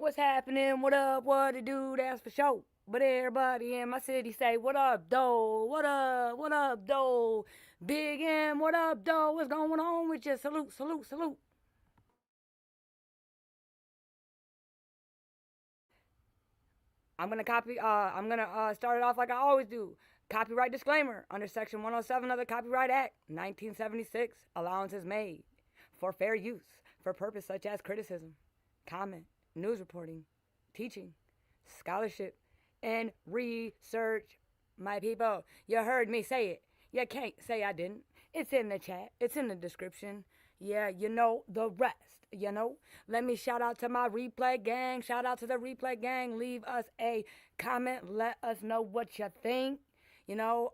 What's happening? What up? What to do? That's for sure. But everybody in my city say, what up, though? What up? What up, though? Big M, what up, though? What's going on with you? Salute, salute, salute. I'm gonna start it off like I always do. Copyright disclaimer under Section 107 of the Copyright Act, 1976. Allowance is made for fair use for purpose such as criticism, comment, news reporting, teaching, scholarship, and research. My people, you heard me say it. You can't say I didn't. It's in the chat, it's in the description. Yeah, you know the rest, you know. Let me shout out to my replay gang. Shout out to the replay gang. Leave us a comment. Let us know what you think. You know,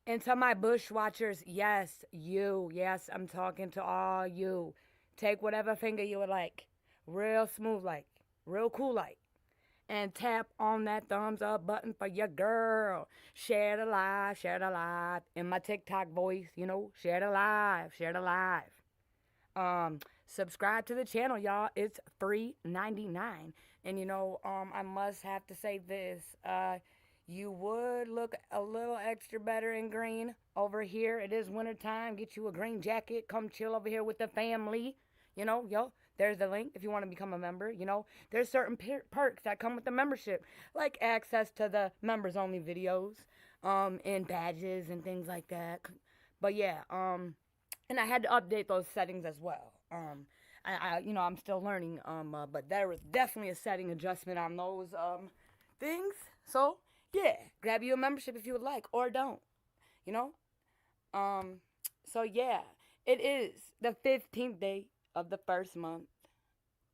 and to my bush watchers, yes, you. Yes, I'm talking to all you. Take whatever finger you would like. Real smooth like. Real cool like, and tap on that thumbs up button for your girl. Share the live, share the live. In my TikTok voice, you know, share the live, share the live. Subscribe to the channel, y'all. It's $3.99. And you know, I must have to say this. You would look a little extra better in green over here. It is wintertime. Get you a green jacket. Come chill over here with the family. You know, yo, there's the link if you want to become a member. You know, there's certain perks that come with the membership, like access to the members only videos, and badges and things like that. But yeah, and I had to update those settings as well. You know, I'm still learning. But there was definitely a setting adjustment on those things. So yeah, grab you a membership if you would like, or don't. You know. Um, so yeah, it is the 15th day of the first month.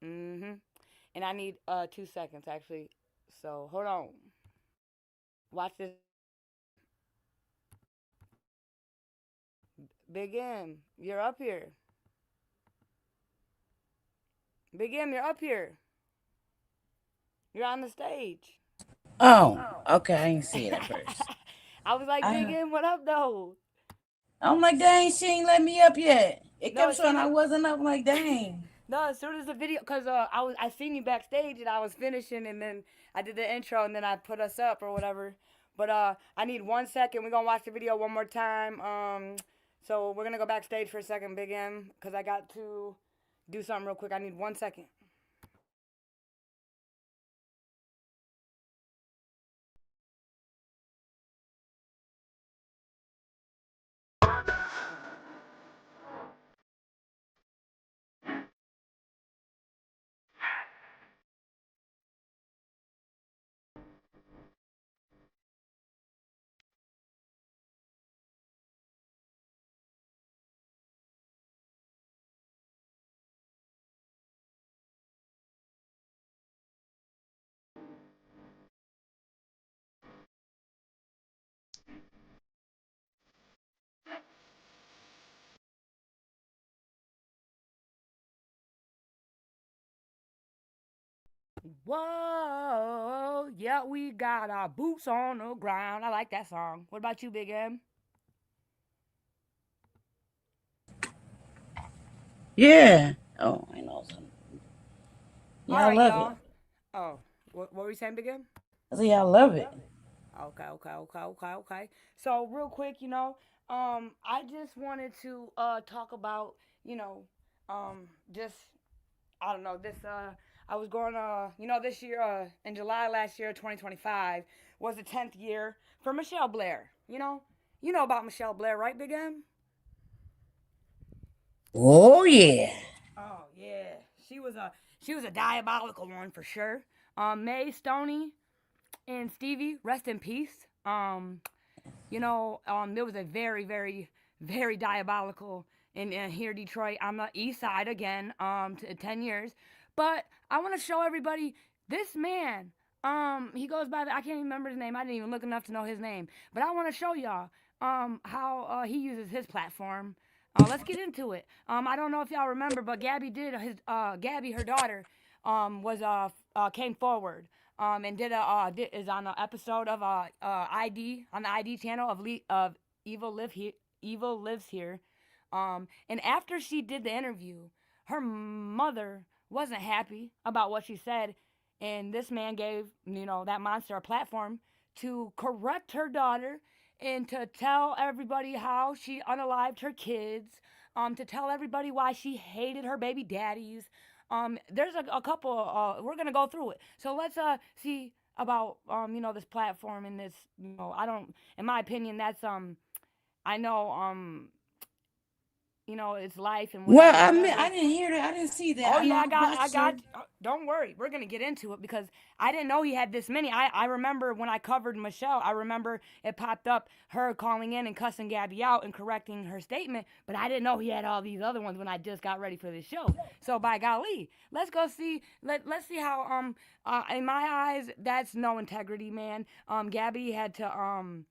And I need 2 seconds actually. So hold on. Watch this. Big M, you're up here. Big M, you're up here. You're on the stage. Oh, okay. I didn't see it at first. I was like, Big I, M, what up though? I'm like, dang, she ain't let me up yet. It No, kept as showing soon I as wasn't up. I'm like, dang. no, as soon as the video, cause I seen you backstage and I was finishing and then I did the intro and then I put us up or whatever. But I need 1 second. We're gonna watch the video one more time. So we're gonna go backstage for a second, Big M, cause I got to do something real quick. I need 1 second. Whoa, yeah, we got our boots on the ground. I like that song. What about you, Big M? Yeah. Oh, I know something. All Yeah, I right, love it. y'all. Oh, what were you saying, Big M? I said, yeah, I love it. Okay. So real quick, you know, I just wanted to talk about, you know, just I don't know, this I was going you know, this year in July last year, 2025 was the 10th year for Michelle Blair. You know about Michelle Blair, right, Big M? Oh, yeah. Oh yeah, she was a diabolical one for sure. May Stoney and Stevie, rest in peace. There was a very diabolical in here Detroit. I'm the East Side again. 10 years, but I want to show everybody this man. He goes by I can't even remember his name. I didn't even look enough to know his name, but I want to show y'all how he uses his platform. Let's get into it. I don't know if y'all remember, but Gabby, her daughter, was came forward and is on an episode of ID on the ID channel of Evil Lives Here. And after she did the interview, her mother wasn't happy about what she said, And this man gave, that monster a platform to correct her daughter and to tell everybody how she unalived her kids, to tell everybody why she hated her baby daddies. There's a couple, we're going to go through it. So let's see about, this platform and this, in my opinion, that's, I know, it's life and Well, whatever. I mean, I didn't hear that. I didn't see that. Oh I know yeah, I I watched her. got. Don't worry, we're gonna get into it because I didn't know he had this many. I remember when I covered Michelle. I remember it popped up her calling in and cussing Gabby out and correcting her statement, but I didn't know he had all these other ones when I just got ready for this show. So by golly, let's go see. Let's see how in my eyes that's no integrity, man. Gabby had to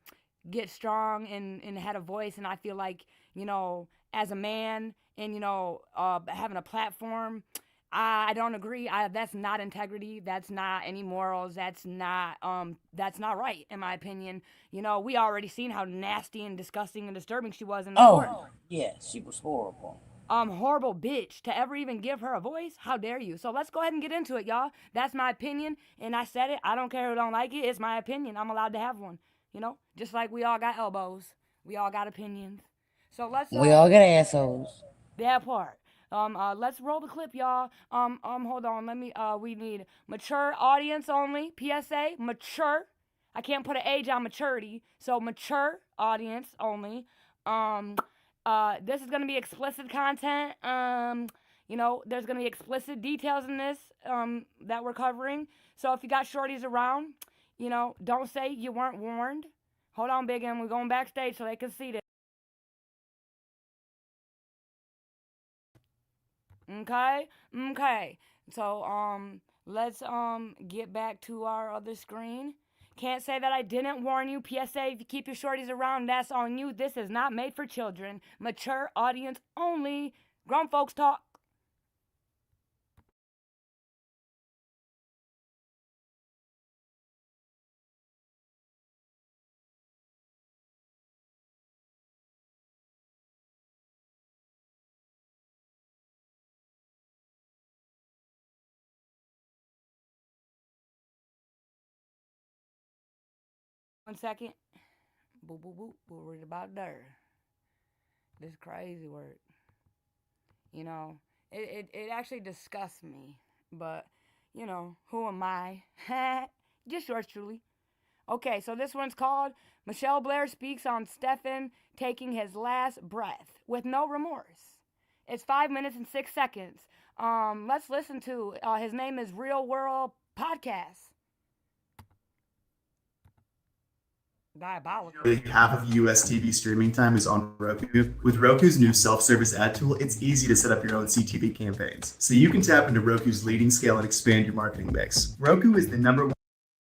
get strong and had a voice, and I feel like as a man and having a platform, I don't agree. That's not integrity. That's not any morals. That's not right in my opinion. We already seen how nasty and disgusting and disturbing she was in the court. Oh, yeah, she was horrible. Horrible bitch to ever even give her a voice. How dare you? So let's go ahead and get into it, y'all. That's my opinion, and I said it. I don't care who don't like it. It's my opinion. I'm allowed to have one. Just like we all got elbows, we all got opinions. So let's We all got assholes. that part. Let's roll the clip, y'all. Hold on. Let me. We need mature audience only. PSA, mature. I can't put an age on maturity, so mature audience only. This is gonna be explicit content. There's gonna be explicit details in this. That we're covering. So if you got shorties around, don't say you weren't warned. Hold on, Big M. We're going backstage so they can see this. Okay. So let's get back to our other screen. Can't say that I didn't warn you. PSA, if you keep your shorties around, that's on you. This is not made for children. Mature audience only. Grown folks talk. One second. Boop, boop, boop. We're worried about dirt. This crazy work. It actually disgusts me. But, who am I? Just yours truly. Okay, so this one's called Michelle Blair Speaks on Stephen Taking His Last Breath with No Remorse. It's 5 minutes and 6 seconds. Let's listen to his name is Real World Podcast. Diabolical. Half of US TV streaming time is on Roku. With Roku's new self-service ad tool, it's easy to set up your own CTV campaigns. So you can tap into Roku's leading scale and expand your marketing mix. Roku is the number one.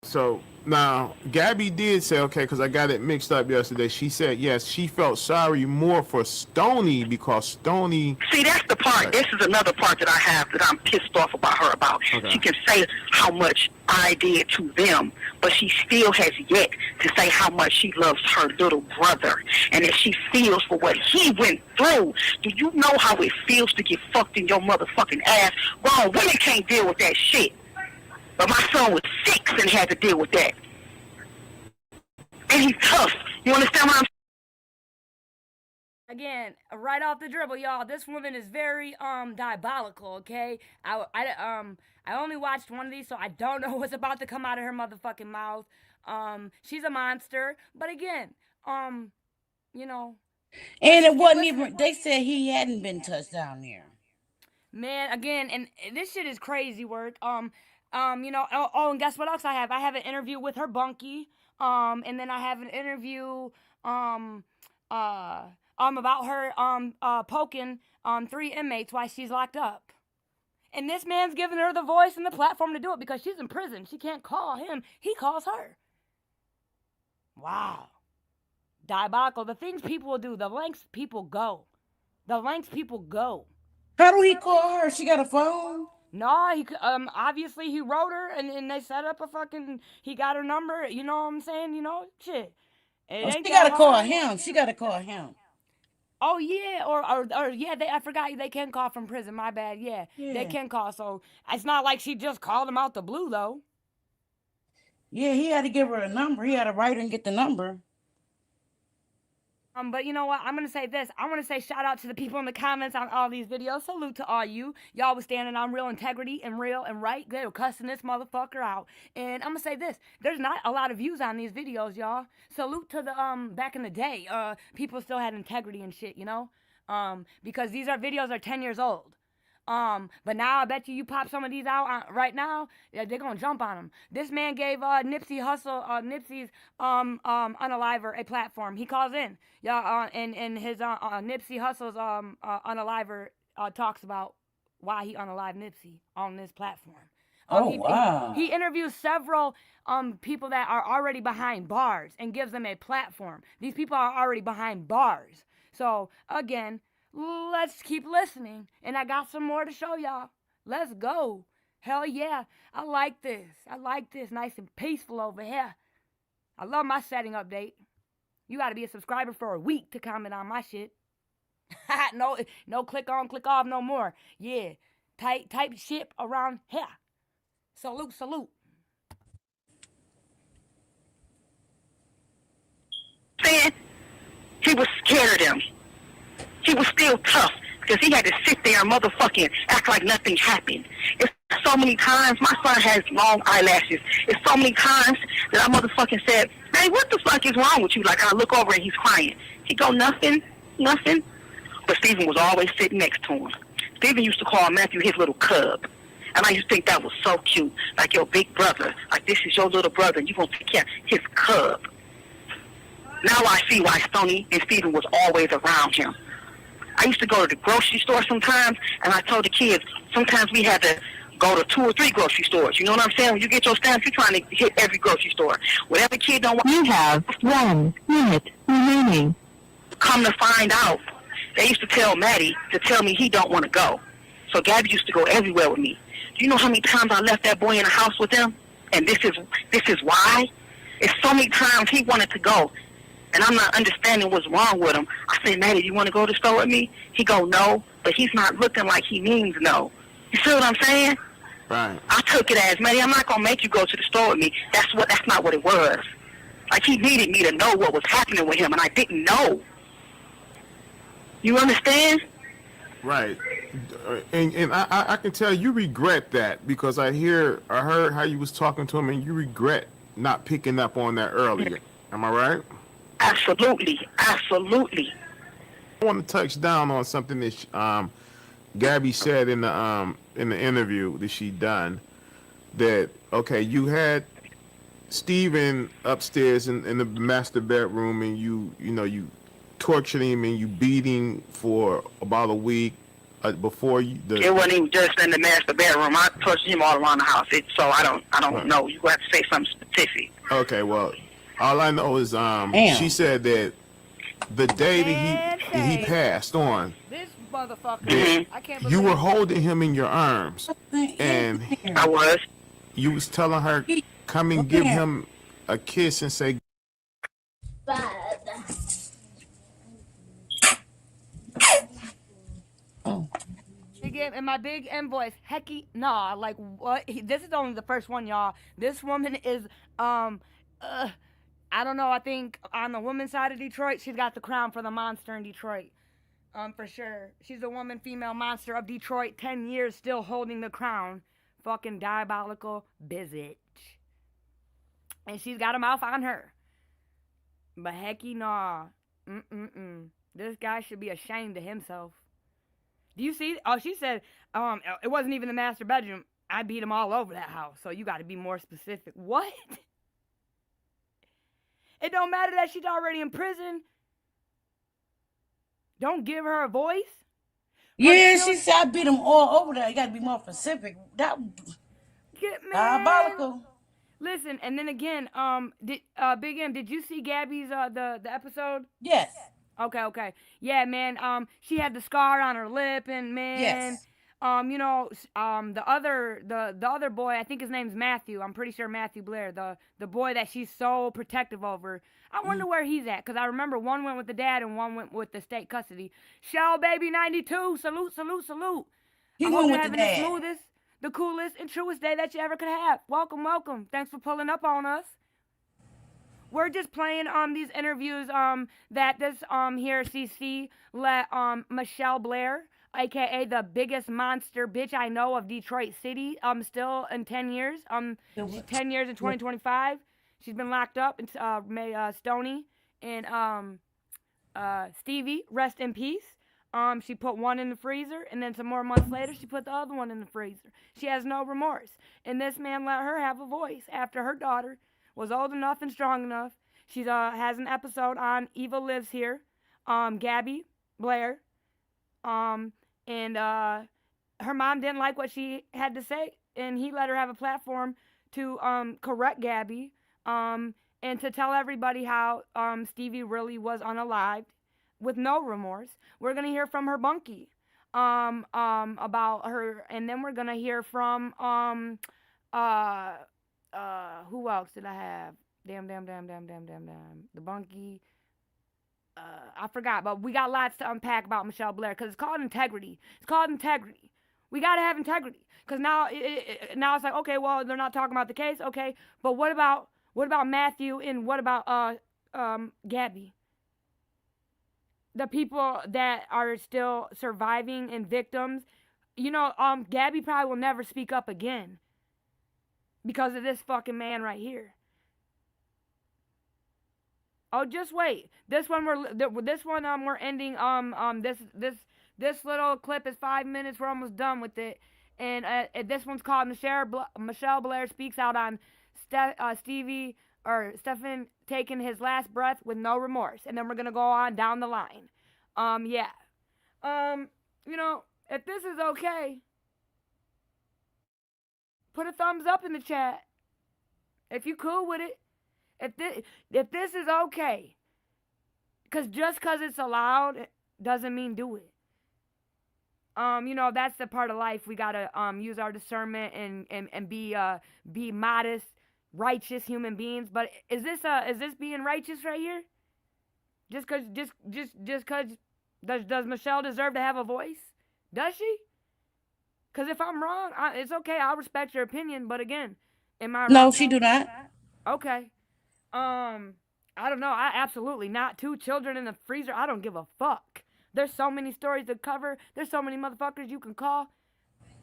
So now Gabby did say, okay, because I got it mixed up yesterday. She said, yes, she felt sorry more for Stoney because Stoney. See, that's the part. This is another part that I have that I'm pissed off about her about. Okay. She can say how much I did to them, but she still has yet to say how much she loves her little brother and that she feels for what he went through. Do you know how it feels to get fucked in your motherfucking ass? Grown women can't deal with that shit. But my son was 6 and had to deal with that. And he's tough. You understand what I'm saying? Again, right off the dribble, y'all. This woman is very diabolical. Okay, I only watched one of these, so I don't know what's about to come out of her motherfucking mouth. She's a monster, but again, And it wasn't even. They said he hadn't been touched down there. Man, again, and this shit is crazy work. And guess what else I have? I have an interview with her bunkie. And then I have an interview about her poking 3 inmates while she's locked up. And this man's giving her the voice and the platform to do it because she's in prison. She can't call him. He calls her. Wow. Diabolical. The things people will do, the lengths people go. The lengths people go. How do he call her? She got a phone? No, obviously he wrote her and they set up he got her number, you know what I'm saying? Shit. She gotta call him. She gotta call him. Oh yeah, or yeah, I forgot they can call from prison. My bad. Yeah, they Yeah. can call. So it's not like she just called him out the blue though. Yeah, he had to give her a number. He had to write her and get the number. But you know what? I'm gonna say this. I want to say shout out to the people in the comments on all these videos. Salute to all you. Y'all was standing on real integrity and real and right. They were cussing this motherfucker out. And I'm gonna say this. There's not a lot of views on these videos, y'all. Salute to the back in the day. People still had integrity and shit, you know? Because these videos are 10 years old. But now I bet you pop some of these out right now, yeah, they're gonna jump on them. This man gave Nipsey's Unaliver a platform. He calls in, yeah, and his Nipsey Hussle's Unaliver talks about why he unalived Nipsey on this platform. Wow. He interviews several people that are already behind bars and gives them a platform. These people are already behind bars. So again, let's keep listening. And I got some more to show y'all. Let's go. Hell yeah. I like this. Nice and peaceful over here. I love my setting update. You got to be a subscriber for a week to comment on my shit. no click on, click off no more. Yeah. Type shit around here. Salute. Saying he was scared of them. He was still tough because he had to sit there and motherfucking act like nothing happened. It's so many times, my son has long eyelashes. It's so many times that I motherfucking said, hey, what the fuck is wrong with you? Like, I look over and he's crying. He go, nothing. But Stephen was always sitting next to him. Stephen used to call Matthew his little cub. And I used to think that was so cute. Like your big brother. Like, this is your little brother and you're going to take care of his cub. Now I see why Stoney and Stephen was always around him. I used to go to the grocery store sometimes, and I told the kids, sometimes we had to go to 2 or 3 grocery stores. You know what I'm saying? When you get your stamps, you're trying to hit every grocery store. Whatever kid don't want... You have 1 minute remaining. Come to find out, they used to tell Maddie to tell me he don't want to go. So Gabby used to go everywhere with me. Do you know how many times I left that boy in the house with them? And this is why? It's so many times he wanted to go. And I'm not understanding what's wrong with him. I say, Maddie, you want to go to the store with me? He go, no, but he's not looking like he means no. You see what I'm saying? Right. I took it as, Maddie, I'm not going to make you go to the store with me. That's not what it was. Like, he needed me to know what was happening with him, and I didn't know. You understand? Right. And I can tell you regret that because I heard how you was talking to him and you regret not picking up on that earlier. Am I right? Absolutely. I want to touch down on something that Gabby said in the interview that she done. That okay, you had Steven upstairs in the master bedroom, and you tortured him and you beat him for about a week before you. It wasn't even just in the master bedroom. I tortured him all around the house. So I don't know. You have to say something specific. Okay, well. All I know is she said that the day that he passed on, this motherfucker, I can't believe you were holding him in your arms, and I was. You was telling her, come and give him a kiss and say, in my big invoice, hecky, nah, like what? This is only the first one, y'all. This woman is, I don't know. I think on the woman's side of Detroit, she's got the crown for the monster in Detroit. For sure. She's the female monster of Detroit. 10 years still holding the crown. Fucking diabolical bitch. And she's got a mouth on her. But hecky nah. This guy should be ashamed of himself. Do you see? Oh, she said, it wasn't even the master bedroom. I beat him all over that house. So you got to be more specific. What? It don't matter that she's already in prison. Don't give her a voice. Yeah, she said I beat them all over there. You got to be more specific. That diabolical. Listen, and then again, Big M, did you see Gabby's the episode? Yes. Okay. Yeah, man. She had the scar on her lip, and man, yes. the other boy, I think his name's Matthew. I'm pretty sure Matthew Blair, the boy that she's so protective over. I wonder where he's at, because I remember one went with the dad and one went with the state custody. Shell Baby 92, salute, salute, salute. He I went hope with you're the having dad. the smoothest, the coolest, and truest day that you ever could have. Welcome, welcome. Thanks for pulling up on us. We're just playing these interviews that this here CC let Michelle Blair, aka the biggest monster bitch I know of Detroit City, still in 10 years. She's 10 years in 2025. She's been locked up in Stoney and Stevie, rest in peace. She put one in the freezer, and then some more months later, she put the other one in the freezer. She has no remorse. And this man let her have a voice after her daughter was old enough and strong enough. She has an episode on Eva Lives Here, Gabby Blair, and her mom didn't like what she had to say, and he let her have a platform to correct Gabby, and to tell everybody how Stevie really was unalived with no remorse. We're gonna hear from her bunkie about her, and then we're gonna hear from who else did I have? Damn. The bunkie. I forgot, but we got lots to unpack about Michelle Blair, because it's called integrity. It's called integrity. We gotta have integrity, because now it's like, okay, well, they're not talking about the case, okay, but what about Matthew, and what about Gabby? The people that are still surviving and victims. Gabby probably will never speak up again because of this fucking man right here. Oh, just wait. This one we're ending. This little clip is 5 minutes. We're almost done with it, and this one's called Michelle Blair speaks out on Stephen taking his last breath with no remorse, and then we're gonna go on down the line. If this is okay, put a thumbs up in the chat if you cool with it. If this is okay, because just because it's allowed doesn't mean do it. That's the part of life we gotta use our discernment and be modest, righteous human beings. But is this being righteous right here? Just cause does Michelle deserve to have a voice? Does she? Because if I'm wrong, it's okay. I'll respect your opinion. But again, am I wrong? No, she do not. Okay. I don't know. I absolutely not. 2 children in the freezer. I don't give a fuck. There's so many stories to cover. There's so many motherfuckers you can call.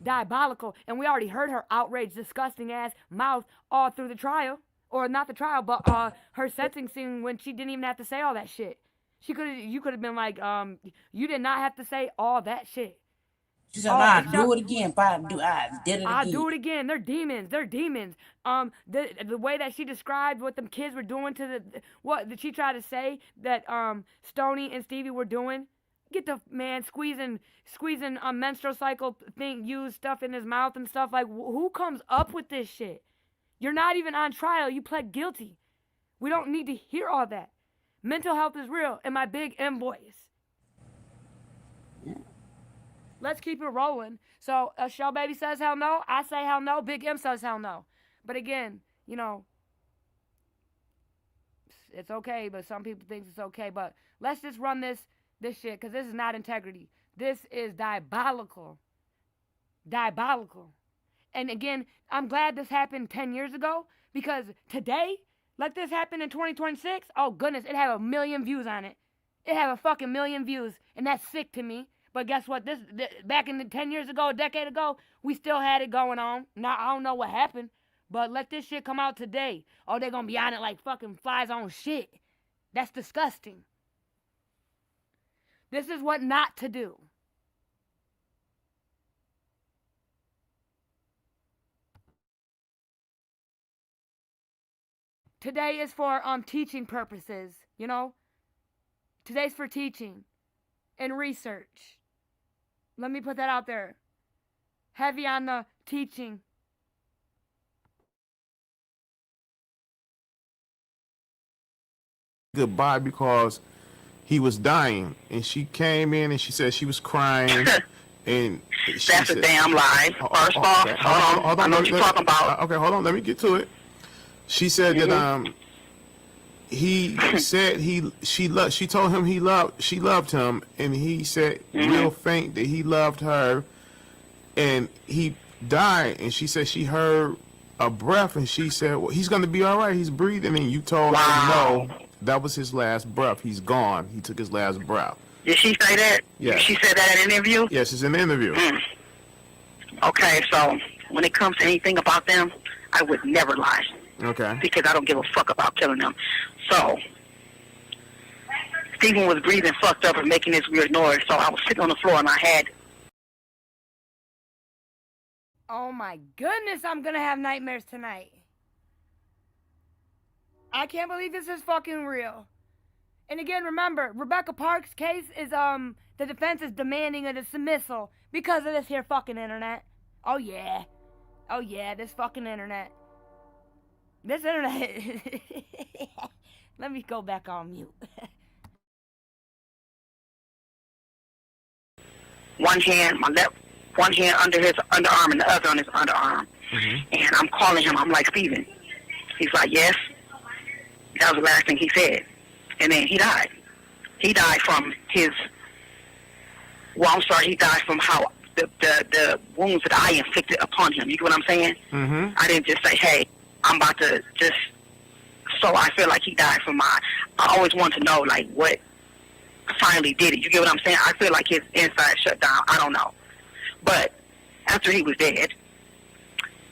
Diabolical. And we already heard her outraged, disgusting ass mouth all through the trial. Or not the trial, but her sentencing, when she didn't even have to say all that shit. You could have been like, you did not have to say all that shit. She said, I'll do it again. I did it again. I'll do it again. They're demons. The way that she described what them kids were doing to what did she try to say that Stoney and Stevie were doing? Get the man squeezing a menstrual cycle thing, use stuff in his mouth and stuff. Like, who comes up with this shit? You're not even on trial. You pled guilty. We don't need to hear all that. Mental health is real, and my big M boys. Let's keep it rolling. So, Shell Baby says hell no. I say hell no. Big M says hell no. But again, it's okay, but some people think it's okay. But let's just run this shit, because this is not integrity. This is diabolical. Diabolical. And again, I'm glad this happened 10 years ago, because today, let this happen in 2026, oh goodness, it have 1 million views on it. It have a fucking 1 million views, and that's sick to me. But guess what? This back in the 10 years ago, a decade ago, we still had it going on. Now, I don't know what happened, but let this shit come out today. Oh, they're going to be on it like fucking flies on shit. That's disgusting. This is what not to do. Today is for teaching purposes, Today's for teaching and research. Let me put that out there. Heavy on the teaching. Goodbye, because he was dying, and she came in and she said she was crying, and That's a damn lie. First off, hold on. I know what you're talking about. Okay, hold on. Let me get to it. She said that he said she told him she loved him, and he said real faint that he loved her, and he died, and she said she heard a breath, and she said, well, he's gonna be all right, he's breathing, and you told her no, that was his last breath, he's gone, he took his last breath. Did she say that? Yeah. She said that in an interview? Yes, it's in the interview. Okay, so when it comes to anything about them, I would never lie. Okay. Because I don't give a fuck about killing them. So, Stephen was breathing fucked up and making this weird noise, so I was sitting on the floor and I had... Oh my goodness, I'm gonna have nightmares tonight. I can't believe this is fucking real. And again, remember, Rebecca Parks' case is, the defense is demanding a dismissal because of this here fucking internet. Oh yeah. Oh yeah, this fucking internet. This internet. Let me go back on mute. One hand under his underarm and the other on his underarm. And I'm calling him. I'm like, Steven. He's like, yes. That was the last thing he said. And then he died. He died from his... Well, I'm sorry. He died from how the wounds that I inflicted upon him. You get what I'm saying? I didn't just say, hey, I'm about to just... So I feel like he died from my... I always want to know, like, what finally did it. You get what I'm saying? I feel like his inside shut down. I don't know. But after he was dead,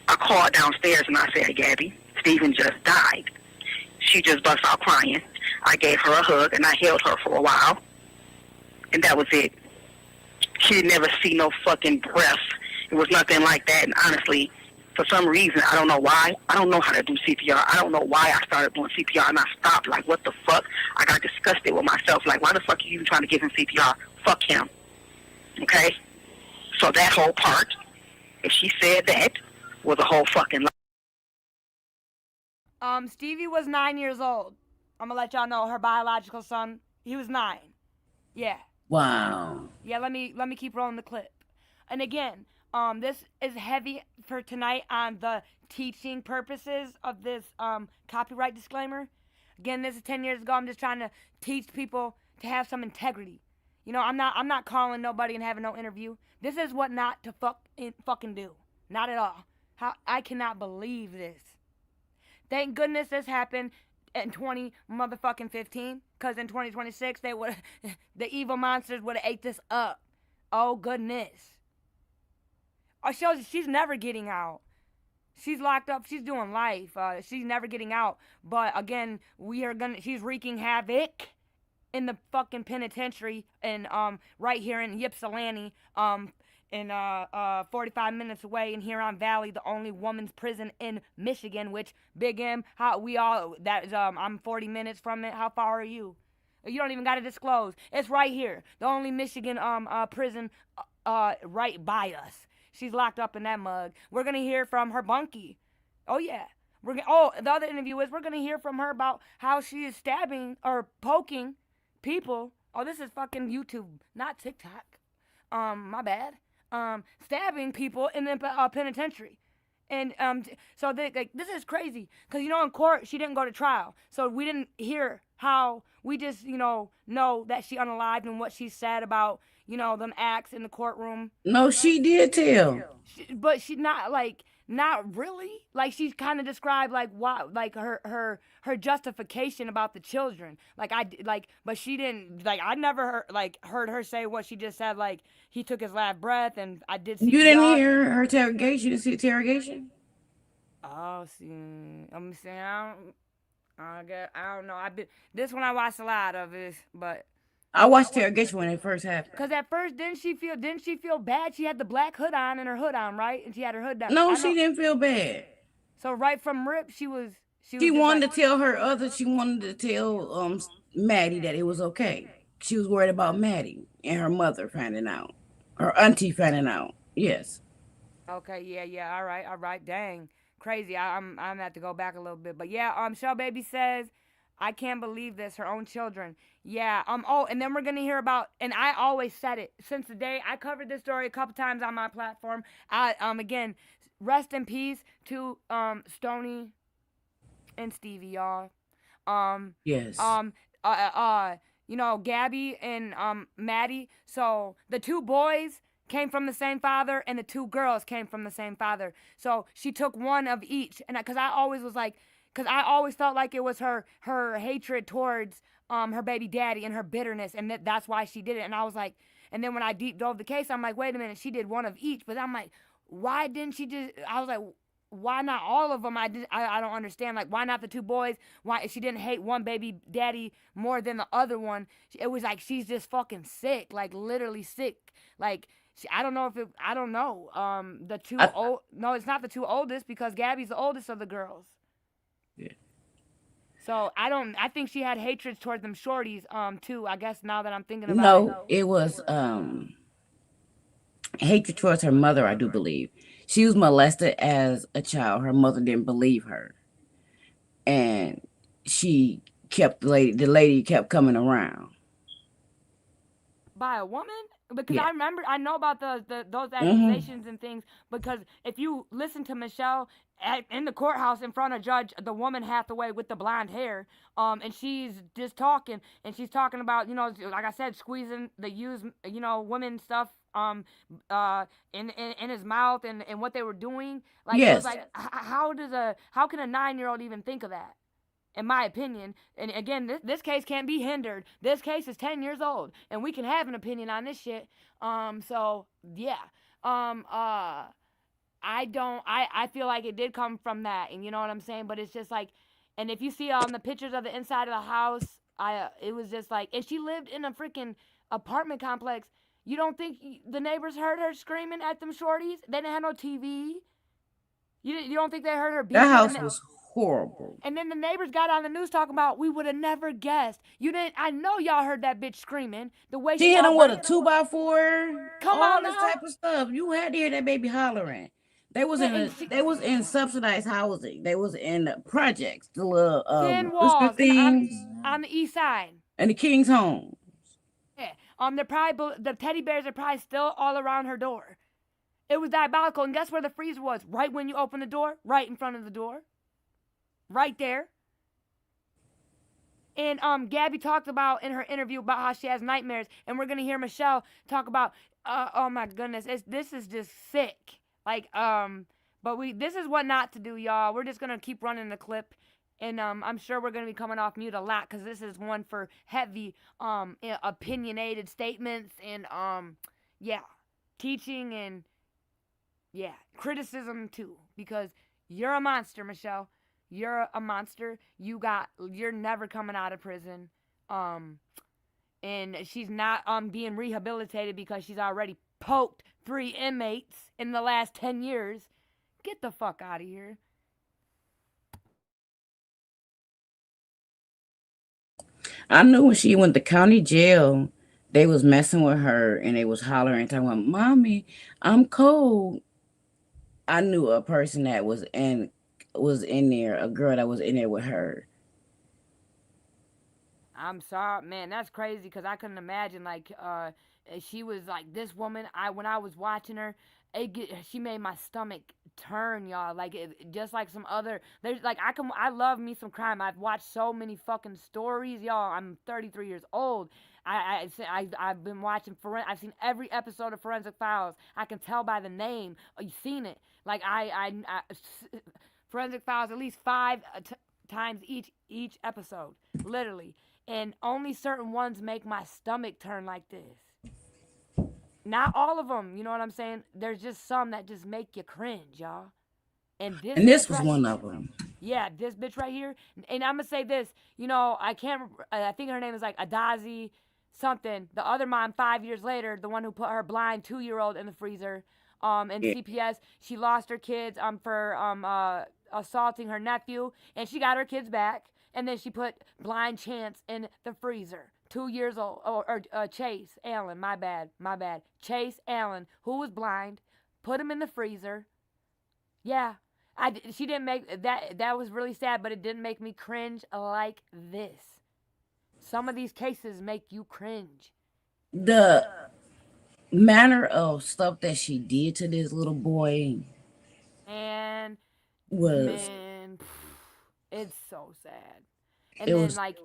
I called downstairs and I said, hey, Gabby, Stephen just died. She just bust out crying. I gave her a hug and I held her for a while. And that was it. She didn't never see no fucking breath. It was nothing like that. And honestly, for some reason, I don't know why. I don't know how to do CPR. I don't know why I started doing CPR and I stopped. Like, what the fuck? I got disgusted with myself. Like, why the fuck are you even trying to give him CPR? Fuck him. Okay? So that whole part, if she said that, was a whole fucking lie. Stevie was 9 years old. I'm gonna let y'all know her biological son, he was 9. Yeah. Wow. Yeah, let me keep rolling the clip. And again, this is heavy for tonight on the teaching purposes of this copyright disclaimer. Again, this is 10 years ago. I'm just trying to teach people to have some integrity. You know, I'm not calling nobody and having no interview. This is what not to fucking do. Not at all. I cannot believe this. Thank goodness this happened in 15, because in 2026 the evil monsters would have ate this up. Oh goodness. She's never getting out. She's locked up. She's doing life. She's never getting out. But again, she's wreaking havoc in the fucking penitentiary and right here in Ypsilanti, in 45 minutes away in Huron Valley, the only woman's prison in Michigan, which Big M, I'm 40 minutes from it. How far are you? You don't even got to disclose. It's right here. The only Michigan prison right by us. She's locked up in that mug. We're going to hear from her bunkie. Oh, yeah. The other interview is we're going to hear from her about how she is stabbing or poking people. Oh, this is fucking YouTube, not TikTok. My bad. Stabbing people in the penitentiary. And so this is crazy. Because, in court, she didn't go to trial. So we didn't hear how, we just, know that she unalived and what she said about, them acts in the courtroom. No, she did tell. But she not really. Like, she's kind of described, like, why, like, her justification about the children. But she didn't, I never heard her say what she just said, like, he took his last breath, and I did CPR. You didn't hear her interrogation? You didn't see interrogation? Oh, see, I'm saying, I don't know. This one I watched a lot of this, but I watched interrogation when it first happened. Cause at first, didn't she feel bad? She had the black hood on and her hood on, right? And she had her hood down. No, she didn't feel bad. So right from rip, she wanted to tell she wanted to tell Maddie that it was okay. She was worried about Maddie and her mother finding out. Her auntie finding out. Yes. Okay, yeah, all right. Dang. Crazy. I'm gonna have to go back a little bit. But yeah, Shell Baby says, I can't believe this. Her own children. Yeah. Oh, and then we're gonna hear about. And I always said it since the day I covered this story a couple times on my platform. Again, rest in peace to Stoney and Stevie, y'all. Yes. You know, Gabby and Maddie. So the two boys came from the same father, and the two girls came from the same father. So she took one of each, and because I always was like, because I always felt like it was her hatred towards her baby daddy and her bitterness, and that's why she did it. And I was like, and then when I deep dove the case, I'm like, wait a minute, she did one of each, but I'm like, why didn't she just? I was like, why not all of them? I don't understand. Like, why not the two boys? Why she didn't hate one baby daddy more than the other one? It was like she's just fucking sick, like literally sick. Like I don't know if it. I don't know. The two old. No, it's not the two oldest because Gabby's the oldest of the girls. Yeah. So I think she had hatred towards them shorties. Too. I guess now that I'm thinking about it. No, it was hatred towards her mother, I do believe. She was molested as a child. Her mother didn't believe her. And she kept the lady kept coming around. By a woman? Because Yeah. I know about those accusations and things, because if you listen to Michelle in the courthouse in front of Judge, the woman Hathaway with the blonde hair, and she's just talking, and she's talking about, you know, like I said, squeezing the used, you know, women stuff, in his mouth and what they were doing. Like, it was Yes. like, how can a 9-year-old even think of that? In my opinion, and again, this case can't be hindered. This case is 10 years old, and we can have an opinion on this shit. So yeah. I feel like it did come from that, and you know what I'm saying. But it's just like, and if you see the pictures of the inside of the house, it was just like, and she lived in a freaking apartment complex. You don't think the neighbors heard her screaming at them shorties? They didn't have no TV. You don't think they heard her? That house was horrible. And then the neighbors got on the news talking about, we would have never guessed. You didn't. I know y'all heard that bitch screaming. The way She hit him with a 2x4. Come all on this now. type of stuff. You had to hear that baby hollering. They was in subsidized housing. They was in the projects, the little thin walls things on the east side. and the King's home. Yeah. They're probably the teddy bears are probably still all around her door. It was diabolical. And guess where the freezer was? Right when you open the door, right in front of the door. Right there. And Gabby talked about in her interview about how she has nightmares, and we're gonna hear Michelle talk about oh my goodness, this is just sick. Like but this is what not to do, y'all. We're just gonna keep running the clip, and I'm sure we're gonna be coming off mute a lot because this is one for heavy opinionated statements and yeah, teaching and yeah, criticism too, because you're a monster, Michelle. You're a monster. You're never coming out of prison. And she's not being rehabilitated because she's already poked 3 inmates in the last 10 years. Get the fuck out of here. I knew when she went to county jail, they was messing with her and they was hollering, talking about, "Mommy, I'm cold." I knew a person that was in there, a girl that was in there with her. I'm sorry, man. That's crazy because I couldn't imagine. Like, she was like this woman. When I was watching her, she made my stomach turn, y'all. Like, just like some other. There's like I love me some crime. I've watched so many fucking stories, y'all. I'm 33 years old. I've been watching I've seen every episode of Forensic Files. I can tell by the name. You've seen it. Like I Forensic Files at least 5 times each episode, literally. And only certain ones make my stomach turn like this. Not all of them, you know what I'm saying? There's just some that just make you cringe, y'all. And this was right one here, of them. Yeah, this bitch right here. And I'm gonna say this, you know, I think her name is like Adazi something. The other mom, 5 years later, the one who put her blind 2-year-old in the freezer, in CPS, she lost her kids for assaulting her nephew, and she got her kids back. And then she put blind Chance in the freezer. 2 years old. Or Chase Allen, my bad. Chase Allen, who was blind, put him in the freezer. Yeah. She didn't make that. That was really sad, but it didn't make me cringe like this. Some of these cases make you cringe. The manner of stuff that she did to this little boy And was man, it's so sad. And it then was like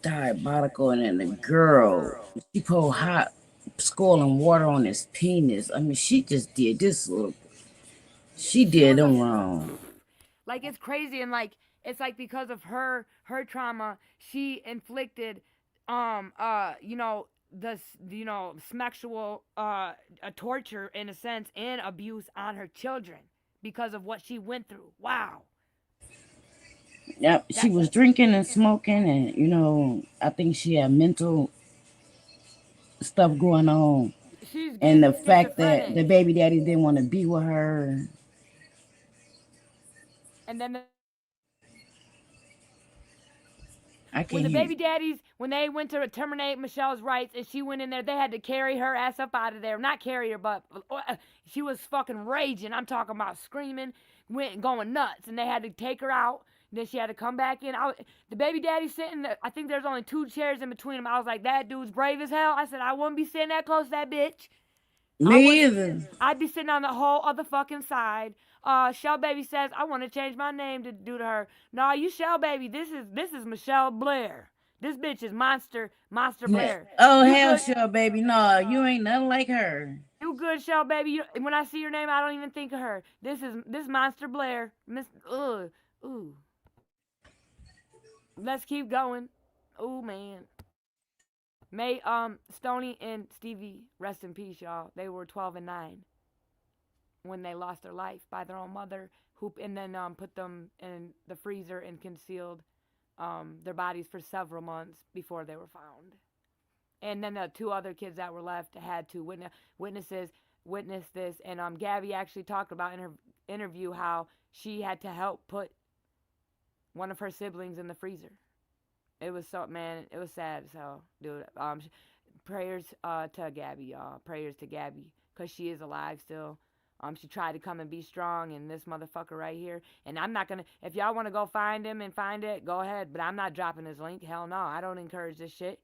diabolical. And then the girl, she poured hot scalding water on his penis. I mean, she just did this little. She she did was them a wrong. like it's crazy and like it's like because of her trauma, she inflicted you know the you know sexual torture in a sense and abuse on her children because of what she went through. Wow. Yep, she That was drinking and smoking, and I think she had mental stuff going on. she's And the getting fact that the schizophrenic. baby daddy didn't want to be with her, And then I when can't the hear baby you. daddies, when they went to terminate Michelle's rights and she went in there, they had to carry her ass up out of there. Not carry her, but she was fucking raging. I'm talking about screaming, going nuts, and they had to take her out. Then she had to come back in. The baby daddy sitting there, I think there's only 2 chairs in between them. I was like, that dude's brave as hell. I said, I wouldn't be sitting that close to that bitch. I Me wouldn't. either. I'd be sitting on the whole other fucking side. Shell Baby says I want to change my name to do to her. No, you Shell Baby. This is Michelle Blair. This bitch is Monster Blair. Oh You hell, good? sure, baby. No, you ain't nothing like her. You good, Shell Baby? When I see your name, I don't even think of her. This Monster Blair. Miss. Ugh. Ooh. Let's keep going. Ooh man. May Stoney and Stevie rest in peace, y'all. They were 12 and 9 when they lost their life by their own mother, who and then put them in the freezer and concealed their bodies for several months before they were found. And then the 2 other kids that were left had to witness this. And Gabby actually talked about in her interview how she had to help put one of her siblings in the freezer. It was so, man, it was sad. So, dude, prayers to Gabby, y'all. Prayers to Gabby, because she is alive still. She tried to come and be strong, and this motherfucker right here. And I'm not gonna. If y'all want to go find him and find it, go ahead. But I'm not dropping his link. Hell no, I don't encourage this shit.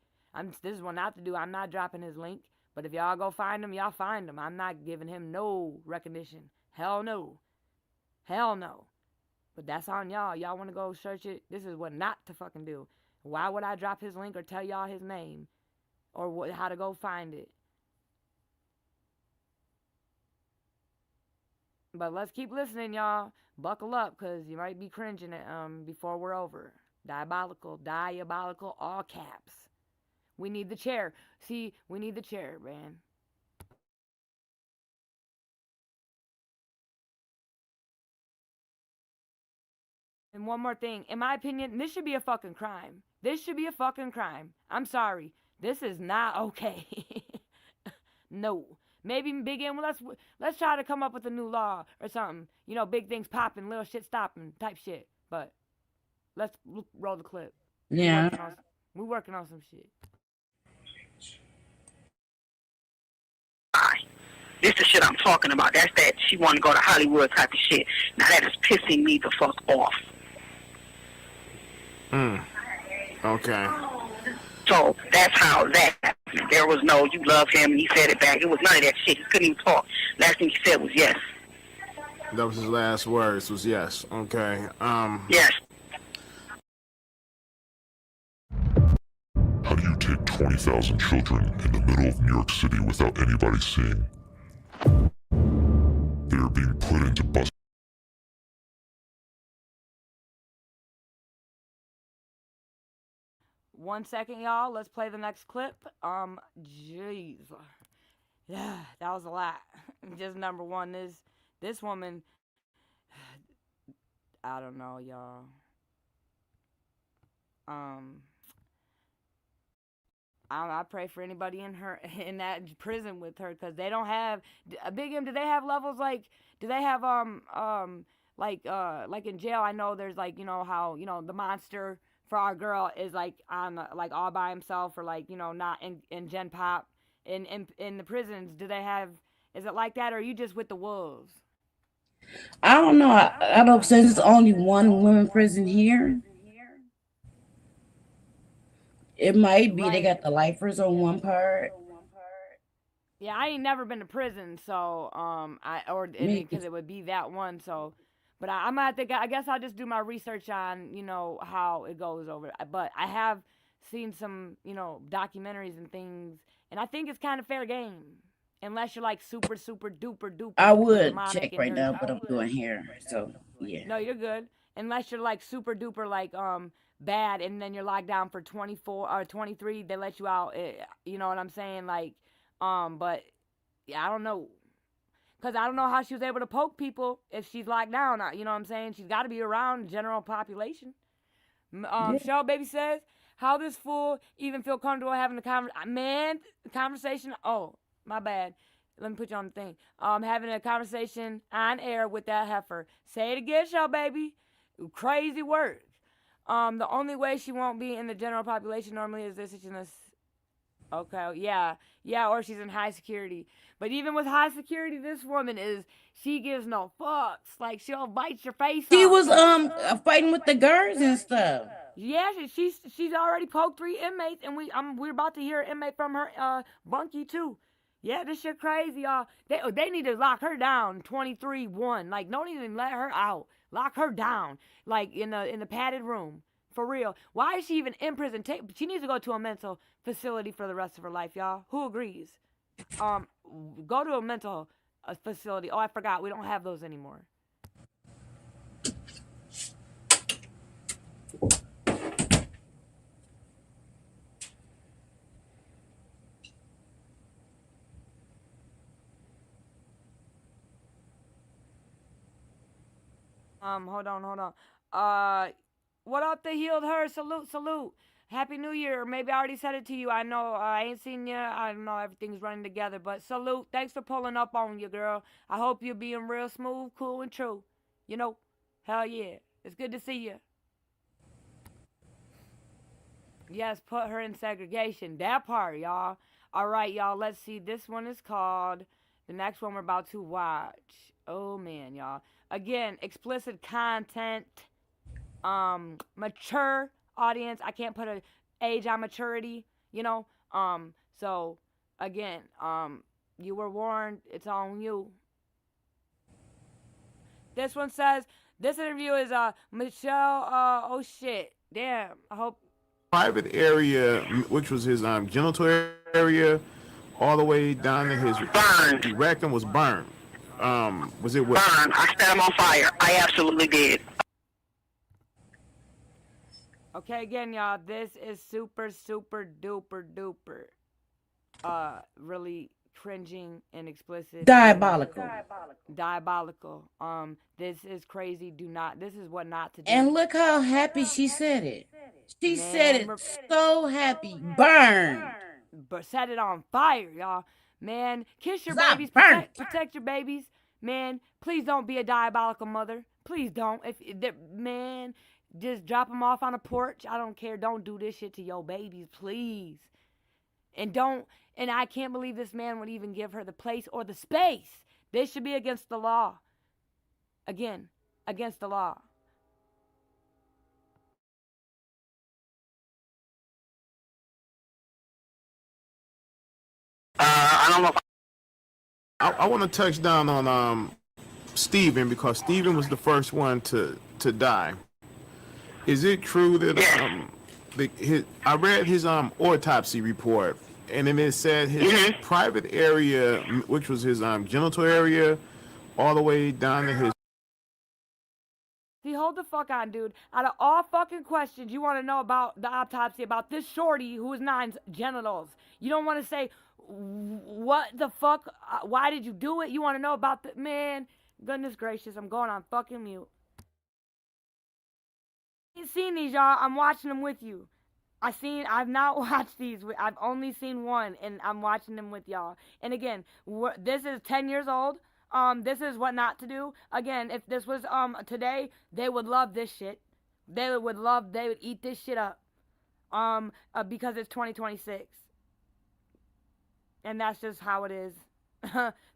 This is what not to do. I'm not dropping his link. But if y'all go find him, y'all find him. I'm not giving him no recognition. Hell no. Hell no. But that's on y'all. Y'all want to go search it? This is what not to fucking do. Why would I drop his link or tell y'all his name or how to go find it? But let's keep listening, y'all. Buckle up, because you might be cringing before we're over. Diabolical, all caps. We need the chair. See, we need the chair, man. And one more thing. In my opinion, this should be a fucking crime. This should be a fucking crime. I'm sorry. This is not okay. No. Maybe Big M, let's try to come up with a new law or something. You know, big things popping, little shit stopping type shit. But let's roll the clip. Yeah. We're working on some shit. This is shit I'm talking about. That's that she want to go to Hollywood type of shit. Now that is pissing me the fuck off. Okay. So that's how that happened. There was no, you love him, and he said it back. It was none of that shit. He couldn't even talk. Last thing he said was yes. That was his last words. Was yes. Okay. Yes. How do you take 20,000 children in the middle of New York City without anybody seeing? They are being put into bus. 1 second, y'all. Let's play the next clip. Jeez. Yeah, that was a lot. Just number one, this woman, I don't know, y'all. I pray for anybody in that prison with her, because they don't have Big M. Do they have levels like? Do they have like in jail? I know there's like, you know how, you know, the monster for our girl is like on like all by himself, or like, you know, not in Gen Pop. In the prisons, do they have? Is it like that, or are you just with the wolves? I don't know. I don't since it's only one women prison here. It might be they Right. got the lifers on one part. Yeah, I ain't never been to prison, so Me, because it would be that one. So, but I'm gonna have to. I guess I'll just do my research on how it goes over. But I have seen some documentaries and things, and I think it's kind of fair game, unless you're like super super duper duper I duper would check demonic and right you're now, but I'm doing hair. So yeah. no, you're good. Unless you're like super duper like bad, and then you're locked down for 24 or 23, they let you out. You know what I'm saying? Like, but yeah, I don't know, cause I don't know how she was able to poke people if she's locked down. You know what I'm saying? She's got to be around the general population. Yeah. Shell Baby says, how this fool even feel comfortable having the conversation. Oh, my bad. Let me put you on the thing. Having a conversation on air with that heifer. Say it again, Shell Baby. Crazy words. The only way she won't be in the general population normally is this. Okay, yeah, or she's in high security. But even with high security, this woman she gives no fucks. Like, she'll bite your face She off. was fighting with the girls and stuff. Yeah, she's already poked 3 inmates, and we're about to hear an inmate from her bunkie too. Yeah, this shit crazy, y'all. They need to lock her down 23-1. Like, don't even let her out. Lock her down, like in the padded room. For real. Why is she even in prison? She needs to go to a mental facility for the rest of her life, y'all. Who agrees? Go to a mental facility. Oh, I forgot. We don't have those anymore. Hold on. What up, the healed her? Salute. Happy New Year. Maybe I already said it to you. I know I ain't seen you. I don't know everything's running together, but salute. Thanks for pulling up on you, girl. I hope you're being real smooth, cool, and true. You know, hell yeah. It's good to see you. Yes, put her in segregation. That part, y'all. All right, y'all. Let's see. This one is called. The next one we're about to watch. Oh man, y'all. Again, explicit content. Mature audience. I can't put a age on maturity. You know. So again, you were warned. It's on you. This one says this interview is Michelle. Oh shit. Damn. I hope. Private area, which was his genital area, all the way down to his Burned. rectum was burned. Was it what? Burned. I set him on fire. I absolutely did. Okay, again, y'all, this is super, super duper duper, really cringing and explicit. Diabolical. Diabolical. This is crazy. This is what not to do. And look how happy she said it. She said Man, it so happy. Burn. but set it on fire, y'all. Man, kiss your Stop, babies. burn. Protect your babies. Man, please don't be a diabolical mother. Please don't. Man, just drop them off on a porch. I don't care. Don't do this shit to your babies, please. And I can't believe this man would even give her the place or the space. This should be against the law. Again, against the law. I don't know if I want to touch down on Stephen because Stephen was the first one to die. Is it true that I read his autopsy report and then it said his private area, which was his genital area, all the way down to his. See, hold the fuck on, dude. Out of all fucking questions you want to know about the autopsy, about this shorty who was Nine's genitals, you don't want to say, what the fuck? Why did you do it? You want to know about the. Man, goodness gracious, I'm going on fucking mute. I ain't seen these, y'all. I'm watching them with you. I've not watched these. I've only seen one, and I'm watching them with y'all. And again, this is 10 years old. This is what not to do. Again, if this was today, they would love this shit. They would eat this shit up. Because it's 2026. And that's just how it is.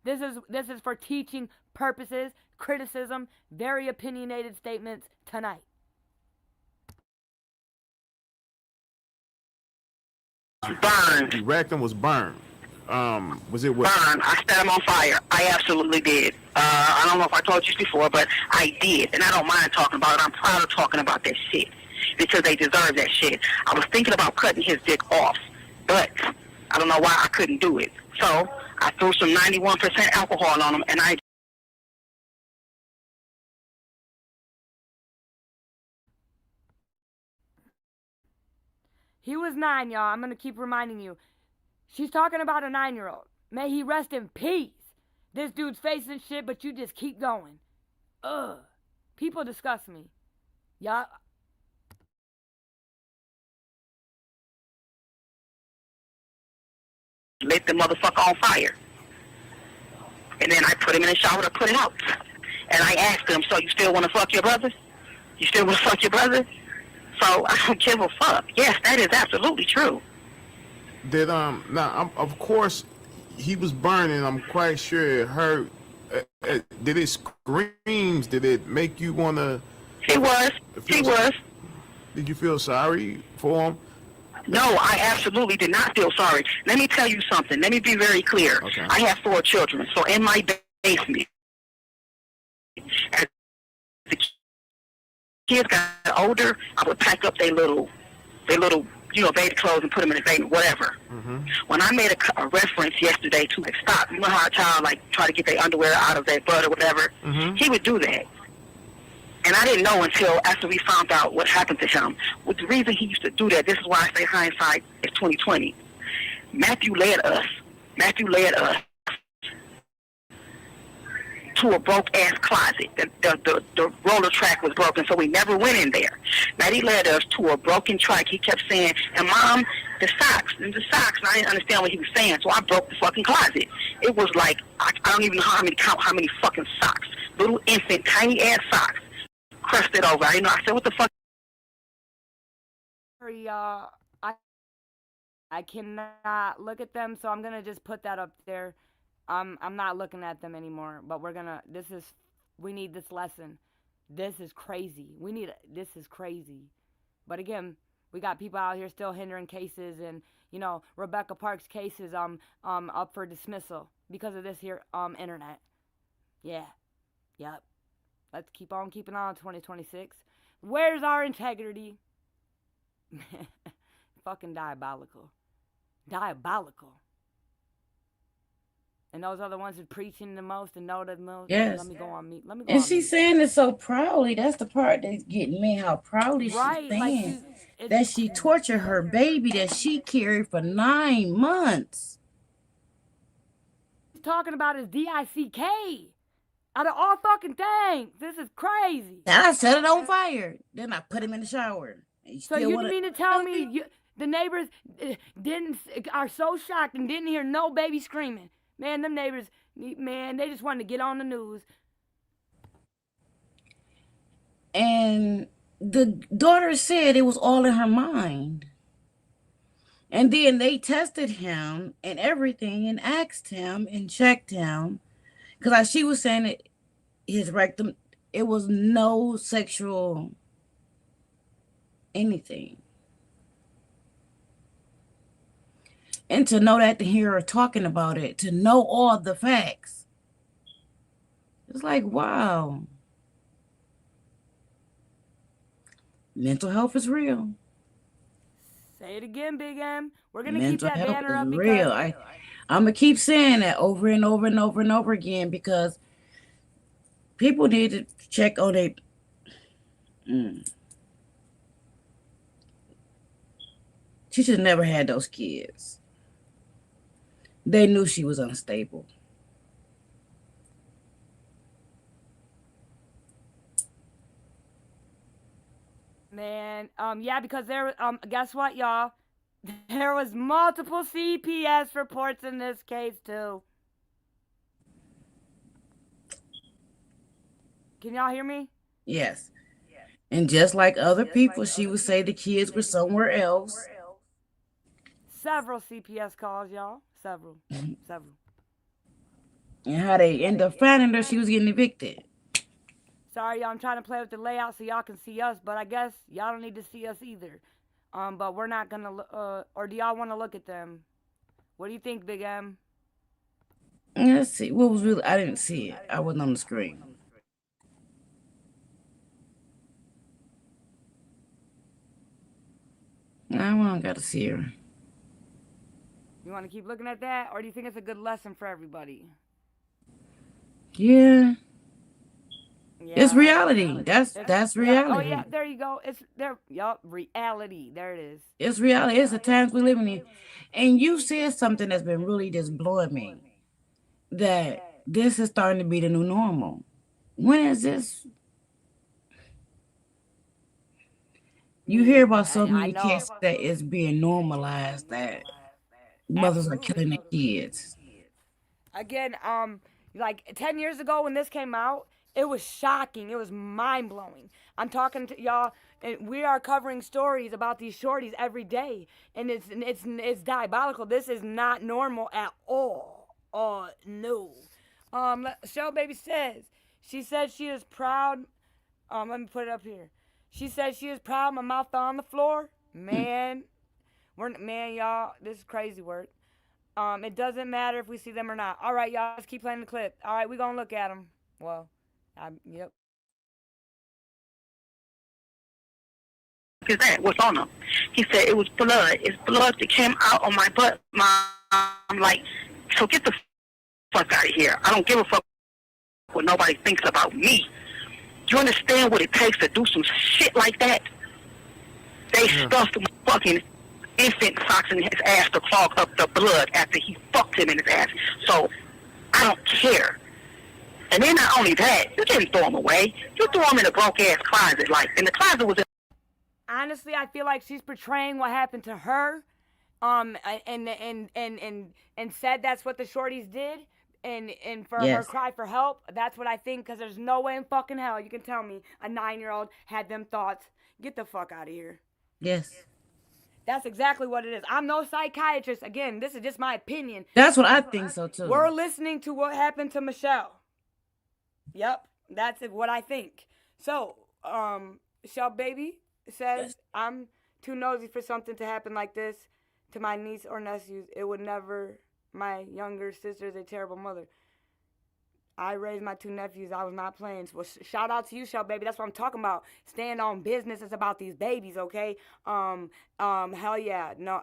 This is for teaching purposes, criticism, very opinionated statements tonight. Burned. The rectum was burned. Was it what? Burned. I set him on fire. I absolutely did. I don't know if I told you this before, but I did. And I don't mind talking about it. I'm proud of talking about that shit. Because they deserve that shit. I was thinking about cutting his dick off. But I don't know why I couldn't do it. So I threw some 91% alcohol on him, and I... He was 9, y'all. I'm going to keep reminding you. She's talking about a 9-year-old. May he rest in peace. This dude's facing shit, but you just keep going. Ugh. People disgust me. Y'all... lit the motherfucker on fire. And then I put him in the shower to put it out. And I asked him, so you still want to fuck your brother? You still want to fuck your brother? So I don't give a fuck. Yes, that is absolutely true. Did of course he was burning. I'm quite sure it hurt. Did it screams? Did it make you wanna? He was. Did you feel sorry for him? No, I absolutely did not feel sorry. Let me tell you something. Let me be very clear. Okay. I have 4 children. So in my basement, as the kids got older, I would pack up their little, baby clothes and put them in the basement, whatever. Mm-hmm. When I made a reference yesterday to like, stop, you know how a child try to get their underwear out of their butt or whatever? Mm-hmm. He would do that. And I didn't know until after we found out what happened to him. With the reason he used to do that, this is why I say hindsight is 2020. Matthew led us to a broke-ass closet. The roller track was broken, so we never went in there. Matty led us to a broken track. He kept saying, and Mom, the socks. And I didn't understand what he was saying, so I broke the fucking closet. It was like, I don't even know how many fucking socks. Little infant, tiny-ass socks. Crusted over. I said, what the fuck? Sorry, y'all. I cannot look at them, so I'm gonna just put that up there. I'm not looking at them anymore. But we need this lesson. This is crazy. This is crazy. But again, we got people out here still hindering cases, and Rebecca Parks' case is up for dismissal because of this here internet. Yeah. Yep. Let's keep on keeping on 2026. Where's our integrity? Fucking diabolical. Diabolical. And those are the ones who preaching the most and know the most. Yes. Let me go on mute. And she's saying it so proudly. That's the part that's getting me. How proudly she's saying that she tortured her baby that she carried for 9 months. Talking about his DICK. Out of all fucking things. This is crazy. Then I set it on fire. Then I put him in the shower. So you mean to tell me the neighbors are so shocked and didn't hear no baby screaming? Man, them neighbors, they just wanted to get on the news. And the daughter said it was all in her mind. And then they tested him and everything and asked him and checked him. Because like she was saying that his rectum, it was no sexual anything. And to know that, to hear her talking about it, to know all the facts. It's like, wow. Mental health is real. Say it again, Big M. We're going to keep that banner up. Mental health is real. I'm going to keep saying that over and over and over and over again because people need to check on it. She should have never had those kids. They knew she was unstable. Man, yeah, because there, guess what, y'all? There was multiple CPS reports in this case, too. Can y'all hear me? Yes. And just like other people, she would say the kids were somewhere else. Several CPS calls, y'all. Several. And how they end up finding her, she was getting evicted. Sorry, y'all. I'm trying to play with the layout so y'all can see us, but I guess y'all don't need to see us either. But we're not gonna. Or do y'all want to look at them? What do you think, Big M? Let's see. What was really? I didn't see it. I wasn't on the screen. I don't got to see her. You want to keep looking at that, or do you think it's a good lesson for everybody? Yeah. Yeah. It's reality. That's reality. Oh yeah, there you go. It's there. Yup, reality. There it is. It's reality. It's the times we're living in. And you said something that's been really just blowing me. That this is starting to be the new normal. When is this? You hear about so many cases that it's being normalized that mothers are killing their kids. Again, like 10 years ago when this came out, it was shocking. It was mind blowing. I'm talking to y'all, and we are covering stories about these shorties every day, and it's diabolical. This is not normal at all. Oh no. Shell Baby says she said she is proud. Let me put it up here. She said she is proud. My mouth fell on the floor. Man, y'all, this is crazy work. It doesn't matter if we see them or not. All right, y'all, let's keep playing the clip. All right, we're going to look at them. Well, yep. Is that what's on them? He said it was blood. It's blood that came out on my butt. I'm like, so get the fuck out of here. I don't give a fuck what nobody thinks about me. Do you understand what it takes to do some shit like that? They stuffed him fucking infant socks in his ass to clog up the blood after he fucked him in his ass. So I don't care. And then not only that, you didn't throw him away. You threw him in a broke ass closet, like, and the closet was. Honestly, I feel like she's portraying what happened to her, and said that's what the shorties did, and for her cry for help. That's what I think, because there's no way in fucking hell you can tell me a 9-year-old had them thoughts. Get the fuck out of here. Yes. That's exactly what it is. I'm no psychiatrist. Again, this is just my opinion. That's what I think so too. We're listening to what happened to Michelle. Yep, that's what I think. So, Shell Baby says, I'm too nosy for something to happen like this to my niece or nephews. It would never. My younger sister is a terrible mother. I raised my 2 nephews. I was not playing. Well, shout out to you, Shell Baby. That's what I'm talking about. Stand on business. It's about these babies, okay? Hell yeah. No,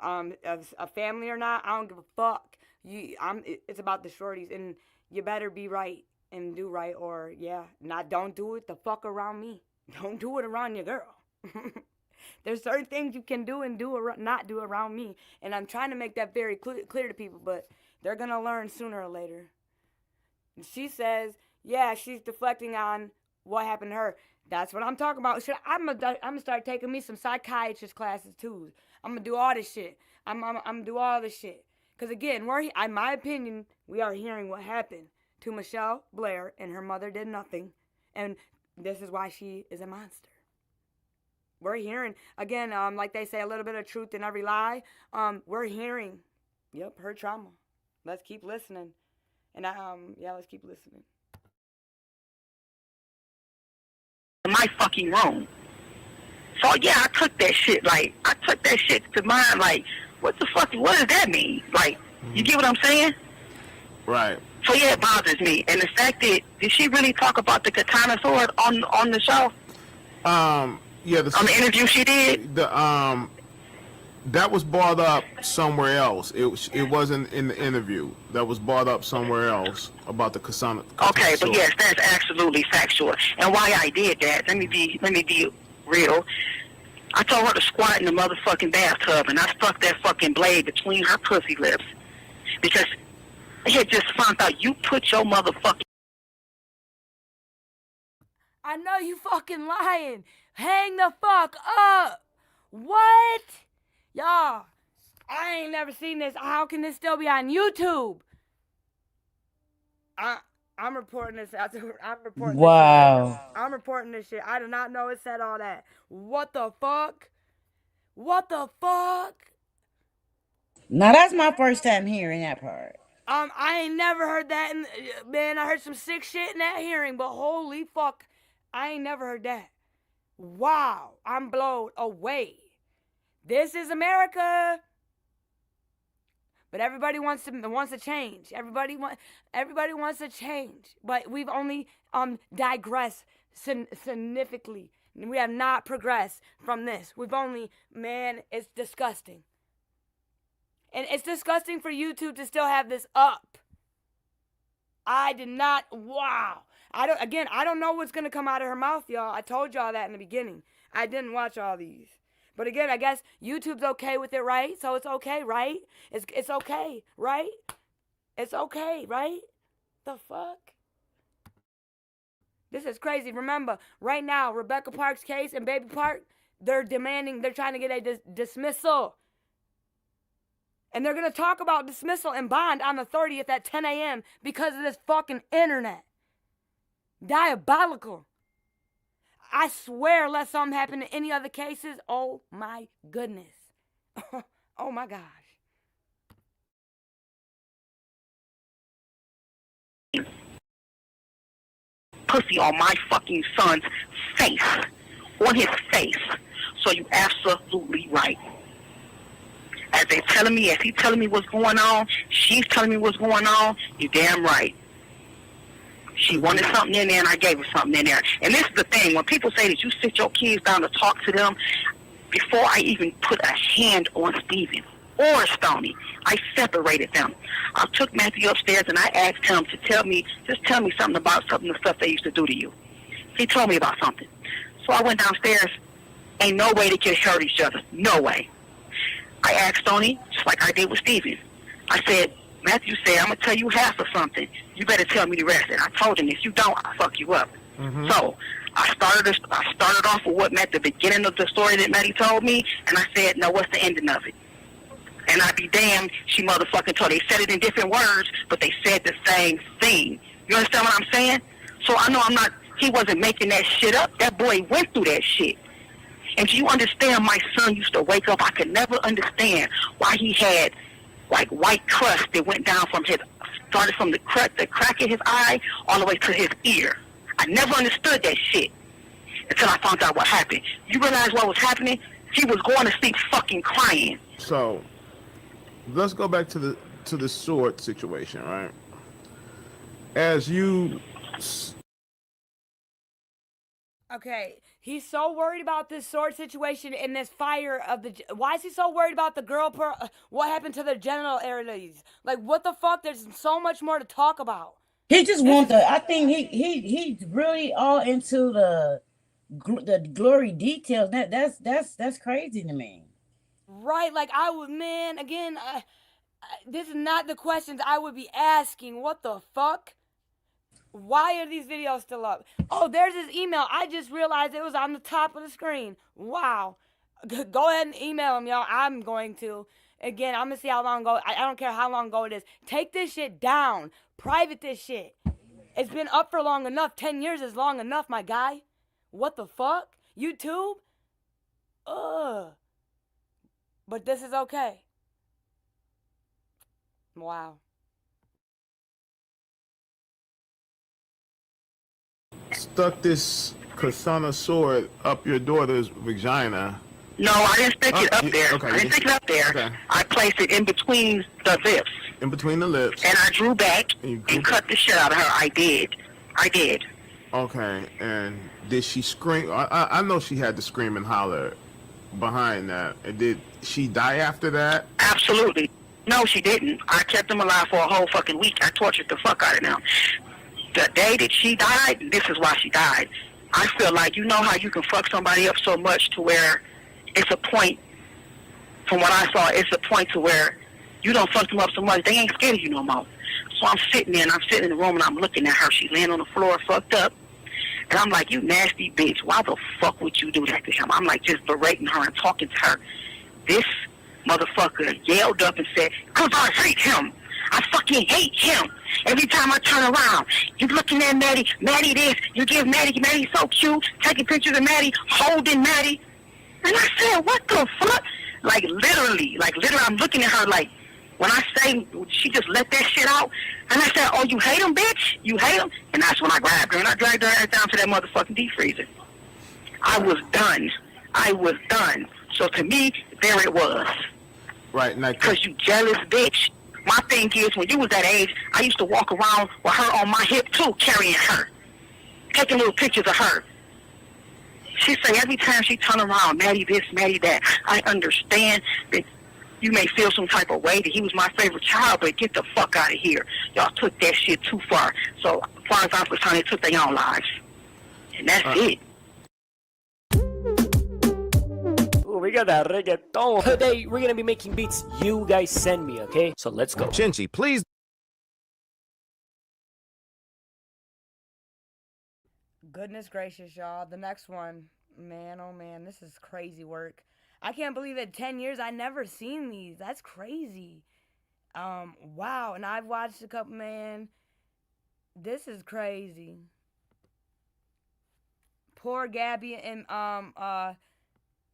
a family or not, I don't give a fuck. It's about the shorties, and you better be right and do right, or don't do it the fuck around me. Don't do it around your girl. There's certain things you can do and not do around me, and I'm trying to make that very clear to people, but they're gonna learn sooner or later. She says, she's deflecting on what happened to her. That's what I'm talking about. I'm gonna start taking me some psychiatrist classes too. I'm gonna do all this shit. I'm gonna do all this shit. Cause again, in my opinion, we are hearing what happened to Michelle Blair, and her mother did nothing, and this is why she is a monster. We're hearing again, like they say, a little bit of truth in every lie. We're hearing, her trauma. Let's keep listening. And let's keep listening. My fucking room. So I took that shit. Like, I took that shit to mind. Like, what the fuck? What does that mean? Like, you get what I'm saying? Right. So it bothers me. And the fact that did she really talk about the katana sword on the show? On the interview she did. That was brought up somewhere else. It wasn't in the interview. That was brought up somewhere else about the katana. Okay, but yes, that's absolutely factual. And why I did that? Let me be real. I told her to squat in the motherfucking bathtub, and I stuck that fucking blade between her pussy lips because I had just found out you put your motherfucking. I know you fucking lying. Hang the fuck up. What? Y'all, I ain't never seen this. How can this still be on YouTube? I'm reporting this. Wow. I'm reporting this shit. I did not know it said all that. What the fuck? What the fuck? Now that's my first time hearing that part. I ain't never heard that. Man, I heard some sick shit in that hearing, but holy fuck. I ain't never heard that. Wow, I'm blown away. This is America. But everybody wants to change. Everybody wants to change. But we've only digressed significantly. We have not progressed from this. We've only, man, it's disgusting. And it's disgusting for YouTube to still have this up. I did not, wow. I don't know what's going to come out of her mouth, y'all. I told y'all that in the beginning. I didn't watch all these. But again, I guess YouTube's okay with it, right? So it's okay, right? It's okay, right? It's okay, right? The fuck? This is crazy. Remember, right now, Rebecca Park's case and Baby Park, they're trying to get a dismissal. And they're going to talk about dismissal and bond on the 30th at 10 a.m. because of this fucking internet. Diabolical. I swear, unless something happened in any other cases, oh my goodness. Oh my gosh. Pussy on my fucking son's face. On his face. So you absolutely right. As he's telling me what's going on, she's telling me what's going on, you're damn right. She wanted something in there, and I gave her something in there. And this is the thing. When people say that you sit your kids down to talk to them, before I even put a hand on Steven or Stoney, I separated them. I took Matthew upstairs, and I asked him to tell me something about some of the stuff they used to do to you. He told me about something. So I went downstairs. Ain't no way they could hurt each other. No way. I asked Stoney, just like I did with Steven. I said, Matthew said, I'm going to tell you half of something. You better tell me the rest. And I told him, if you don't, I'll fuck you up. Mm-hmm. So I started off with what Matt, the beginning of the story that Matty told me, and I said, no, what's the ending of it? And I'd be damned, she motherfucking told. They said it in different words, but they said the same thing. You understand what I'm saying? So I know he wasn't making that shit up. That boy went through that shit. And you understand, my son used to wake up. I could never understand why he had like white crust that went down started from the crack in his eye all the way to his ear. I never understood that shit until I found out what happened. You realize what was happening? He was going to sleep fucking crying. So let's go back to the sword situation, right? As you Okay, he's so worried about this sword situation and this fire of the... Why is he so worried about the girl... what happened to their genital areas? Like, what the fuck? There's so much more to talk about. He just wants to... I think he's really all into the glory details. That's crazy to me. Right, like I would... Man, again, this is not the questions I would be asking. What the fuck? Why are these videos still up? Oh, there's his email. I just realized it was on the top of the screen. Wow. Go ahead and email him, y'all. I'm going to. Again, I'm going to see how long ago. I don't care how long ago it is. Take this shit down. Private this shit. It's been up for long enough. 10 years is long enough, my guy. What the fuck? YouTube? Ugh. But this is okay. Wow. Stuck this Kasana sword up your daughter's vagina. No, I didn't stick it up there. Okay. I didn't stick it up there. Okay. I placed it in between the lips. In between the lips. And I drew back and cut the shit out of her. I did. Okay. And did she scream? I know she had to scream and holler behind that. And did she die after that? Absolutely. No, she didn't. I kept them alive for a whole fucking week. I tortured the fuck out of them. The day that she died, this is why she died. I feel like, you know how you can fuck somebody up so much to where it's a point, from what I saw, it's a point to where you don't fuck them up so much, they ain't scared of you no more. So I'm sitting there, and I'm sitting in the room, and I'm looking at her. She laying on the floor, fucked up. And I'm like, you nasty bitch, why the fuck would you do that to him? I'm like just berating her and talking to her. This motherfucker yelled up and said, because I hate him. I fucking hate him. Every time I turn around, you looking at Maddie this, you give Maddie so cute, taking pictures of Maddie, holding Maddie. And I said, what the fuck? Like literally, I'm looking at her like, When I say she just let that shit out, and I said, "Oh, you hate him, bitch? You hate him?" And that's when I grabbed her and I dragged her ass down to that motherfucking deep freezer. I was done. I was done. So to me, there it was. Right. Now, Because you jealous bitch. My thing is, when you was that age, I used to walk around with her on my hip too, carrying her, taking little pictures of her. She say every time she turn around, Maddie this, Maddie that. I understand that you may feel some type of way that he was my favorite child, but get the fuck out of here. Y'all took that shit too far. So as far as I'm concerned, they took their own lives. And that's it. Ooh, we got that reggaeton. Today, we're gonna be making beats you guys send me, okay? So let's go. Chinchi, please. Goodness gracious, y'all. The next one, man, oh man, this is crazy work. I can't believe it. 10 years, I never seen these. That's crazy. Wow. And I've watched a couple, man. This is crazy. Poor Gabby and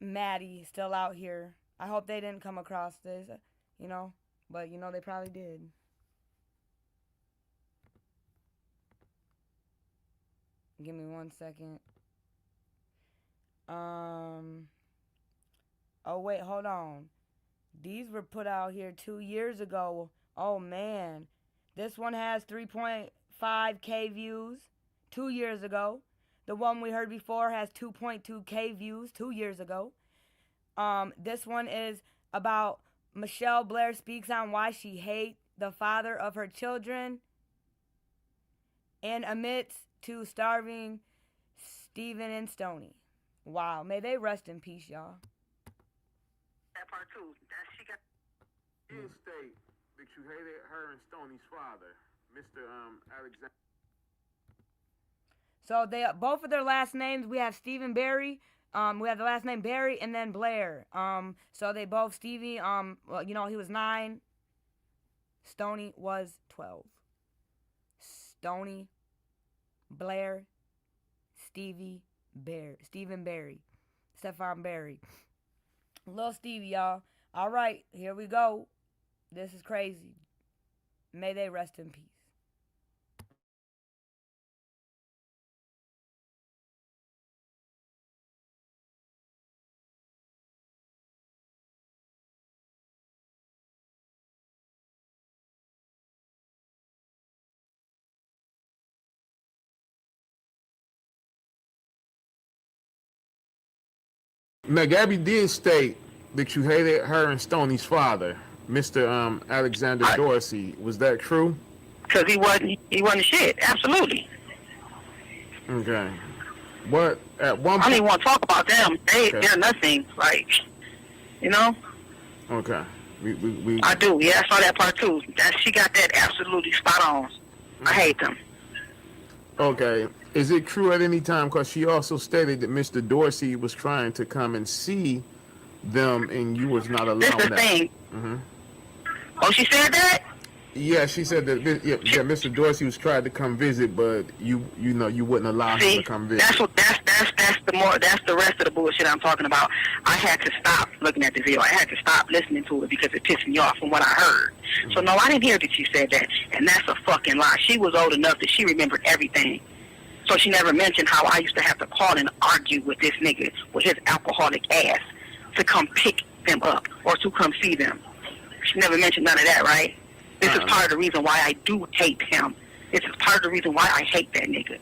Maddie still out here. I hope they didn't come across this, you know, but you know they probably did. Give me 1 second. Oh wait, hold on. These were put out here 2 years ago. Oh man. This one has 3.5K views 2 years ago. The one we heard before has 2.2K views 2 years ago. This one is about Michelle Blair speaks on why she hates the father of her children and admits to starving Steven and Stoney. Wow, may they rest in peace, y'all. That part too. That she got. did state that you hated her and Stoney's father, Mr. Alexander. So they both of their last names, we have Stephen Barry. We have the last name Barry and then Blair. So they both Stevie. Well, you know, he was 9. Stoney was 12. Stoney, Blair, Stevie, Bear, Stephen Barry, Stephon Barry, Little Stevie, y'all. All right, here we go. This is crazy. May they rest in peace. Now, Gabby did state that you hated her and Stoney's father, Mr. Alexander Dorsey. Was that true? Because he wasn't shit. Absolutely. Okay. But at one I don't point... even want to talk about them. They're nothing. Like, you know? Okay. We I do. Yeah, I saw that part too. She got that absolutely spot on. I hate them. Okay. Is it true at any time, because she also stated that Mr. Dorsey was trying to come and see them and you was not allowed that? This is the thing. Mm-hmm. Oh, she said that? Yeah, she said that Mr. Dorsey was trying to come visit, but you wouldn't allow him to come visit. That's the rest of the bullshit I'm talking about. I had to stop looking at the video. I had to stop listening to it because it pissed me off from what I heard. Mm-hmm. So no, I didn't hear that she said that, and that's a fucking lie. She was old enough that she remembered everything. So she never mentioned how I used to have to call and argue with this nigga with his alcoholic ass to come pick them up or to come see them. She never mentioned none of that, right? This is part of the reason why I do hate him. This is part of the reason why I hate that nigga.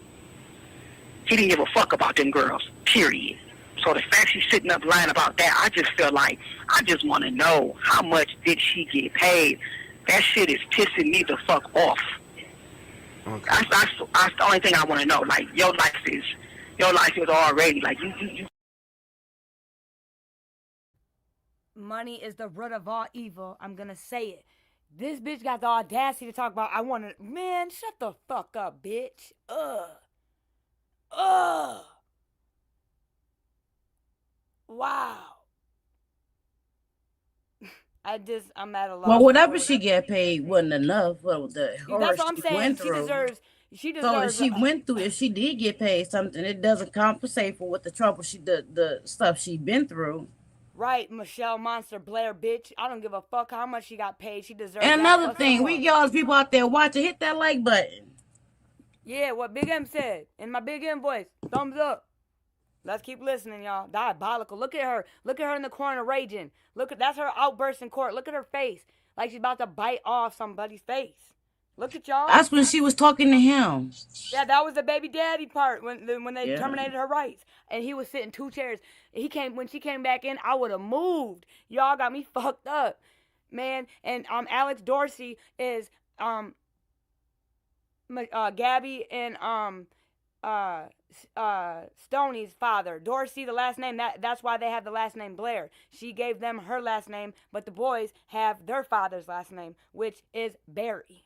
He didn't give a fuck about them girls, period. So the fact she's sitting up lying about that, I just feel like, I just want to know, how much did she get paid? That shit is pissing me the fuck off. Okay. That's the only thing I want to know. Like, your life is already, like, you. Money is the root of all evil. I'm gonna say it. This bitch got the audacity to talk about, man, shut the fuck up, bitch. Wow. I'm at a loss. Well, whatever she get paid wasn't enough. Well, that's what I'm saying. She deserves. So if she went through, if she did get paid something, it doesn't compensate for what the trouble the stuff she's been through. Right, Michelle Monster Blair, bitch. I don't give a fuck how much she got paid. She deserves And that another plus thing, some we more. y'all people out there watching, hit that like button. Yeah, what Big M said in my Big M voice. Thumbs up. Let's keep listening, y'all. Diabolical. Look at her. Look at her in the corner raging. That's her outburst in court. Look at her face. Like she's about to bite off somebody's face. Look at y'all. That's when she was talking to him. Yeah, that was the baby daddy part when they Yeah. terminated her rights, and he was sitting 2 chairs. When she came back in, I would have moved. Y'all got me fucked up, man. And Alex Dorsey is Gabby and Stoney's father. Dorsey, the last name, that's why they have the last name Blair. She gave them her last name, but the boys have their father's last name, which is Barry.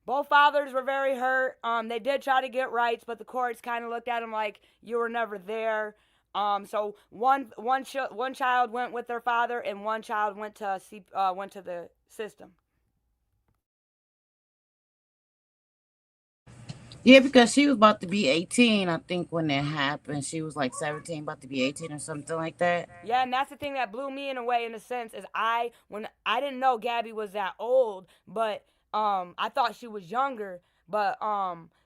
Both fathers were very hurt. They did try to get rights, but the courts kind of looked at them like you were never there. So one child went with their father, and one child went to the system. Yeah, because she was about to be 18, I think, when that happened. She was like 17, about to be 18 or something like that. Yeah, and that's the thing that blew me in a way, in a sense, is I didn't know Gabby was that old, but I thought she was younger, but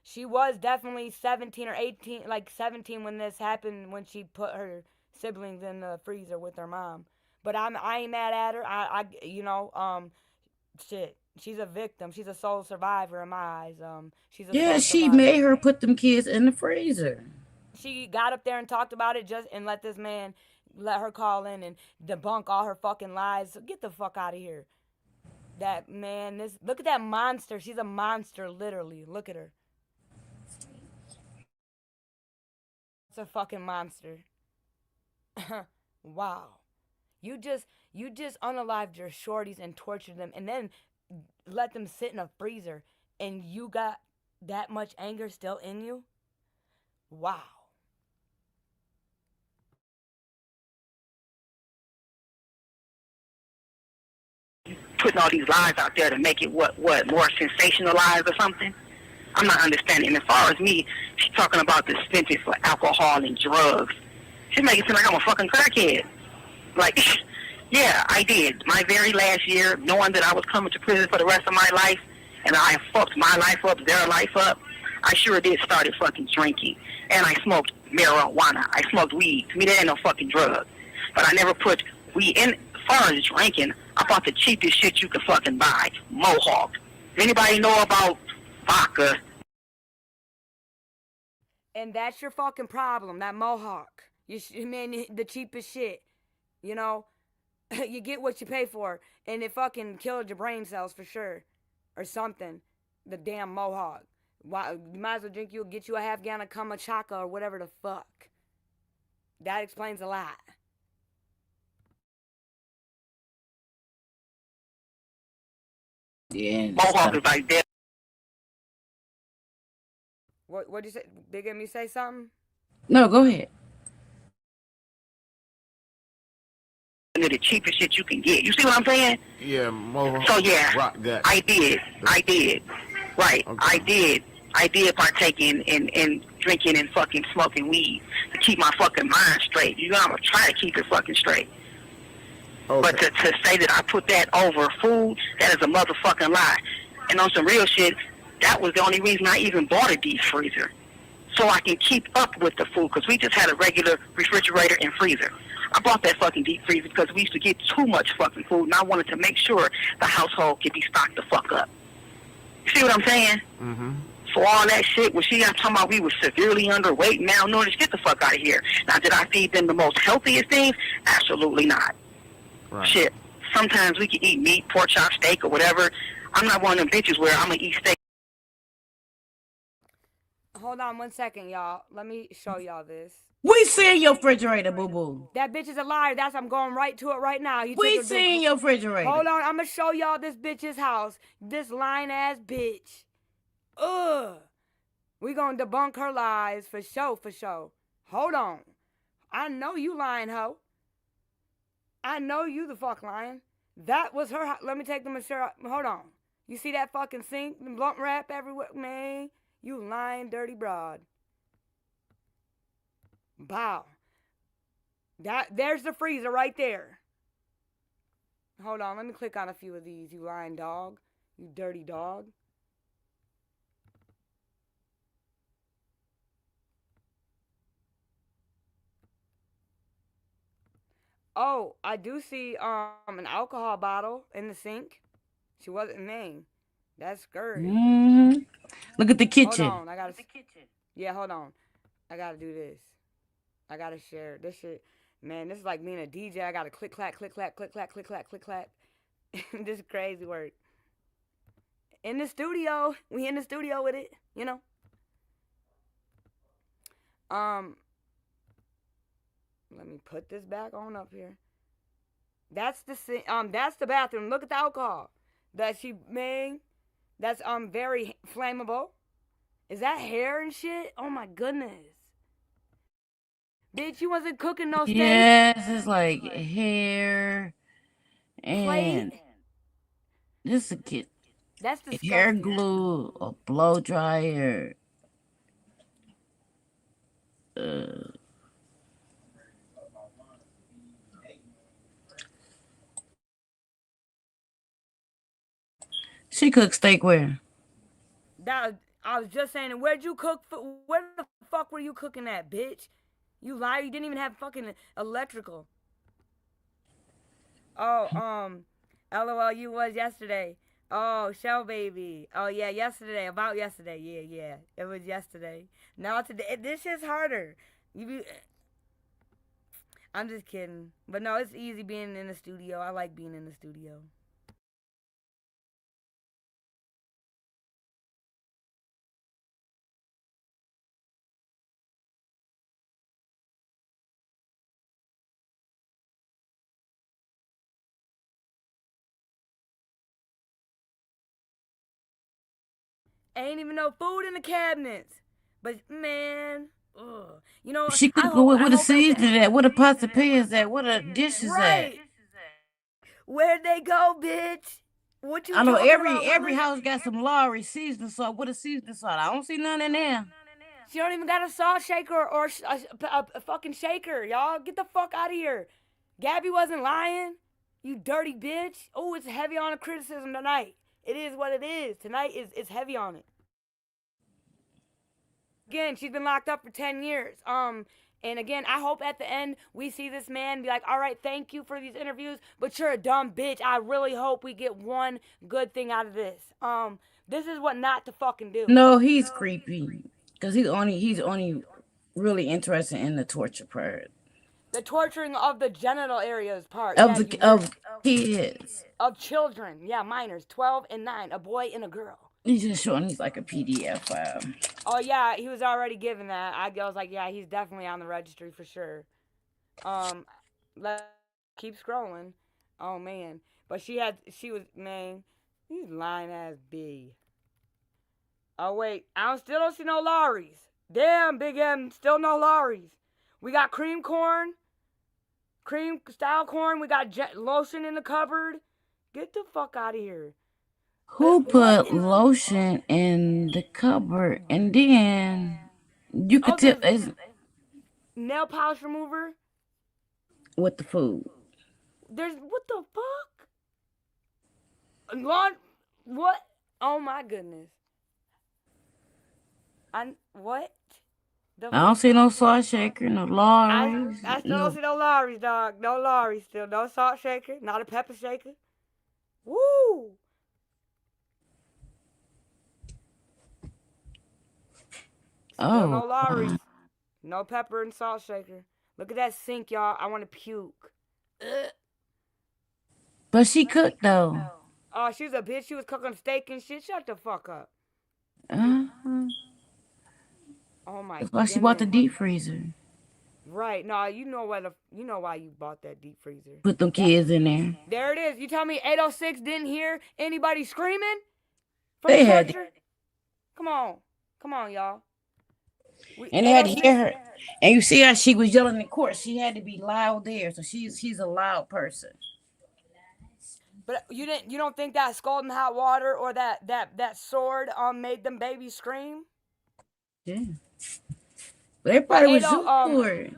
she was definitely 17 or 18, like 17 when this happened, when she put her siblings in the freezer with her mom. But I ain't mad at her. Shit. She's a victim. She's a sole survivor in my eyes. She's a Yeah, sole she survivor. made her put them kids in the freezer. She got up there and talked about it and let this man let her call in and debunk all her fucking lies. So get the fuck out of here. That man, look at that monster. She's a monster, literally. Look at her. It's a fucking monster. Wow. You just unalived your shorties and tortured them and then let them sit in a freezer, and you got that much anger still in you? Wow. Putting all these lies out there to make it what more sensationalized or something. I'm not understanding. As far as me, she's talking about the expenses for alcohol and drugs. She make it seem like I'm a fucking crackhead. Like, yeah, I did. My very last year, knowing that I was coming to prison for the rest of my life, and I fucked my life up, their life up, I sure did started fucking drinking. And I smoked marijuana. I smoked weed. To me, that ain't no fucking drug. But I never put weed in. As far as drinking, I bought the cheapest shit you could fucking buy. Mohawk. Does anybody know about vodka? And that's your fucking problem, that Mohawk. Man, the cheapest shit. You know? You get what you pay for. And it fucking killed your brain cells for sure. Or something. The damn Mohawk. Why, you might as well get you a half gallon of Kamachaka or whatever the fuck. That explains a lot. Yeah. Mohawk is like that. What'd you say? Big M, you say something? No, go ahead. The cheapest shit you can get. You see what I'm saying? Yeah, Mohawk. So yeah, Rock that. I did. Right. Okay. I did partake in drinking and fucking smoking weed to keep my fucking mind straight. You know, I'm gonna try to keep it fucking straight. Okay. But to say that I put that over food, that is a motherfucking lie. And on some real shit, that was the only reason I even bought a deep freezer. So I can keep up with the food, because we just had a regular refrigerator and freezer. I bought that fucking deep freezer because we used to get too much fucking food, and I wanted to make sure the household could be stocked the fuck up. You see what I'm saying? Mm-hmm. For all that shit, when she got talking about we were severely underweight, malnourished, get the fuck out of here. Now, did I feed them the most healthiest things? Absolutely not. Right. Shit. Sometimes we can eat meat, pork chop, steak, or whatever. I'm not one of them bitches where I'm going to eat steak. Hold on 1 second, y'all. Let me show y'all this. We seen your refrigerator, boo-boo. That bitch is a liar. I'm going right to it right now. We seen your refrigerator. Hold on, I'm gonna show y'all this bitch's house. This lying ass bitch. Ugh. We gonna debunk her lies for sure. Hold on. I know you lying, hoe. I know you the fuck lying. That was her. Let me take the mascara. Hold on. You see that fucking sink? The blunt wrap everywhere? Man, you lying dirty broad. Bow. There's the freezer right there. Hold on, let me click on a few of these, you lying dog. You dirty dog. Oh, I do see an alcohol bottle in the sink. She wasn't named. That's scary. Mm-hmm. Look at the kitchen. Hold on, I gotta. Yeah, hold on. I gotta do this. I gotta share this shit. Man, this is like being a DJ. I gotta click clack, click clack, click clack, click clack, click clack. This is crazy work. In the studio, we in the studio with it, you know. Let me put this back on up here. That's the bathroom. Look at the alcohol that she made. That's very flammable. Is that hair and shit? Oh my goodness. Bitch, you wasn't cooking no steak. Yes, it's like hair and Plate. this a kid. That's disgusting. Hair glue, a blow dryer. She cooked steak where? I was just saying, where'd you cook? Where the fuck were you cooking at, bitch? You liar! You didn't even have fucking electrical. Oh, LOL, you was yesterday. Oh, shell baby. Oh yeah, yesterday. About yesterday. Yeah. It was yesterday. Now today, this shit's harder. I'm just kidding. But no, it's easy being in the studio. I like being in the studio. Ain't even no food in the cabinets. But man, ugh. You know, She could go with a seasoning that. What a pot of pay is that? What a dish is that? Where'd they go, bitch? What you I know talking every about? house got some Lowry seasoning salt. What a seasoning salt? I don't see none in there. She don't even got a salt shaker or a fucking shaker, y'all. Get the fuck out of here. Gabby wasn't lying. You dirty bitch. Oh, it's heavy on the criticism tonight. It is what it is. Tonight it's heavy on it. Again, she's been locked up for 10 years. And again, I hope at the end we see this man be like, all right, thank you for these interviews, but you're a dumb bitch. I really hope we get one good thing out of this. This is what not to fucking do. No, he's creepy. Because he's only really interested in the torture part. The torturing of the genital areas part. Of kids. Of children. Yeah, minors. 12 and 9. A boy and a girl. He's just showing he's like a PDF file. Oh, yeah, he was already given that. I was like, yeah, he's definitely on the registry for sure. Let's keep scrolling. Oh, man. But she was, man, he's lying ass B. Oh, wait. Still don't see no Lawry's. Damn, Big M, still no Lawry's. We got cream style corn. We got lotion in the cupboard. Get the fuck out of here. Who put lotion in the cupboard? And then you could tell nail polish remover with the food. There's what the fuck? What? Oh my goodness. What? I don't see no salt shaker, no Lawry's. I still don't see no Lawry's, dog. No Lawry's still. No salt shaker. Not a pepper shaker. Woo! Still no Lawry's. No pepper and salt shaker. Look at that sink, y'all. I want to puke. Ugh. But she cooked, though. Oh, she's a bitch. She was cooking steak and shit. Shut the fuck up. Oh my god. That's why she bought the deep freezer. Right. No, you know why you bought that deep freezer. Put them kids in there. There it is. You tell me 806 didn't hear anybody screaming? They had. Come on, y'all. And they had to hear her. And you see how she was yelling in court. She had to be loud there. So she's a loud person. But you don't think that scalding hot water or that sword made them babies scream? Yeah. But everybody was used to her.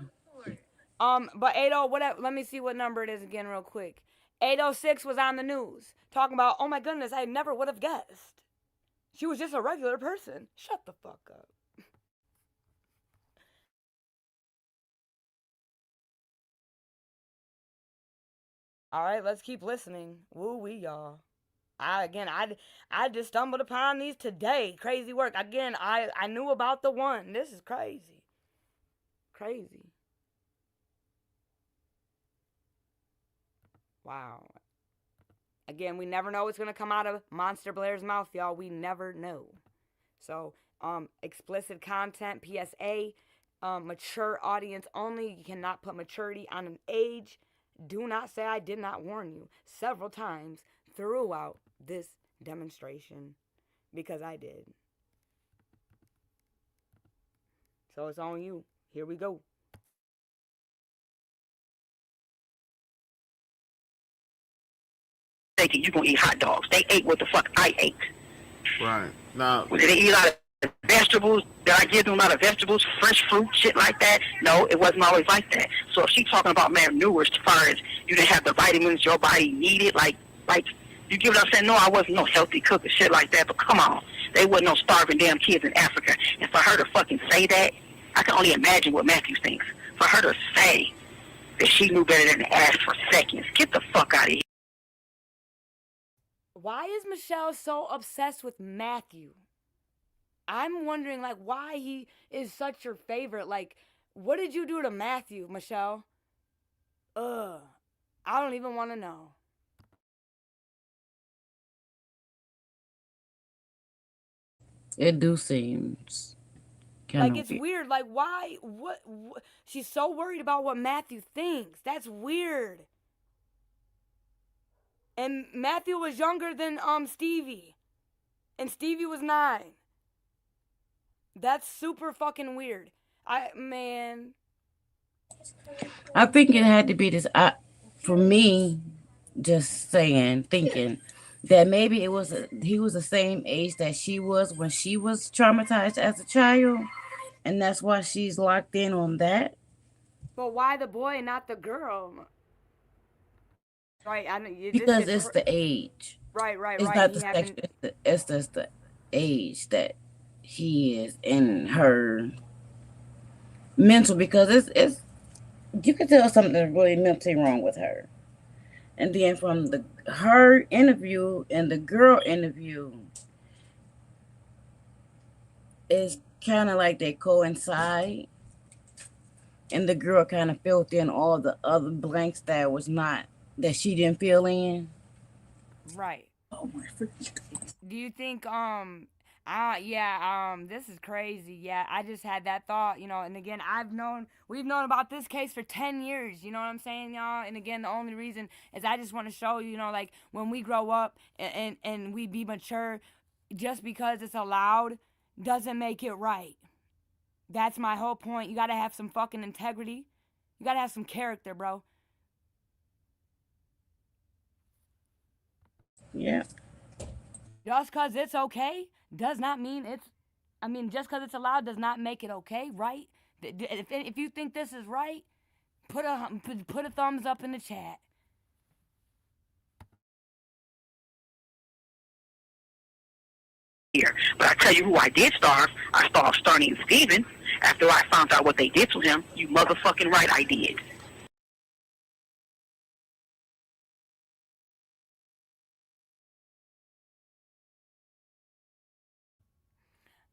But 80, whatever. Let me see what number it is again, real quick. 806 was on the news talking about, oh my goodness, I never would have guessed. She was just a regular person. Shut the fuck up. All right, let's keep listening. Woo wee, y'all. I just stumbled upon these today. Crazy work. Again, I knew about the one. This is crazy. Crazy. Wow. Again, we never know what's gonna come out of Monster Blair's mouth, y'all. We never know. So, explicit content, PSA, mature audience only. You cannot put maturity on an age. Do not say I did not warn you several times throughout this demonstration, because I did. So it's on you. Here we go. Thinking you gonna eat hot dogs. They ate what the fuck I ate. Right. Now, Did they eat a lot of vegetables? Did I give them a lot of vegetables, fresh fruit, shit like that? No, it wasn't always like that. So if she's talking about malnourished, as far as you didn't have the vitamins your body needed, like you get what I'm saying? No, I wasn't no healthy cook and shit like that. But come on, they wasn't no starving damn kids in Africa. And for her to fucking say that, I can only imagine what Matthew thinks. For her to say that she knew better than to ask for seconds, get the fuck out of here. Why is Michelle so obsessed with Matthew? I'm wondering, like, why he is such your favorite. Like, what did you do to Matthew, Michelle? I don't even want to know. It do seems kind Like, of it's weird. weird. Like, why? What? She's so worried about what Matthew thinks. That's weird. And Matthew was younger than Stevie. And Stevie was 9. That's super fucking weird. Man. I think it had to be this. For me, just saying, thinking that maybe he was the same age that she was when she was traumatized as a child, and that's why she's locked in on that. But why the boy and not the girl? Right, I know. Because it's the age. Right. It's not the sex. It's just the age that he is in her mental. Because it's you can tell something really mentally wrong with her. And then from her interview and the girl interview, it's kind of like they coincide. And the girl kind of filled in all the other blanks that she didn't fill in. Right. Oh my freaking. Do you think this is crazy. Yeah, I just had that thought, and again, we've known about this case for 10 years, you know what I'm saying, y'all? And again, the only reason is I just want to show you, like when we grow up and we be mature, just because it's allowed doesn't make it right. That's my whole point. You got to have some fucking integrity. You got to have some character, bro. Yeah. Just because it's okay does not mean just because it's allowed does not make it okay, right? If you think this is right, put a thumbs up in the chat. Here. But I tell you who I did starve. I starved Starney and Steven after I found out what they did to him. You motherfucking right I did.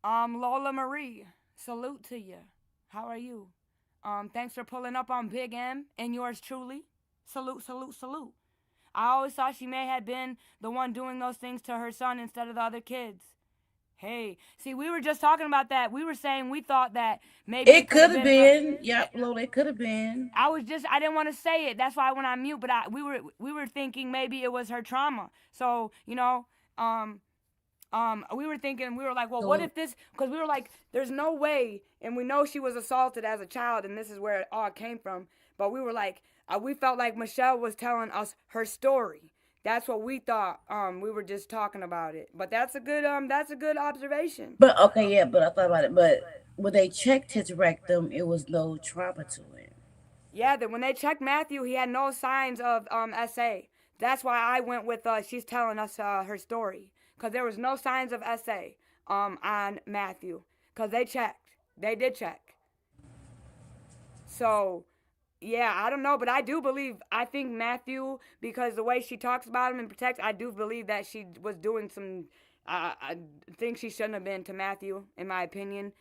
Lola Marie, salute to you. How are you? Thanks for pulling up on Big M and yours truly. Salute, salute, salute. I always thought she may have been the one doing those things to her son instead of the other kids. Hey, see, we were just talking about that. We were saying we thought that maybe It could have been. Yep, Lola, it could have been. I didn't want to say it. That's why I went on mute. But we were thinking maybe it was her trauma. So we were thinking, we were like, well, what if this, because we were like, there's no way, and we know she was assaulted as a child, and this is where it all came from, but we were like, we felt like Michelle was telling us her story. That's what we thought. We were just talking about it, but that's a good observation. But okay, yeah, but I thought about it. But when they checked his rectum, it was no trauma to it. Yeah, that when they checked Matthew, he had no signs of SA. That's why I went with she's telling us her story, because there was no signs of SA on Matthew, because they checked. They did check. So, yeah, I don't know, but I think Matthew, because the way she talks about him and protects, I do believe that she was doing some, I think she shouldn't have been to Matthew, in my opinion.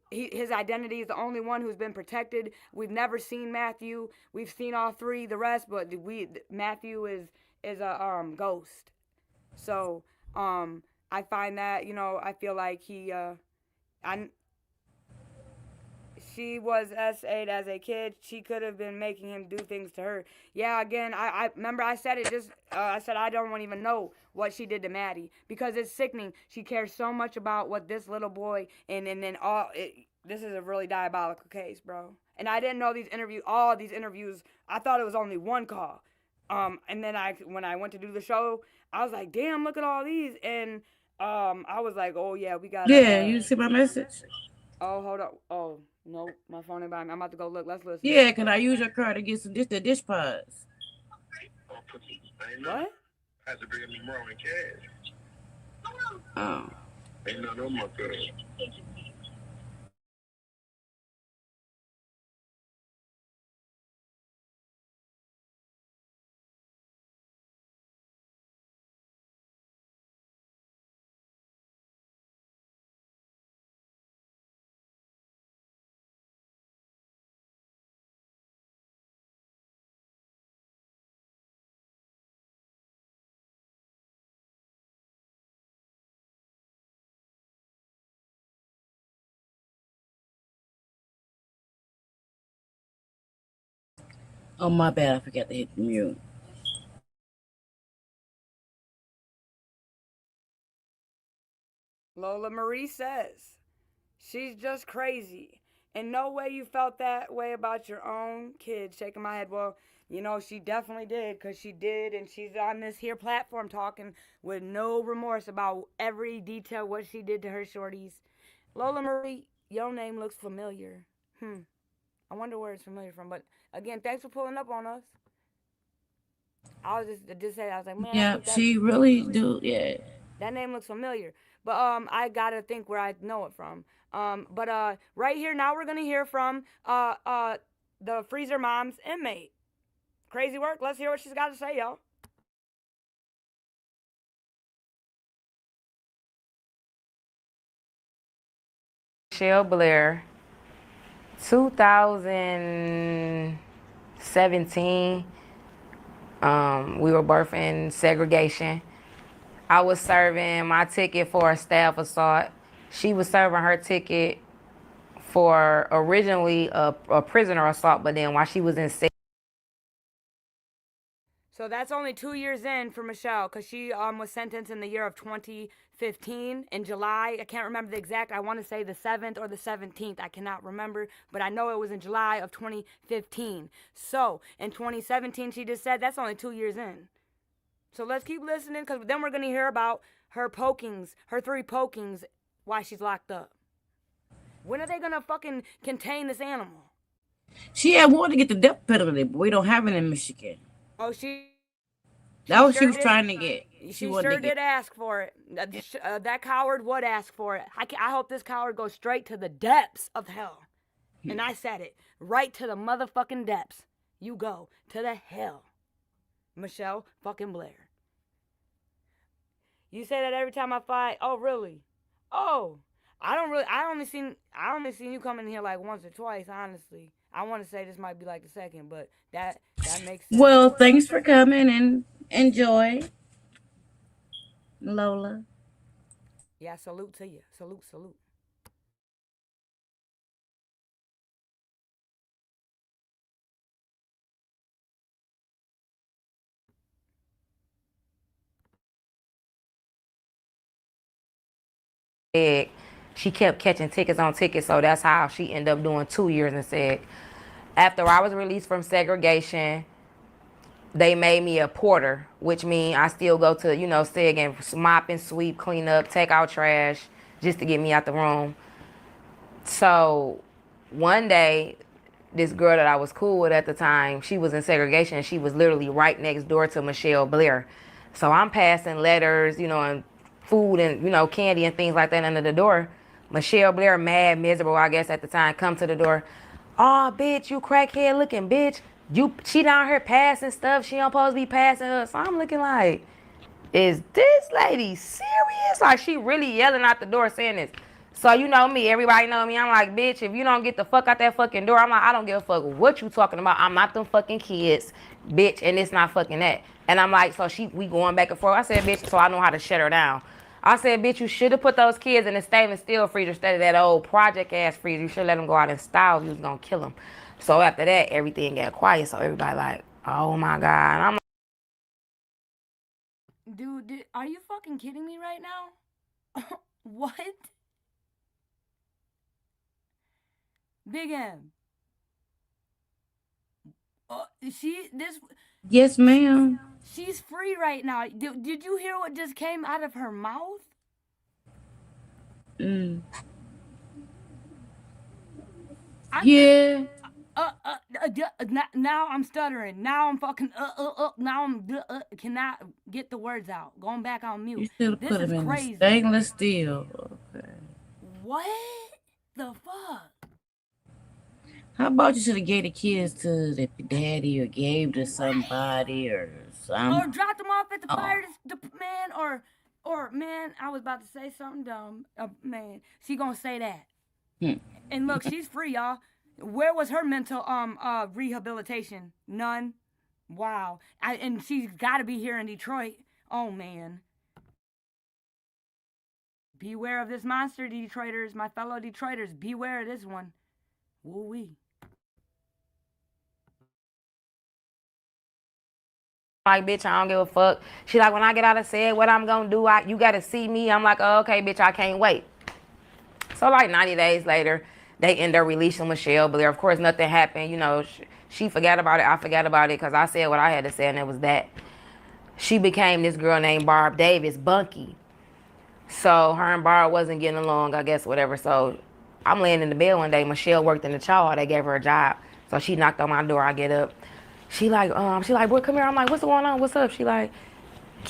His identity is the only one who's been protected. We've never seen Matthew. We've seen all three, the rest, but Matthew is a ghost. So, I find that, I feel like I she was S8 as a kid. She could have been making him do things to her. Yeah, again, I remember I said it just, I said I don't even know what she did to Maddie, because it's sickening. She cares so much about what this little boy, and then this is a really diabolical case, bro. And I didn't know all these interviews, I thought it was only one call. And then when I went to do the show, I was like, damn, look at all these. And I was like, oh yeah, we got Yeah, you see my message? Oh, hold up. Oh, no, my phone ain't by me. I'm about to go look. Let's listen. Yeah, can I use your card to get the dish pods? What? Has to bring me more in cash. Oh. Ain't none of my good. Oh, my bad. I forgot to hit the mute. Lola Marie says, she's just crazy. In no way you felt that way about your own kids. Shaking my head. Well, she definitely did, because she did, and she's on this here platform talking with no remorse about every detail what she did to her shorties. Lola Marie, your name looks familiar. I wonder where it's familiar from. But again, thanks for pulling up on us. I was just saying, I was like, man, Yeah, she really do. Yeah. that name looks familiar. But I gotta think where I know it from. But right here now we're gonna hear from the Freezer Mom's inmate. Crazy work. Let's hear what she's got to say, y'all. Michelle Blair, 2017. We were both in segregation. I was serving my ticket for a staff assault. She was serving her ticket for originally a prisoner assault, but then while she was in So that's only 2 years in for Michelle, because she was sentenced in the year of 2015 in July. I can't remember the exact. I want to say the 7th or the 17th. I cannot remember, but I know it was in July of 2015. So in 2017, she just said that's only 2 years in. So let's keep listening, because then we're going to hear about her pokings, her 3 pokings, while she's locked up. When are they going to fucking contain this animal? She had wanted to get the death penalty, but we don't have it in Michigan. Oh, she That was sure she was did. trying to get. She wanted sure to get. did ask for it. That coward would ask for it. I hope this coward goes straight to the depths of hell. And I said it. Right to the motherfucking depths. You go to the hell. Michelle fucking Blair. You say that every time I fight. Oh, really? Oh, I only seen you come in here like once or twice, honestly. I want to say this might be like the second, but that makes sense. Well, thanks for coming and enjoy, Lola. Yeah, salute to you. Salute, salute. she kept catching tickets on tickets, so that's how she ended up doing 2 years in seg. After I was released from segregation, they made me a porter, which means I still go to, seg and mop and sweep, clean up, take out trash, just to get me out the room. So one day, this girl that I was cool with at the time, she was in segregation, and she was literally right next door to Michelle Blair. So I'm passing letters, you know, and food and, you know, candy and things like that under the door. Michelle Blair, mad, miserable, I guess at the time, come to the door. Oh, bitch, you crackhead looking bitch. She down here passing stuff. She don't supposed to be passing her. So I'm looking like, is this lady serious? Like, she really yelling out the door saying this. So you know me, everybody know me. I'm like, bitch, if you don't get the fuck out that fucking door, I'm like, I don't give a fuck what you talking about. I'm not them fucking kids, bitch, and it's not fucking that. And I'm like, so we going back and forth. I said, bitch, so I know how to shut her down. I said, bitch, you should have put those kids in the stainless steel freezer instead of that old project ass freezer. You should let them go out in style if you was gonna kill them. So after that, everything got quiet. So everybody like, oh my God. And I'm like, Dude, are you fucking kidding me right now? What? Big M. Yes, ma'am. She's free right now. Did you hear what just came out of her mouth? Yeah. Now I'm stuttering. Now I'm fucking now I'm cannot get the words out. Going back on mute. You should have This put is them in the crazy. stainless steel. Okay. What the fuck? How about you should have gave the kids to the daddy or gave to somebody or something? Or dropped them off at the fire, man, or man, I was about to say something dumb. Man, she gonna say that. And look, she's free, y'all. Where was her mental rehabilitation? None. Wow. And she's got to be here in Detroit. Oh man. Beware of this monster, Detroiters, my fellow Detroiters. Beware of this one. Woo-wee. like, bitch, I don't give a fuck. She like, when I get out of said, what I'm gonna do, you gotta see me. I'm like, oh, okay, bitch, I can't wait. So like 90 days later, they end up releasing Michelle Blair. Of course, nothing happened. You know, she forgot about it. I forgot about it because I said what I had to say, and it was that. She became this girl named Barb Davis, Bunky. So her and Barb wasn't getting along, I guess, whatever. So I'm laying in the bed one day. Michelle worked in the chow. They gave her a job. So she knocked on my door. I get up. She like, boy, come here. I'm like, what's going on? What's up? She like,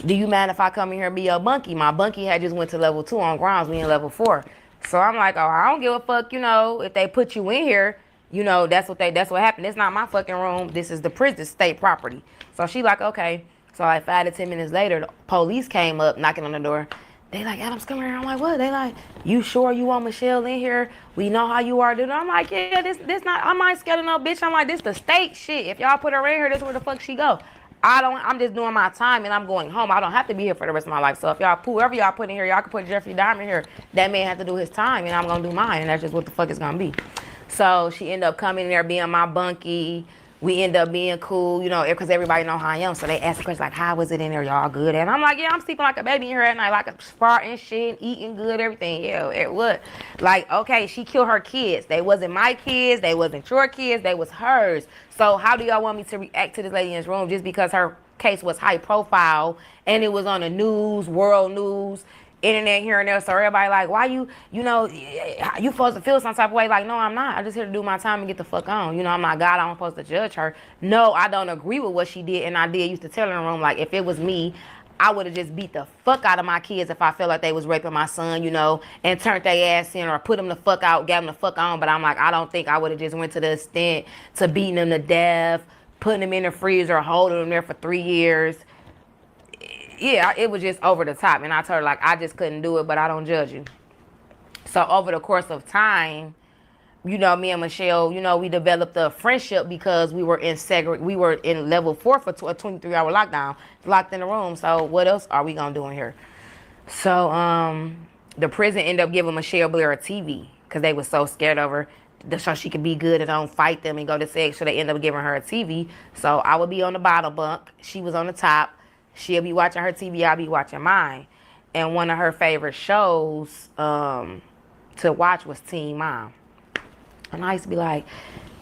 do you mind if I come in here and be your bunkie? My bunkie had just went to level 2 on grounds. We in level 4. So I'm like, oh, I don't give a fuck, you know, if they put you in here, you know, that's what happened. It's not my fucking room. This is the prison, state property. So she like, okay. So like 5 to 10 minutes later, the police came up knocking on the door. They like, Adams, come here. I'm like, what? They like, you sure you want Michelle in here? We know how you are, dude. I'm like, yeah, this not, I'm not scared of no bitch. I'm like, this the state shit. If y'all put her in here, this is where the fuck she go. I'm just doing my time and I'm going home. I don't have to be here for the rest of my life. So if y'all, whoever y'all put in here, y'all can put Jeffrey Dahmer in here. That man have to do his time and I'm going to do mine. And that's just what the fuck it's going to be. So she ended up coming in there being my bunkie. We end up being cool, you know, because everybody know how I am. So they ask the question like, how was it in there? Y'all good? And I'm like, yeah, I'm sleeping like a baby in here at night, like a farting shit, eating good, everything. Yeah, it would. Like, okay, she killed her kids. They wasn't my kids. They wasn't your kids. They was hers. So how do y'all want me to react to this lady in this room just because her case was high profile and it was on the news, world news, internet here and there? So everybody like, why you supposed to feel some type of way? Like, no, I'm not. I'm just here to do my time and get the fuck on. You know, I'm not God. I'm supposed to judge her. No, I don't agree with what she did. And I did used to tell her in the room, like, if it was me, I would have just beat the fuck out of my kids if I felt like they was raping my son, you know, and turned their ass in or put them the fuck out, got them the fuck on. But I'm like, I don't think I would have just went to the extent to beating them to death, putting them in the freezer, holding them there for 3 years. Yeah, it was just over the top. And I told her, like, I just couldn't do it, but I don't judge you. So over the course of time, you know, me and Michelle, you know, we developed a friendship because we were in level 4 for a 23-hour lockdown, locked in the room. So what else are we going to do in here? So the prison ended up giving Michelle Blair a TV because they were so scared of her, so she could be good and don't fight them and go to sex. So they ended up giving her a TV. So I would be on the bottom bunk. She was on the top. She'll be watching her TV, I'll be watching mine. And one of her favorite shows to watch was Teen Mom. And I used to be like,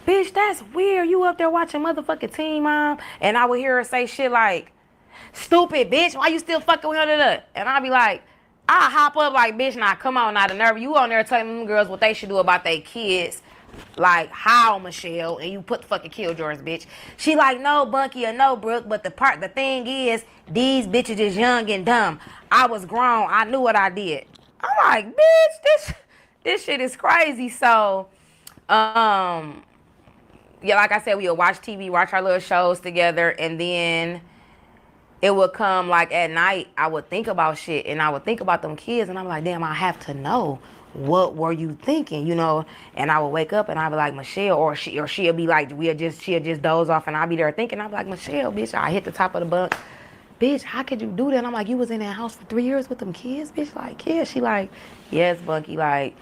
bitch, that's weird. You up there watching motherfucking Teen Mom? And I would hear her say shit like, stupid bitch, why you still fucking with her? And I'd be like, I hop up like, bitch, now come on, now the nerve. You on there telling them girls what they should do about their kids. Like, how, Michelle? And you put the fucking killjoys, bitch. She like, no, Bunky or no, Brooke. But the thing is, these bitches is young and dumb. I was grown. I knew what I did. I'm like, bitch, this shit is crazy. So, yeah, like I said, we would watch TV, watch our little shows together, and then it would come like at night, I would think about shit, and I would think about them kids, and I'm like, damn, I have to know, what were you thinking, you know? And I would wake up and I'd be like, Michelle, or she'll be like, she'll just doze off, and I'll be there thinking, I'll be like, Michelle, bitch, I hit the top of the bunk. Bitch, how could you do that? And I'm like, you was in that house for 3 years with them kids, bitch? Like, yeah. She like, yes, Bunky, like,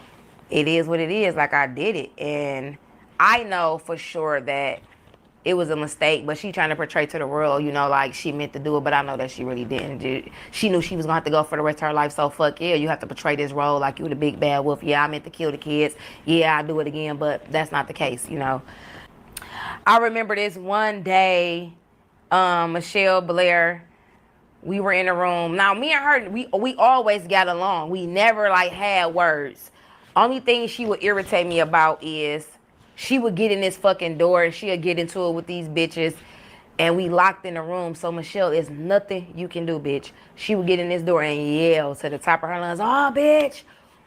it is what it is. Like, I did it. And I know for sure that it was a mistake, but she trying to portray to the world, you know, like she meant to do it, but I know that she really didn't. She knew she was gonna have to go for the rest of her life, so fuck yeah, you have to portray this role like you the big bad wolf. Yeah, I meant to kill the kids. Yeah, I'll do it again, but that's not the case, you know. I remember this one day, Michelle Blair, we were in a room. Now, me and her, we always got along. We never, like, had words. Only thing she would irritate me about is she would get in this fucking door and she'll get into it with these bitches, and we locked in the room. So, Michelle, there's nothing you can do, bitch. She would get in this door and yell to the top of her lungs, oh, bitch,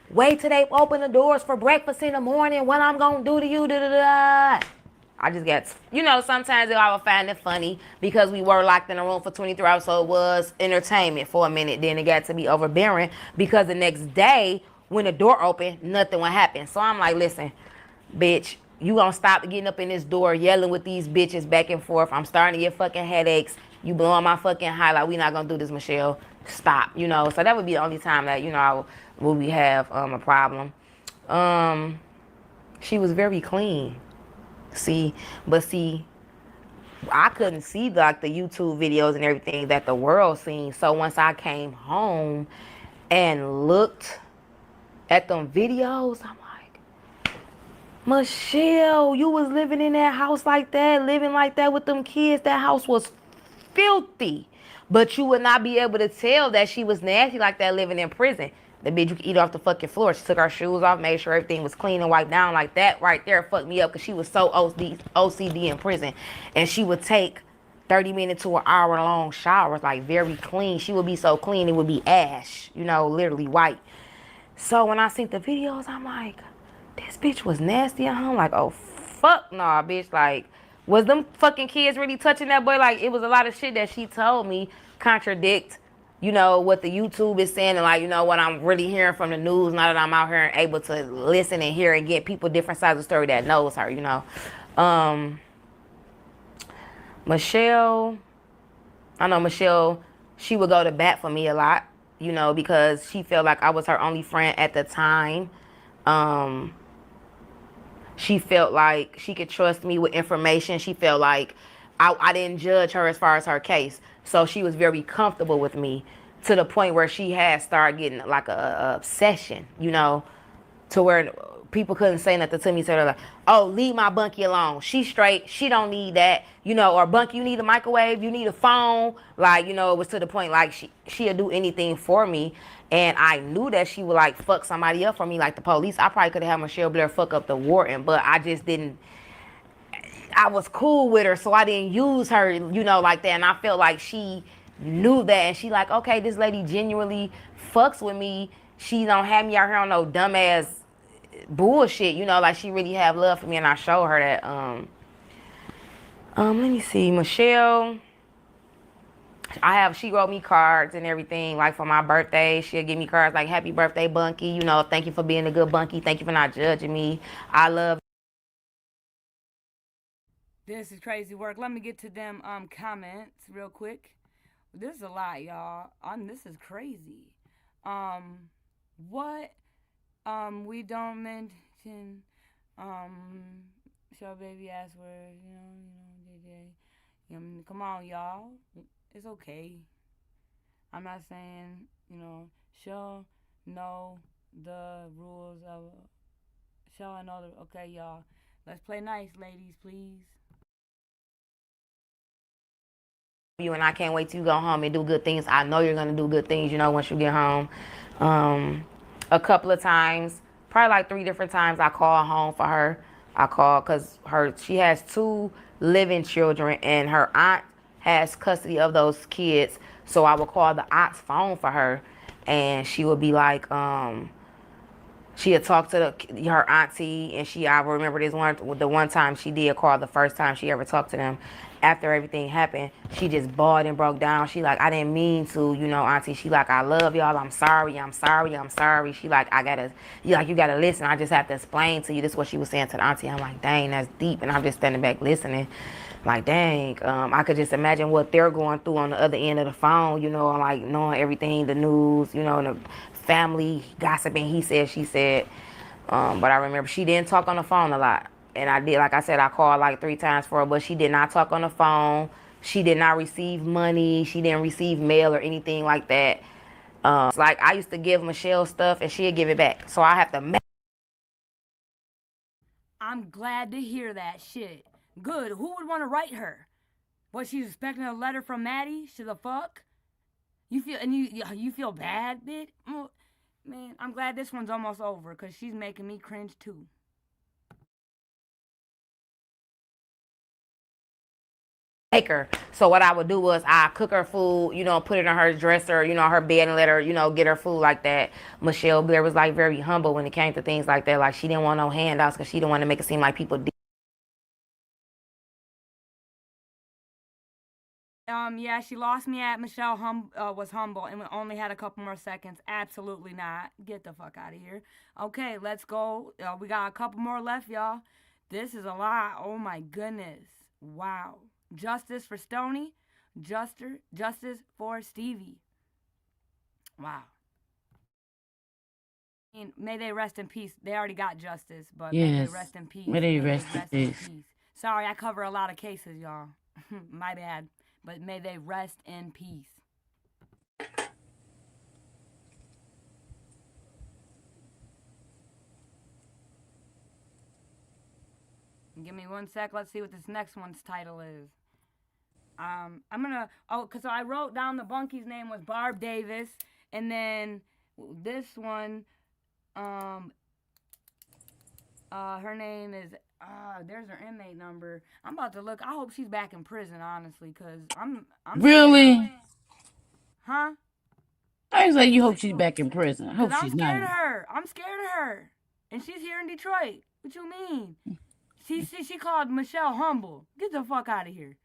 wait till they open the doors for breakfast in the morning. What I'm gonna do to you, da-da-da. I just got, you know, sometimes I would find it funny because we were locked in a room for 23 hours, so it was entertainment for a minute. Then it got to be overbearing because the next day, when the door opened, nothing would happen. So I'm like, listen, bitch, you gonna stop getting up in this door yelling with these bitches back and forth. I'm starting to get fucking headaches. You blowing my fucking highlight. We not gonna do this, Michelle. Stop, you know. So that would be the only time that, you know, we have a problem. She was very clean. See, I couldn't see like the YouTube videos and everything that the world seen. So once I came home and looked at them videos, I'm like, Michelle, you was living in that house like that, living like that with them kids. That house was filthy. But you would not be able to tell that she was nasty like that living in prison. The bitch, you could eat off the fucking floor. She took her shoes off, made sure everything was clean and wiped down. Like that right there fucked me up because she was so OCD in prison. And she would take 30 minute to an hour long showers, like very clean. She would be so clean, it would be ash, you know, literally white. So when I seen the videos, I'm like, this bitch was nasty at home. Like, oh, fuck nah, bitch. Like, was them fucking kids really touching that boy? Like, it was a lot of shit that she told me contradict, you know, what the YouTube is saying, and like, you know, what I'm really hearing from the news now that I'm out here and able to listen and hear and get people different sides of the story that knows her, you know. Michelle, I know Michelle, she would go to bat for me a lot, you know, because she felt like I was her only friend at the time. She felt like she could trust me with information. She felt like I didn't judge her as far as her case. So she was very comfortable with me to the point where she had started getting like a obsession, you know, to where people couldn't say nothing to me. So they're like, oh, leave my Bunky alone. She's straight. She don't need that, you know, or Bunky, you need a microwave. You need a phone. Like, you know, it was to the point like she'll do anything for me. And I knew that she would like fuck somebody up for me, like the police. I probably could have had Michelle Blair fuck up the warden, but I just didn't. I was cool with her, so I didn't use her, you know, like that. And I felt like she knew that, and she like, okay, this lady genuinely fucks with me. She don't have me out here on no dumbass bullshit, you know, like she really have love for me. And I showed her that. Let me see, Michelle. She wrote me cards and everything, like for my birthday. She'll give me cards like, happy birthday, Bunky. You know, thank you for being a good Bunky. Thank you for not judging me. I love. This is crazy work. Let me get to them comments real quick. This is a lot, y'all. This is crazy. What we don't mention show baby ass words, JJ. Come on, y'all. It's okay. I'm not saying, she'll know the rules of okay, y'all. Let's play nice, ladies, please. You, and I can't wait till you go home and do good things. I know you're gonna do good things, once you get home. A couple of times, probably like 3 different times, I called home for her. I called because she has 2 living children, and her aunt has custody of those kids. So I would call the aunt's phone for her, and she would be like, she had talked to her auntie, and I remember the one time she did call, the first time she ever talked to them. After everything happened, she just bawled and broke down. She like, I didn't mean to, auntie. She like, I love y'all. I'm sorry. I'm sorry. I'm sorry. She like, you gotta listen. I just have to explain to you. This is what she was saying to the auntie. I'm like, dang, that's deep. And I'm just standing back listening. Like, dang, I could just imagine what they're going through on the other end of the phone, like knowing everything, the news, and the family gossiping, he said, she said. But I remember she didn't talk on the phone a lot. And I did, like I said, I called like 3 times for her, but she did not talk on the phone. She did not receive money. She didn't receive mail or anything like that. It's like I used to give Michelle stuff and she'd give it back. So I have to. I'm glad to hear that shit. Good. Who would want to write her? Was she expecting a letter from Maddie? She the fuck? You feel bad, bitch? Man, I'm glad this one's almost over because she's making me cringe too. Make her. So what I would do was I cook her food, put it on her dresser, her bed, and let her, get her food like that. Michelle Blair was like very humble when it came to things like that. Like she didn't want no handouts because she didn't want to make it seem like people did. Yeah, she lost me at Michelle was humble and we only had a couple more seconds. Absolutely not. Get the fuck out of here. Okay, let's go. We got a couple more left, y'all. This is a lot. Oh my goodness. Wow. Justice for Stoney. Justice for Stevie. Wow. May they rest in peace. They already got justice, but Yes. may they rest in peace. May they rest in peace. Sorry, I cover a lot of cases, y'all. My bad. But may they rest in peace. Give me 1 sec. Let's see what this next one's title is. I'm gonna, cause I wrote down the Bunky's name was Barb Davis, and then this one, her name is, there's her inmate number. I'm about to look. I hope she's back in prison, honestly, cause I'm Really? Huh? I was like, you hope she's back in prison. I hope I'm she's scared not. of her. I'm scared of her, and she's here in Detroit. What you mean? She called Michelle humble. Get the fuck out of here.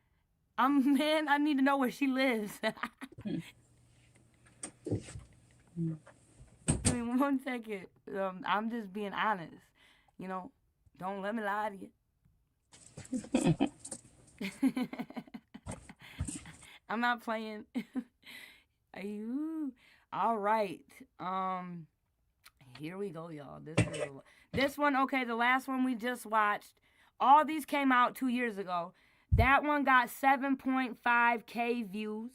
Man, I need to know where she lives. Give me 1 second. I'm just being honest. Don't let me lie to you. I'm not playing. All right. Here we go, y'all. This one, okay, the last one we just watched. All these came out 2 years ago. That one got 7.5K views.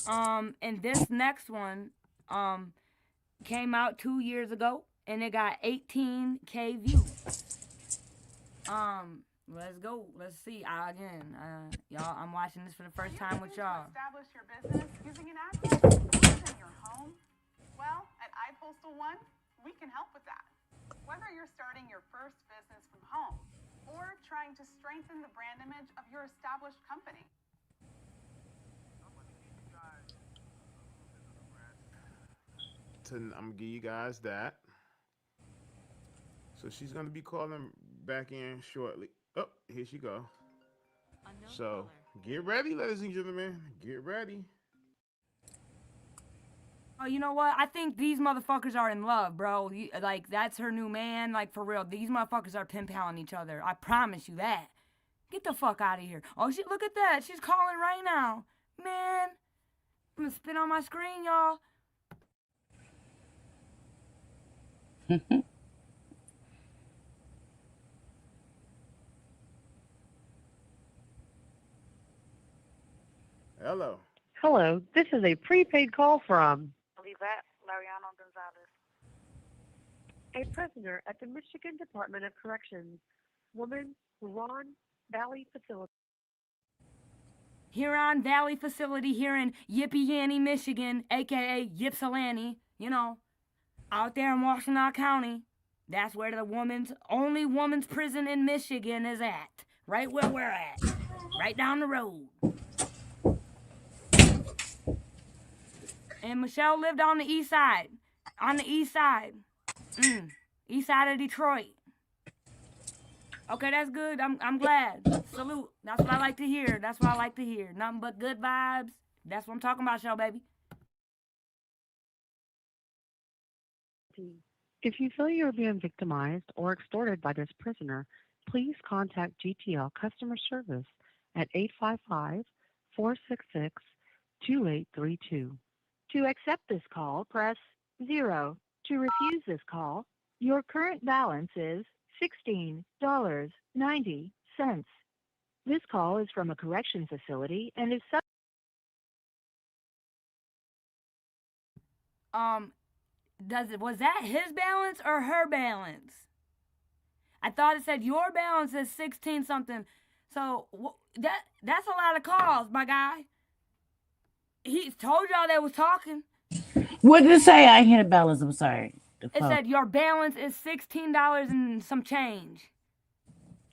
And this next one, came out 2 years ago, and it got 18K views. Let's go. Let's see. Again, y'all, I'm watching this for the first time with y'all. Establish your business using an address in your home? Well, at iPostal One, we can help with that. Whether you're starting your first business from home or trying to strengthen the brand image of your established company. I'm gonna give you guys that. So she's gonna be calling back in shortly. Oh, here she go. So get ready, ladies and gentlemen. Get ready. Oh, you know what? I think these motherfuckers are in love, bro. Like, that's her new man. Like, for real. These motherfuckers are pen paling each other. I promise you that. Get the fuck out of here. Oh, look at that. She's calling right now. Man. I'm gonna spin on my screen, y'all. Hello. Hello, this is a prepaid call from Yvette Lariano Gonzalez. a prisoner at the Michigan Department of Corrections, woman, Huron Valley Facility. Huron Valley Facility here in Yippee Michigan, a.k.a. Ypsilanti, out there in Washtenaw County. That's where the only woman's prison in Michigan is at. Right where we're at. Right down the road. And Michelle lived on the east side. On the east side. East side of Detroit. Okay, that's good. I'm glad. Salute. That's what I like to hear. That's what I like to hear. Nothing but good vibes. That's what I'm talking about, Shell, baby. If you feel you are being victimized or extorted by this prisoner, please contact GTL customer service at 855-466-2832. To accept this call, press 0. To refuse this call, your current balance is $16.90. This call is from a correction facility and is Was that his balance or her balance? I thought it said your balance is 16 something. So that's a lot of calls, my guy. He told y'all they was talking. What did it say? I hit a balance. I'm sorry. It said your balance is $16 and some change.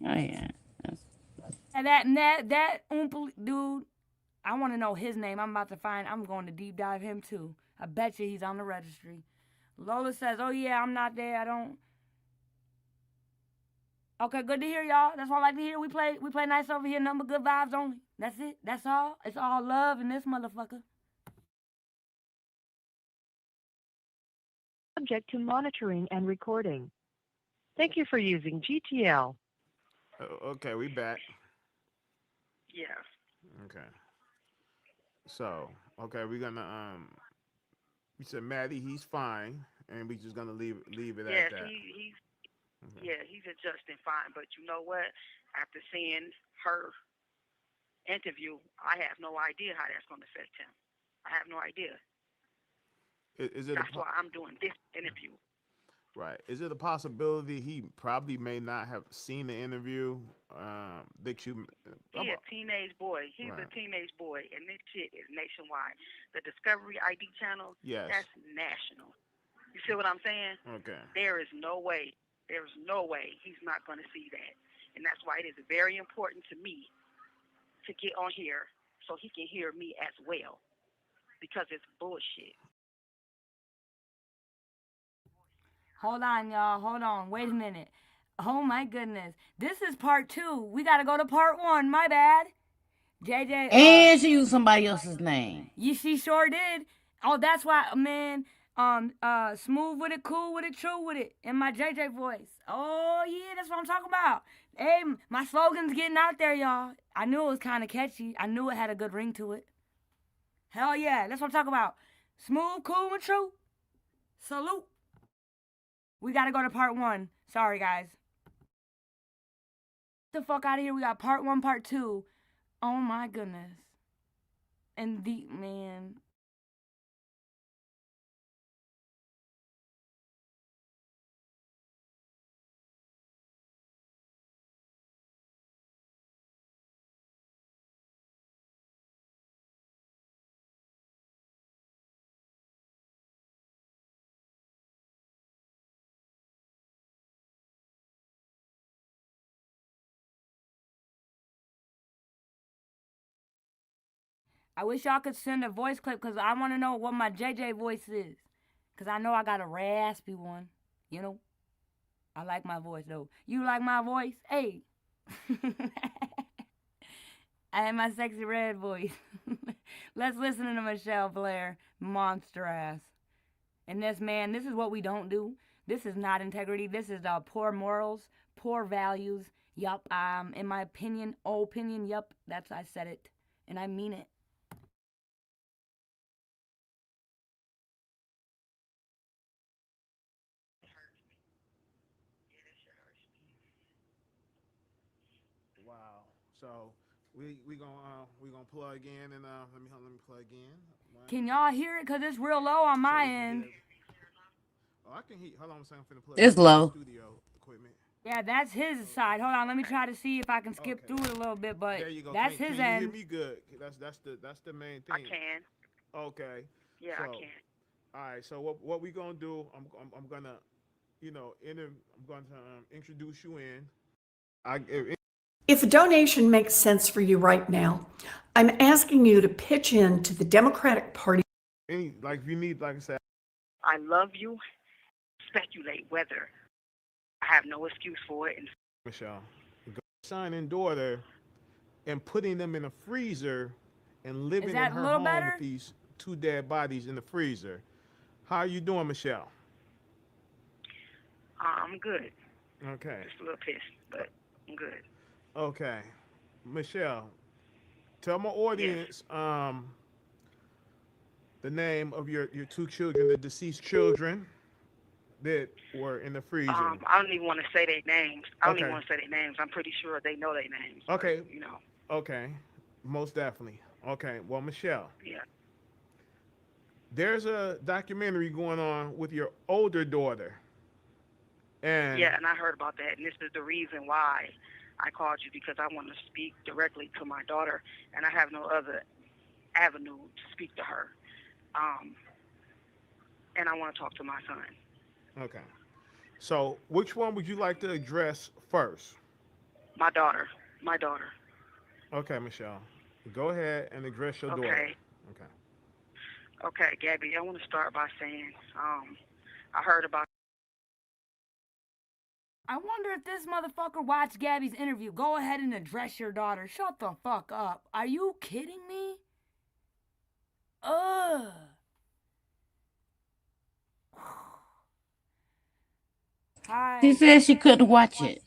Oh yeah. And that dude, I want to know his name. I'm going to deep dive him too. I bet you he's on the registry. Lola says, "Oh yeah, I'm not there. I don't." Okay, good to hear, y'all. That's what I like to hear. We play nice over here. Number good vibes only. That's it. That's all. It's all love in this motherfucker. subject to monitoring and recording. Thank you for using GTL. Okay, we back. Yes. Okay. So, okay, we're gonna we said Maddie, he's fine, and we just gonna leave it at that. He's adjusting fine, but you know what? After seeing her interview, I have no idea how that's gonna affect him. I have no idea. That's why I'm doing this interview. Right. Is it a possibility he probably may not have seen the interview? He's a teenage boy. He's a teenage boy, and this shit is nationwide. The Discovery ID channel, that's national. You see what I'm saying? Okay. There is no way he's not going to see that. And that's why it is very important to me to get on here so he can hear me as well, because it's bullshit. Hold on, y'all. Hold on. Wait a minute. Oh, my goodness. This is part 2. We got to go to part 1. My bad. JJ. And she used somebody else's name. Yeah, she sure did. Oh, that's why, man. Smooth with it, cool with it, true with it. In my JJ voice. Oh, yeah, that's what I'm talking about. Hey, my slogan's getting out there, y'all. I knew it was kind of catchy. I knew it had a good ring to it. Hell yeah. That's what I'm talking about. Smooth, cool, and true. Salute. We got to go to part 1. Sorry, guys. Get the fuck out of here. We got part 1, part 2. Oh, my goodness. And man. I wish y'all could send a voice clip because I want to know what my JJ voice is. Because I know I got a raspy one. You know? I like my voice, though. You like my voice? Hey. I have my sexy red voice. Let's listen to Michelle Blair. Monster ass. And this is what we don't do. This is not integrity. This is poor morals, poor values. Yup. In my opinion, yup. I said it. And I mean it. Wow. So we gonna plug in and let me plug in. Can y'all hear it? Cause it's real low on my end. Oh, I can hear. Hold on, I'm saying I'm finna plug. It's low. Studio equipment. Yeah, that's his side. Hold on, let me try to see if I can skip through it a little bit. But there you go. That's his end. Can you hear me good? That's the main thing. I can. Okay. Yeah, so, I can. All right. So what we gonna do? I'm gonna I'm going to introduce you in. If a donation makes sense for you right now, I'm asking you to pitch in to the Democratic Party. If you need, like I said, I love you. Speculate whether I have no excuse for it. And Michelle, son and daughter, and putting them in a freezer and living in that a her little home better? with these 2 dead bodies in the freezer. How are you doing, Michelle? I'm good. Okay. Just a little pissed, but I'm good. Okay. Michelle, tell my audience the name of your 2 children, the deceased children that were in the freezer. I don't even want to say their names. I don't even Okay. want to say their names. I'm pretty sure they know their names. Okay. But, you know. Okay. Most definitely. Okay. Well, Michelle, Yeah. there's a documentary going on with your older daughter. And Yeah, and I heard about that, and this is the reason why I called you, because I want to speak directly to my daughter, and I have no other avenue to speak to her. And I want to talk to my son. Okay. So, which one would you like to address first? My daughter. My daughter. Okay, Michelle. Go ahead and address your daughter. Okay. Okay, Gabby, I want to start by saying I heard about. I wonder if this motherfucker watched Gabby's interview. Go ahead and address your daughter. Shut the fuck up. Are you kidding me? Ugh. Hi. She said she couldn't watch it.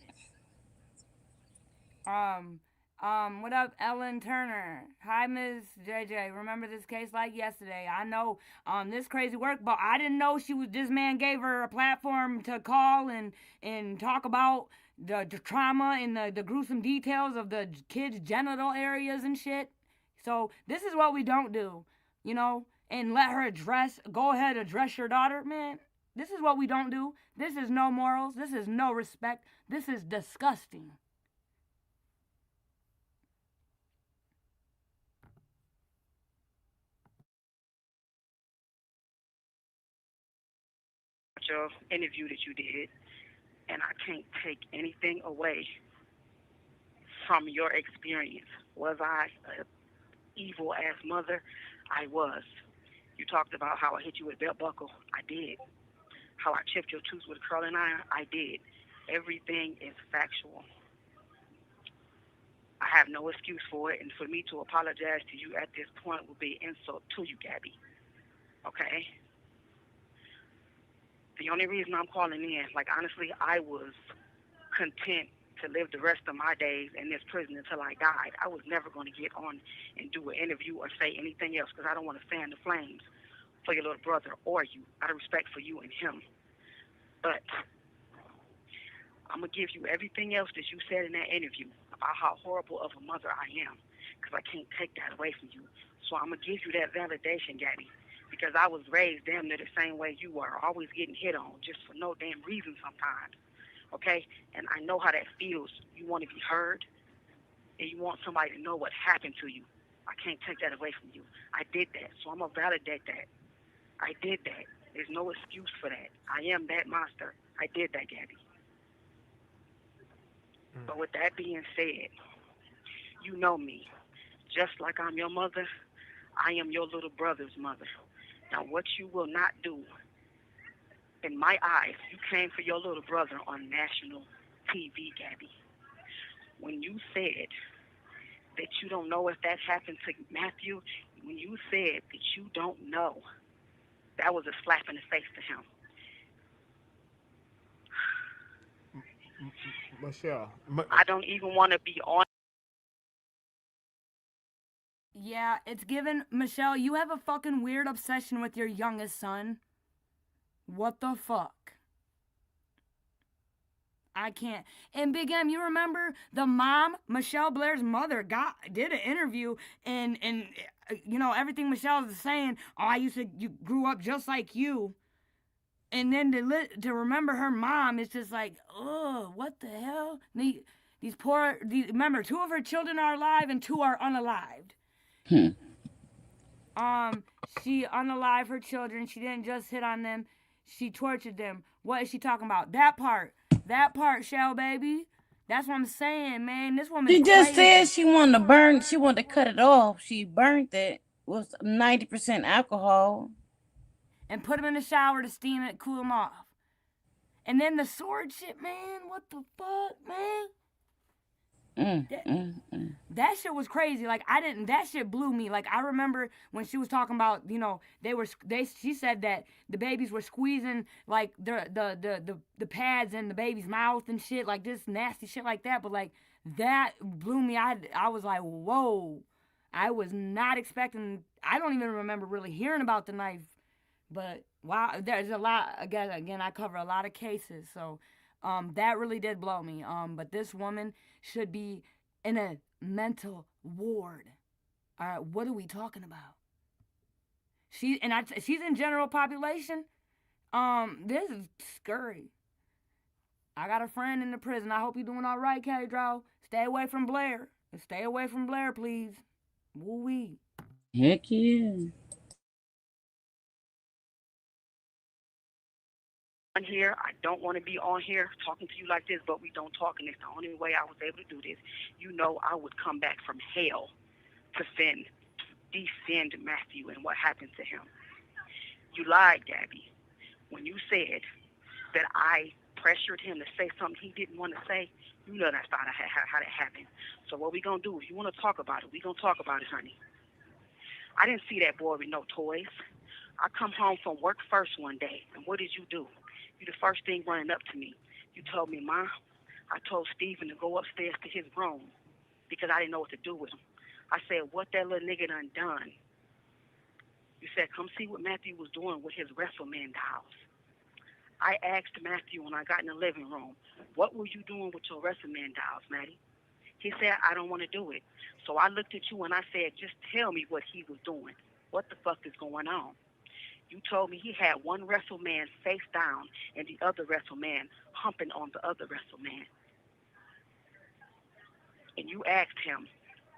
What up, Ellen Turner? Hi, Ms. JJ. Remember this case like yesterday. I know, this crazy work, but I didn't know this man gave her a platform to call and talk about the trauma and the gruesome details of the kids' genital areas and shit. So this is what we don't do, and let her go ahead, address your daughter, man. This is what we don't do. This is no morals. This is no respect. This is disgusting. Your interview that you did, and I can't take anything away from your experience. Was I an evil ass mother? I was. You talked about how I hit you with a belt buckle. I did. How I chipped your tooth with a curling iron. I did. Everything is factual. I have no excuse for it, and for me to apologize to you at this point would be an insult to you, Gabby. Okay? The only reason I'm calling in, honestly, I was content to live the rest of my days in this prison until I died. I was never going to get on and do an interview or say anything else because I don't want to fan the flames for your little brother or you, out of respect for you and him. But I'm going to give you everything else that you said in that interview about how horrible of a mother I am, because I can't take that away from you. So I'm going to give you that validation, Gabby, because I was raised damn near the same way you were, always getting hit on just for no damn reason sometimes, okay? And I know how that feels. You want to be heard, and you want somebody to know what happened to you. I can't take that away from you. I did that, so I'm going to validate that. I did that. There's no excuse for that. I am that monster. I did that, Gabby. But with that being said, you know me. Just like I'm your mother, I am your little brother's mother. Now, what you will not do, in my eyes, you came for your little brother on national TV, Gabby. When you said that you don't know if that happened to Matthew, when you said that you don't know, that was a slap in the face to him. Michelle. I don't even want to be on. Yeah, it's given. Michelle, you have a fucking weird obsession with your youngest son. What the fuck? I can't. And Big M, you remember the mom, Michelle Blair's mother, did an interview, and everything Michelle was saying. Oh, you grew up just like you. And then to remember her mom, it's just like, oh, what the hell? Remember, 2 of her children are alive and 2 are unalived. She unalived her children. She didn't just hit on them. She tortured them What is she talking about? That part, Shell baby. That's what I'm saying, man. This woman's She just crazy. said she wanted to burn. She wanted to cut it off. She burnt it. Was 90% alcohol. And put him in the shower to steam it, cool him off. And then the sword shit, man. What the fuck, man? That shit was crazy. Like that shit blew me. Like I remember when she was talking about, you know, she said that the babies were squeezing like the pads in the baby's mouth and shit, like this nasty shit like that. But like that blew me. I was like, whoa. I was not expecting. I don't even remember really hearing about the knife. But wow, there's a lot. Again, I cover a lot of cases, so that really did blow me. But this woman should be in a mental ward. All right, what are we talking about? She's in general population. This is scary. I got a friend in the prison. I hope you're doing all right, K-Dro. Stay away from Blair. Stay away from Blair, please. Woo-wee. Heck yeah. On here, I don't want to be on here talking to you like this, but we don't talk, and it's the only way I was able to do this. You know, I would come back from hell to defend Matthew and what happened to him. You lied, Gabby, when you said that I pressured him to say something he didn't want to say. You know that's not how that happened. So what we gonna do? If you want to talk about it, we gonna talk about it, honey. I didn't see that boy with no toys. I come home from work first one day, and what did you do? You the first thing running up to me. You told me, Ma, I told Steven to go upstairs to his room because I didn't know what to do with him. I said, what that little nigga done? You said, come see what Matthew was doing with his WrestleMan dolls. I asked Matthew when I got in the living room, what were you doing with your WrestleMan dolls, Matty? He said, I don't want to do it. So I looked at you and I said, just tell me what he was doing. What the fuck is going on? You told me he had one WrestleMan face down and the other WrestleMan humping on the other WrestleMan. And you asked him,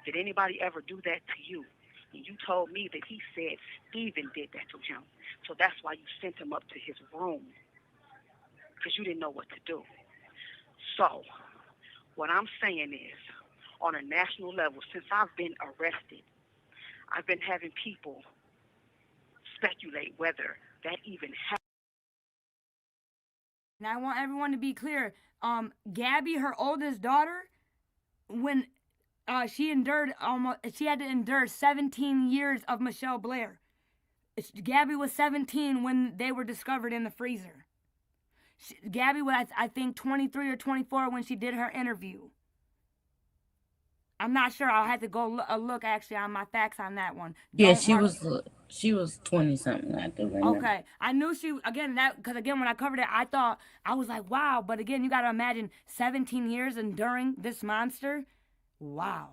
did anybody ever do that to you? And you told me that he said Steven did that to him. So that's why you sent him up to his room, because you didn't know what to do. So what I'm saying is, on a national level, since I've been arrested, I've been having people speculate whether that even happened. And I want everyone to be clear. Gabby, her oldest daughter, when she had to endure 17 years of Michelle Blair. Gabby was 17 when they were discovered in the freezer. Gabby was, I think, 23 or 24 when she did her interview. I'm not sure. I'll have to go look actually on my facts on that one. Yeah, she was 20 something. I do remember. Okay, I knew she because when I covered it, I was like, wow. But again, you got to imagine 17 years enduring this monster. Wow.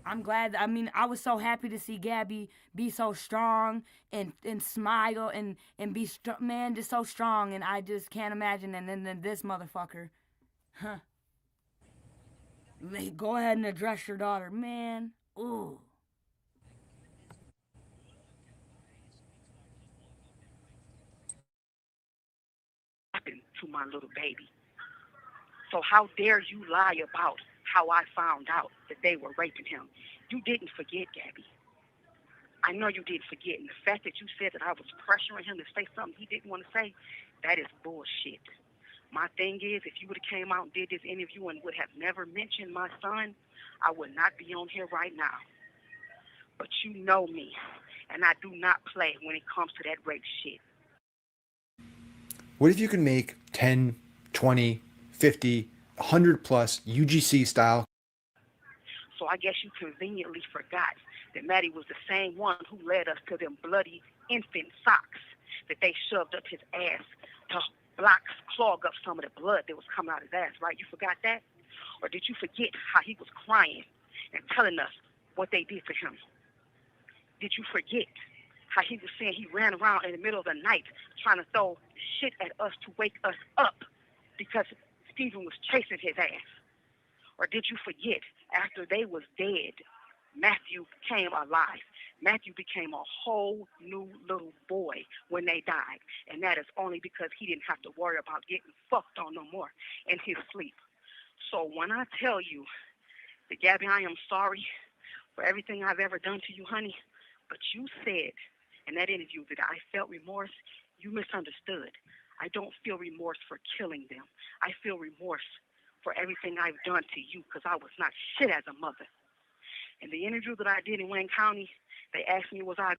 I'm glad. I mean, I was so happy to see Gabby be so strong and smile and be man, just so strong. And I just can't imagine. And then this motherfucker, huh? Go ahead and address your daughter, man. Ooh. Happened to my little baby. So how dare you lie about how I found out that they were raping him? You didn't forget, Gabby. I know you didn't forget. And the fact that you said that I was pressuring him to say something he didn't want to say, that is bullshit. My thing is, if you would have came out and did this interview and would have never mentioned my son, I would not be on here right now. But you know me, and I do not play when it comes to that rape shit. What if you can make 10, 20, 50, 100 plus UGC style? So I guess you conveniently forgot that Maddie was the same one who led us to them bloody infant socks that they shoved up his ass to clog up some of the blood that was coming out of his ass, right? You forgot that? Or did you forget how he was crying and telling us what they did to him? Did you forget how he was saying he ran around in the middle of the night trying to throw shit at us to wake us up because Steven was chasing his ass? Or did you forget after they was dead, Matthew came alive. Matthew became a whole new little boy when they died. And that is only because he didn't have to worry about getting fucked on no more in his sleep. So when I tell you that, Gabby, I am sorry for everything I've ever done to you, honey, but you said in that interview that I felt remorse, you misunderstood. I don't feel remorse for killing them. I feel remorse for everything I've done to you because I was not shit as a mother. In the interview that I did in Wayne County, they asked me, was I...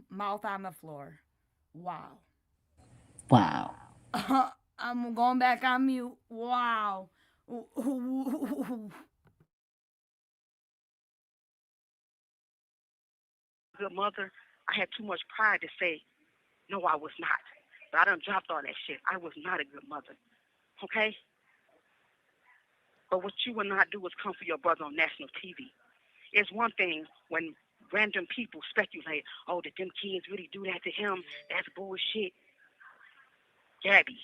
Mouth on the floor. Wow. Wow. I'm going back on mute. Wow. Good mother, I had too much pride to say, no, I was not. But I done dropped all that shit. I was not a good mother. Okay? But what you will not do is come for your brother on national TV. It's one thing when random people speculate, oh, did them kids really do that to him? That's bullshit. Gabby,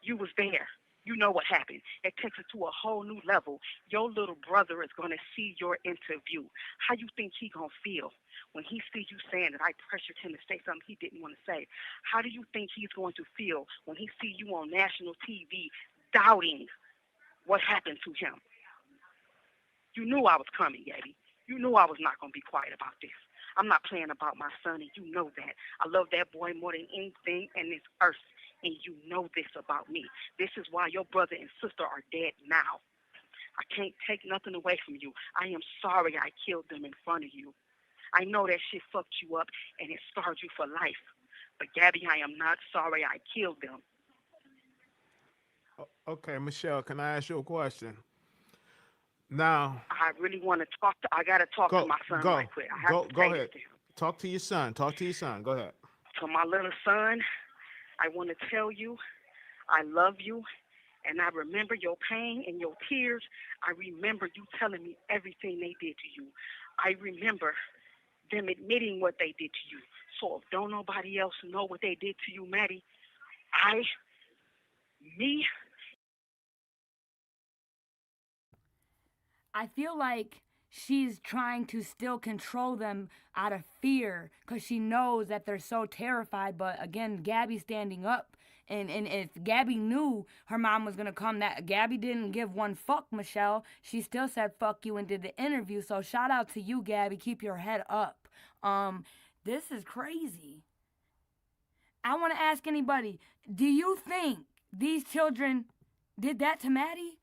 you was there. You know what happened. It takes it to a whole new level. Your little brother is going to see your interview. How you think he going to feel when he sees you saying that I pressured him to say something he didn't want to say? How do you think he's going to feel when he see you on national TV doubting what happened to him? You knew I was coming, Gabby. You knew I was not going to be quiet about this. I'm not playing about my son, and you know that. I love that boy more than anything in this earth, and you know this about me. This is why your brother and sister are dead now. I can't take nothing away from you. I am sorry I killed them in front of you. I know that shit fucked you up, and it scarred you for life. But, Gabby, I am not sorry I killed them. Okay, Michelle, can I ask you a question? Now, I really want to talk to. I gotta talk to my son right quick. I have to go say ahead. this to him. Talk to your son. Talk to your son. Go ahead. To my little son, I want to tell you, I love you, and I remember your pain and your tears. I remember you telling me everything they did to you. I remember them admitting what they did to you. So if don't nobody else know what they did to you, Maddie, I feel like she's trying to still control them out of fear because she knows that they're so terrified. But again, Gabby's standing up. And if Gabby knew her mom was going to come, that Gabby didn't give one fuck, Michelle. She still said fuck you and did the interview. So shout out to you, Gabby. Keep your head up. This is crazy. I want to ask anybody, do you think these children did that to Maddie?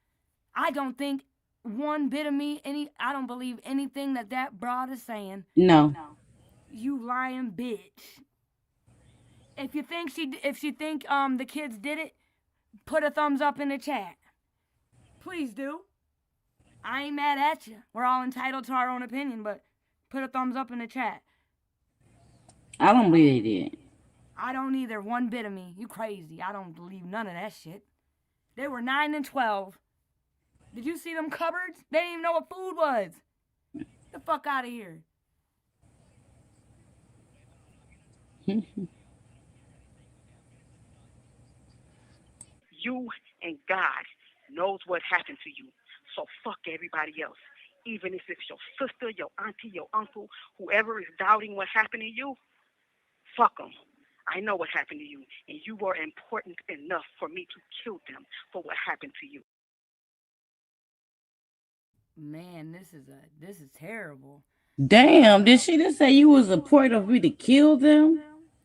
I don't think one bit of me, I don't believe anything that broad is saying. No. You lying bitch. If she think the kids did it, put a thumbs up in the chat. Please do. I ain't mad at you. We're all entitled to our own opinion, but put a thumbs up in the chat. I don't believe they did. I don't either. One bit of me. You crazy. I don't believe none of that shit. They were 9 and 12. Did you see them cupboards? They didn't even know what food was. Get the fuck out of here. You and God knows what happened to you. So fuck everybody else. Even if it's your sister, your auntie, your uncle, whoever is doubting what happened to you, fuck them. I know what happened to you, and you were important enough for me to kill them for what happened to you. Man, this is terrible. Damn, did she just say you was important of me to kill them?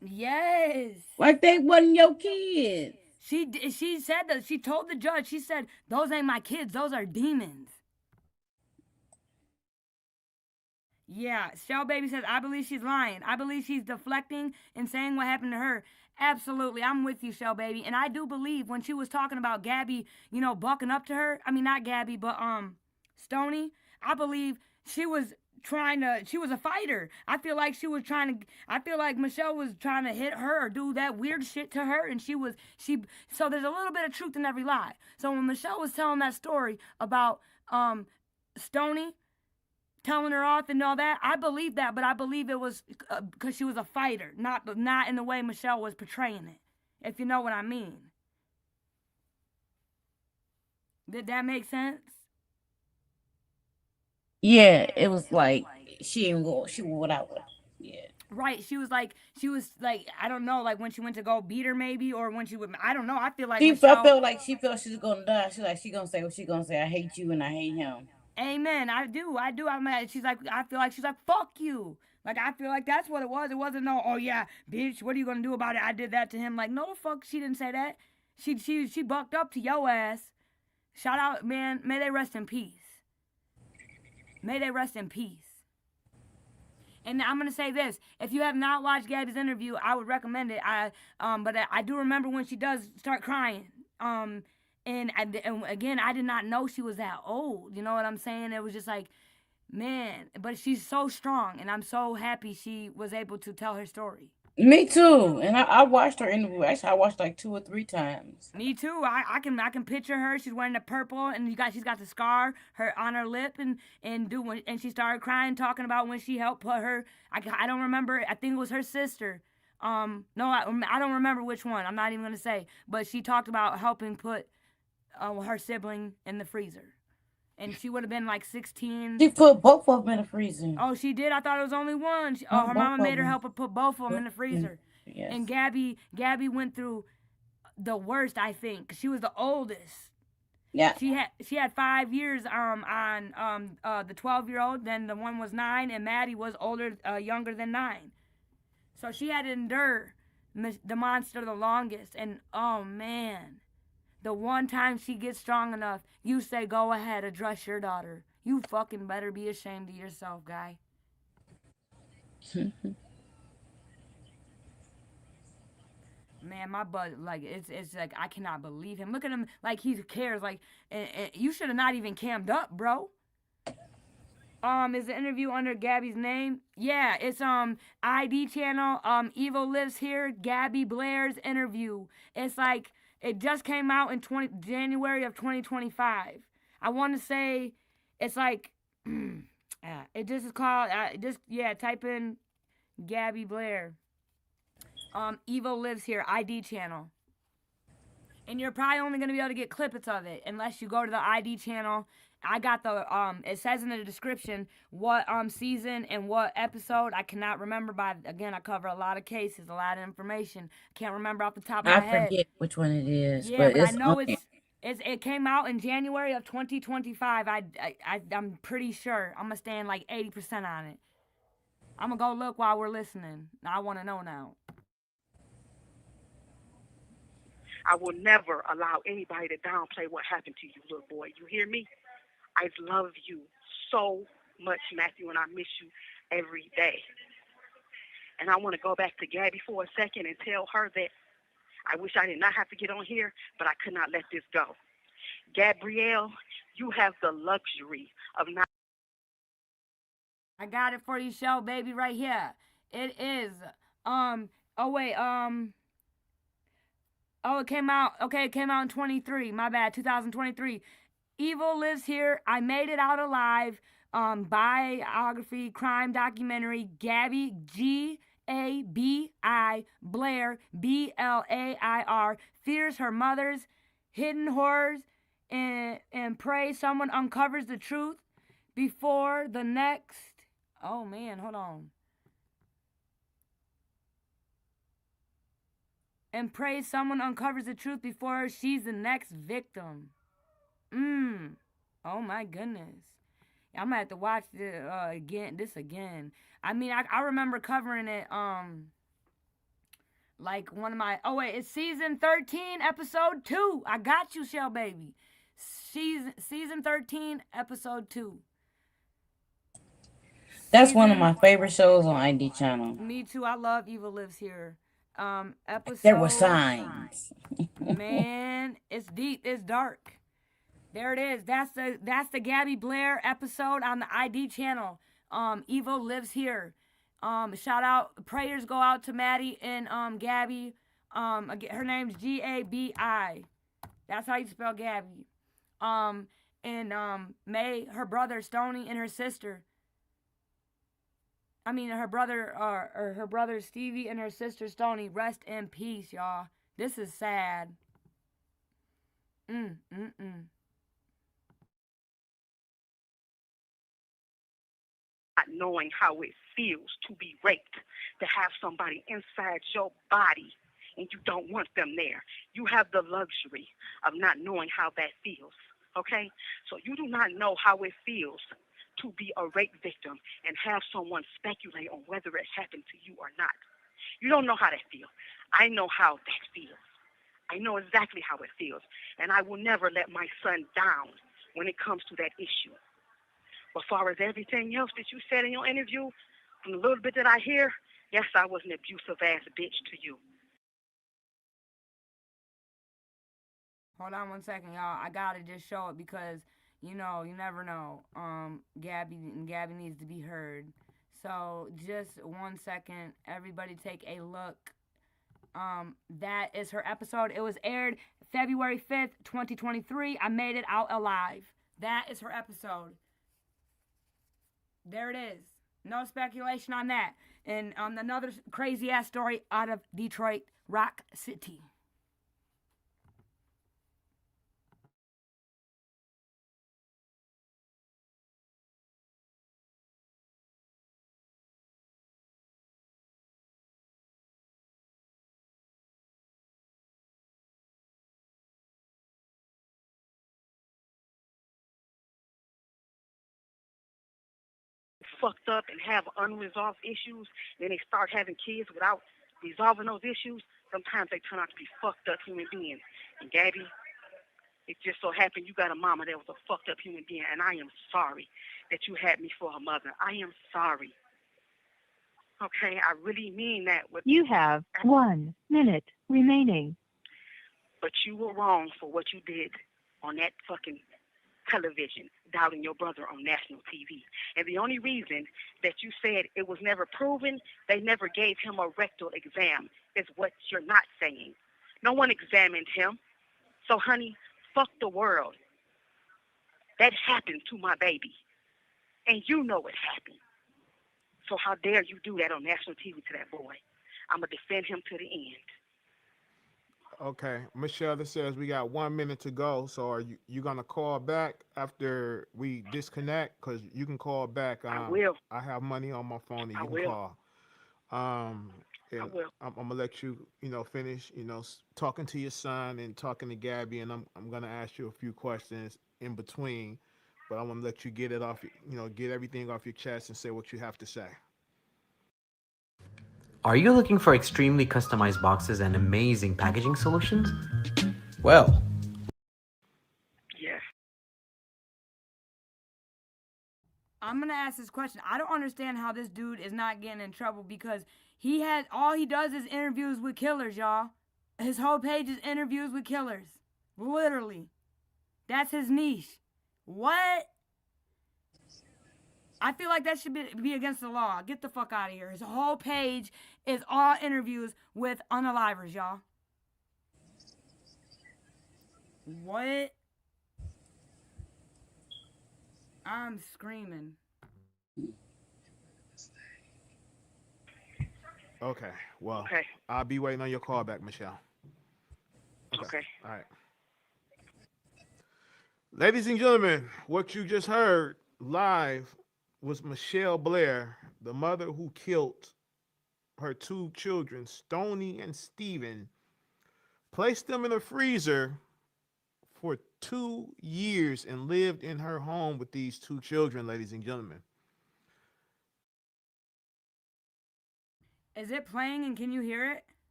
Yes. Like they wasn't your kids. She said that. She told the judge, she said, those ain't my kids, those are demons. Yeah, Shell Baby says, I believe she's lying. I believe she's deflecting and saying what happened to her. Absolutely, I'm with you, Shell Baby. And I do believe when she was talking about Gabby, bucking up to her, I mean, not Gabby, but Stoney, I believe she was a fighter. I feel like Michelle was trying to hit her or do that weird shit to her, and so there's a little bit of truth in every lie. So when Michelle was telling that story about Stoney telling her off and all that, I believe that, but I believe it was because she was a fighter, not in the way Michelle was portraying it, if you know what I mean. Did that make sense? Yeah, it was like she didn't go. She what I would. Yeah. Right. She was like, I don't know, like when she went to go beat her maybe, or when she would, I don't know. I feel like She felt, Michelle. felt like she felt she was gonna die. She like she gonna say what she gonna say. I hate you and I hate him. Amen. I do. I'm mad. She's like, I feel like she's like, fuck you. Like, I feel like that's what it was. It wasn't no, oh yeah, bitch, what are you gonna do about it? I did that to him. Like, no, the fuck, she didn't say that. She bucked up to your ass. Shout out, man. May they rest in peace. May they rest in peace. And I'm gonna say this: if you have not watched Gabby's interview, I would recommend it. But I do remember when she does start crying. And again, I did not know she was that old. You know what I'm saying? It was just like, man. But she's so strong, and I'm so happy she was able to tell her story. Me too. And I watched her interview. Actually, I watched like 2 or 3 times. Me too. I can picture her. She's wearing the purple, and she's got the scar on her lip, and she started crying, talking about when she helped put her. I don't remember. I think it was her sister. No, I don't remember which one. I'm not even gonna say. But she talked about helping put her sibling in the freezer, and she would have been like 16. She put both of them in the freezer. Oh, she did. I thought it was only one. Her mama made her help her put both of them in the freezer. Yes. And Gabby went through the worst, I think, 'cause she was the oldest. Yeah. She had 5 years on the 12-year-old. Then the one was 9, and Maddie was younger than 9. So she had to endure the monster the longest. And oh man, the one time she gets strong enough, you say, "Go ahead, address your daughter." You fucking better be ashamed of yourself, guy. Man, my butt, like, it's like, I cannot believe him. Look at him, like, he cares. Like, and you should have not even cammed up, bro. Is the interview under Gabby's name? Yeah, it's ID channel. Evil Lives Here. Gabby Blair's interview. It's like it just came out in January of 2025. I want to say it's like it just is called type in Gabby Blair. Evil Lives Here ID channel. And you're probably only going to be able to get clippets of it unless you go to the ID channel. I got the it says in the description what season and what episode. I cannot remember, but again, I cover a lot of cases, a lot of information. Can't remember off the top of my head. I forget which one it is. Yeah, but I it's know it came out in January of 2025. I'm pretty sure. I'm gonna stand like 80% on it. I'm gonna go look while we're listening. I want to know now. I will never allow anybody to downplay what happened to you, little boy. You hear me? I love you so much, Matthew, and I miss you every day. And I want to go back to Gabby for a second and tell her that I wish I did not have to get on here, but I could not let this go. Gabrielle, you have the luxury of not... I got it for you, show, baby, right here. It is, it came out, it came out in 23, my bad, 2023. Evil Lives Here, I Made It Out Alive, biography, crime documentary, Gabby, G-A-B-I, Blair, B-L-A-I-R, fears her mother's hidden horrors, and prays someone uncovers the truth before the next, oh man, hold on. And prays someone uncovers the truth before she's the next victim. Oh my goodness. I'm gonna have to watch this again. I mean, I remember covering it, like one of my, it's season 13, episode 2. I got you, Shell Baby. Season 13, episode 2. That's one of my favorite shows on ID channel. Me too. I love Evil Lives Here. Episode. There were signs. Man, it's deep. It's dark. There it is. That's the Gabby Blair episode on the ID channel. Evil Lives Here. Shout out, prayers go out to Maddie and Gabby. Her name's G-A-B-I. That's how you spell Gabby. May, her brother Stoney, and her sister. Her brother Stevie and her sister Stoney, rest in peace, y'all. This is sad. not knowing how it feels to be raped, to have somebody inside your body and you don't want them there. You have the luxury of not knowing how that feels, okay? So you do not know how it feels to be a rape victim and have someone speculate on whether it happened to you or not. You don't know how that feels. I know how that feels. I know exactly how it feels. And I will never let my son down when it comes to that issue. But as far as everything else that you said in your interview, from the little bit that I hear, yes, I was an abusive ass bitch to you. Hold on 1 second, y'all. I gotta just show it because, you know, you never know. Gabby needs to be heard. So just 1 second. Everybody take a look. That is her episode. It was aired February 5th, 2023. I made it out alive. That is her episode. There it is. No speculation on that. And another crazy ass story out of Detroit, Rock City. Fucked up and have unresolved issues, then they start having kids without resolving those issues, sometimes they turn out to be fucked up human beings. And Gabby, it just so happened you got a mama that was a fucked up human being, and I am sorry that you had me for a mother. I am sorry. Okay, I really mean that. You have 1 minute remaining. But you were wrong for what you did on that fucking television, doubting your brother on national TV. And the only reason that you said it was never proven, they never gave him a rectal exam, is what you're not saying. No one examined him. So, honey, fuck the world. That happened to my baby. And you know it happened. So how dare you do that on national TV to that boy? I'm going to defend him to the end. Okay, Michelle, this says we got 1 minute to go. So are you gonna call back after we disconnect? Cause you can call back. I will. I have money on my phone, and I you can will. call. And I will. I'm gonna let you, finish, talking to your son and talking to Gabby, and I'm gonna ask you a few questions in between, but I want to let you get it off, get everything off your chest and say what you have to say. Are you looking for extremely customized boxes and amazing packaging solutions? Well, Yes. I'm gonna ask this question. I don't understand how this dude is not getting in trouble because all he does is interviews with killers, y'all. His whole page is interviews with killers. Literally. That's his niche. What? I feel like that should be against the law. Get the fuck out of here. His whole page is all interviews with unalivers, y'all. What? I'm screaming. Okay. Well, Okay. I'll be waiting on your call back, Michelle. Okay. All right. Ladies and gentlemen, what you just heard live was Michelle Blair, the mother who killed her two children, Stony and Steven, placed them in a freezer for 2 years and lived in her home with these two children, ladies and gentlemen. Is it playing and can you hear it?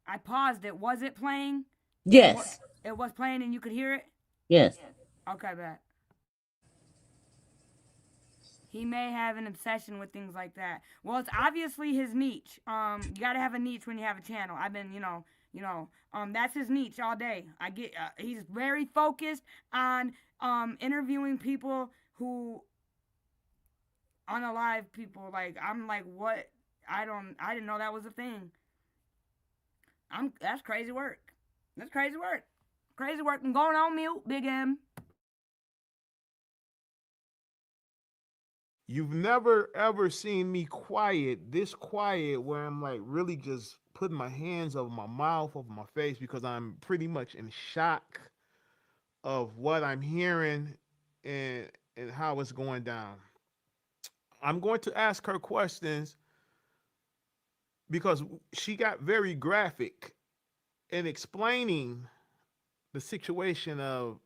I paused it. Was it playing? Yes. It was playing and you could hear it? Yes. Okay, bet. He may have an obsession with things like that. Well, it's obviously his niche. You gotta have a niche when you have a channel. I've been, that's his niche all day. I get. He's very focused on interviewing people who unalive people. Like I'm like, what? I didn't know that was a thing. That's crazy work. That's crazy work. Crazy work. I'm going on mute, Big M. You've never ever seen me this quiet, where I'm like really just putting my hands over my mouth, over my face, because I'm pretty much in shock of what I'm hearing, and and how it's going down. I'm going to ask her questions because she got very graphic in explaining the situation of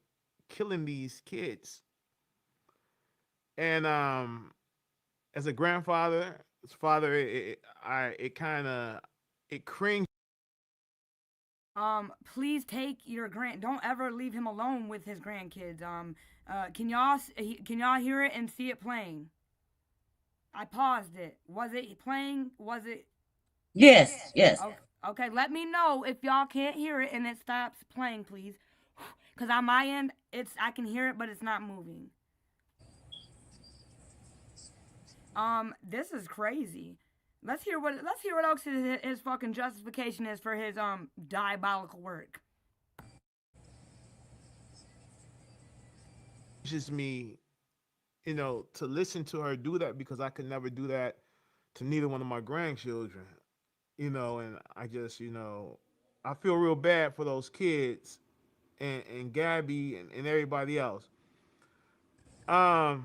killing these kids. And as a grandfather, as father, it kind of it cringed. Please take your don't ever leave him alone with his grandkids. Can y'all hear it and see it playing? I paused it. Was it playing? Was it? Yes, yes. Okay, let me know if y'all can't hear it and it stops playing, please. Cause on my end, I can hear it, but it's not moving. This is crazy. Let's hear what else his fucking justification is for his diabolical work. It's just me, to listen to her do that because I could never do that to neither one of my grandchildren. And I just, I feel real bad for those kids and Gabby and everybody else. I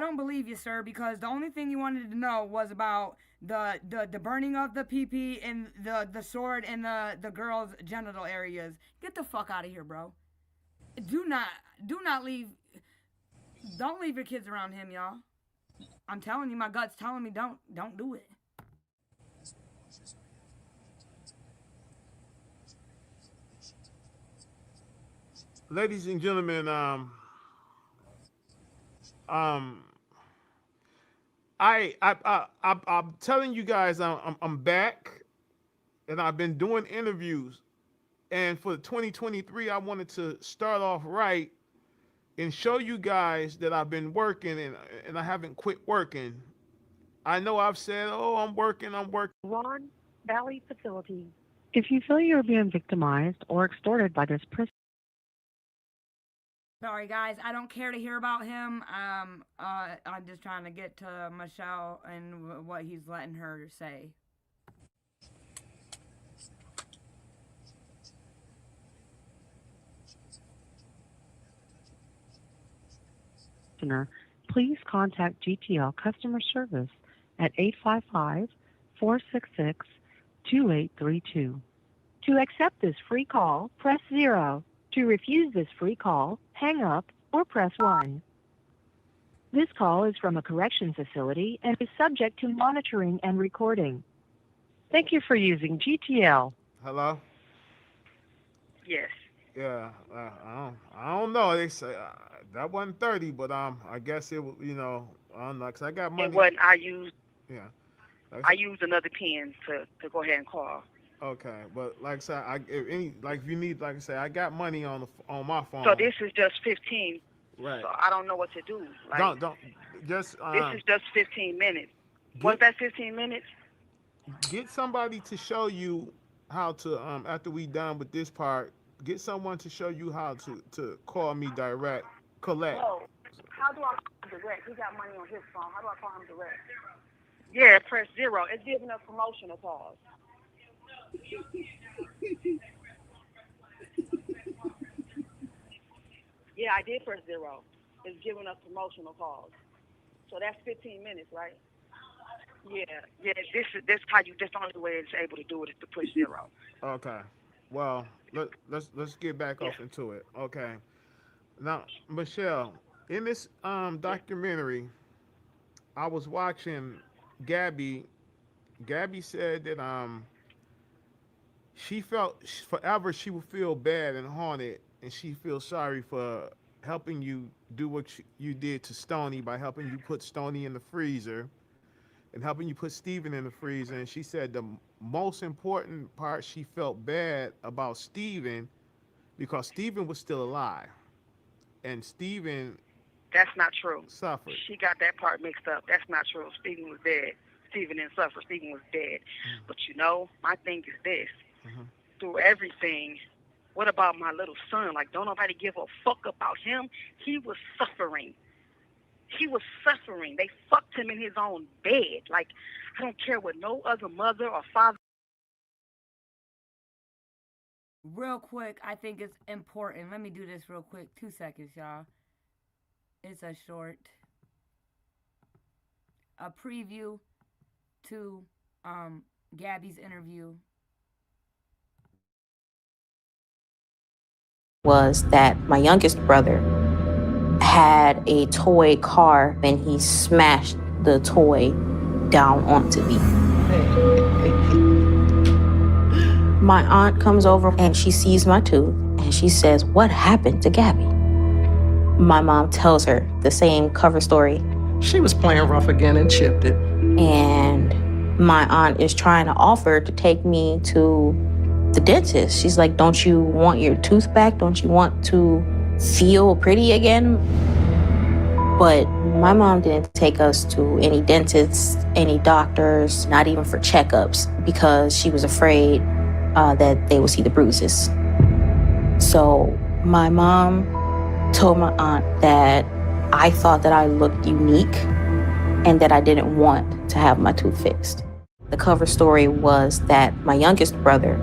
don't believe you, sir, because the only thing you wanted to know was about the burning of the PP and the sword in the girl's genital areas. Get the fuck out of here, bro. Do not leave. Don't leave your kids around him, y'all. I'm telling you, my gut's telling me don't do it. Ladies and gentlemen, I'm telling you guys, I'm back, and I've been doing interviews, and for 2023, I wanted to start off right and show you guys that I've been working and I haven't quit working. I know I've said, oh, I'm working. Ron Valley Facility. If you feel you're being victimized or extorted by this person, Sorry, guys. I don't care to hear about him. I'm just trying to get to Michelle and what he's letting her say. please contact GTL customer service at 855-466-2832. To accept this free call, press 0. To refuse this free call, hang up or press 1. This call is from a correction facility and is subject to monitoring and recording. Thank you for using GTL. Hello? Yes. Yeah, I don't know. They say that wasn't 30, but I guess it, I don't know, 'cause I got money. It wasn't. I used Yeah. I used another pen to go ahead and call. Okay, but like I said, if you need, like I said, I got money on my phone. So this is just 15. Right. So I don't know what to do. Like, don't just. This is just 15 minutes. What's that 15 minutes? Get somebody to show you how to after we done with this part. Get someone to show you how to call me direct, collect. Oh, how do I call him direct? He got money on his phone. How do I call him direct? Yeah, press 0. It's giving us promotional calls. Yeah, I did press 0. It's giving us promotional calls. So that's 15 minutes, right? Yeah. This how you. This the only way it's able to do it is to push 0. Okay. Well, let's get back off into it. Okay. Now, Michelle, in this documentary, I was watching Gabby. Gabby said that she felt forever she would feel bad and haunted, and she feels sorry for helping you do what you did to Stoney by helping you put Stoney in the freezer and helping you put Steven in the freezer. And she said the most important part, she felt bad about Steven because Steven was still alive. And Steven... That's not true. Suffered. She got that part mixed up. That's not true. Steven was dead. Steven didn't suffer. Steven was dead. But my thing is this. Through everything, what about my little son? Like, don't nobody give a fuck about him? He was suffering. They fucked him in his own bed. Like, I don't care what no other mother or father real quick, I think it's important. Let me do this real quick. 2 seconds, y'all. It's a short a preview to Gabby's interview. Was that my youngest brother had a toy car and he smashed the toy down onto me. My aunt comes over and she sees my tooth and she says, "What happened to Gabby?" My mom tells her the same cover story. She was playing rough again and chipped it. And my aunt is trying to offer to take me to the dentist. She's like, "Don't you want your tooth back? Don't you want to feel pretty again?" But my mom didn't take us to any dentists, any doctors, not even for checkups, because she was afraid that they would see the bruises. So my mom told my aunt that I thought that I looked unique and that I didn't want to have my tooth fixed. The cover story was that my youngest brother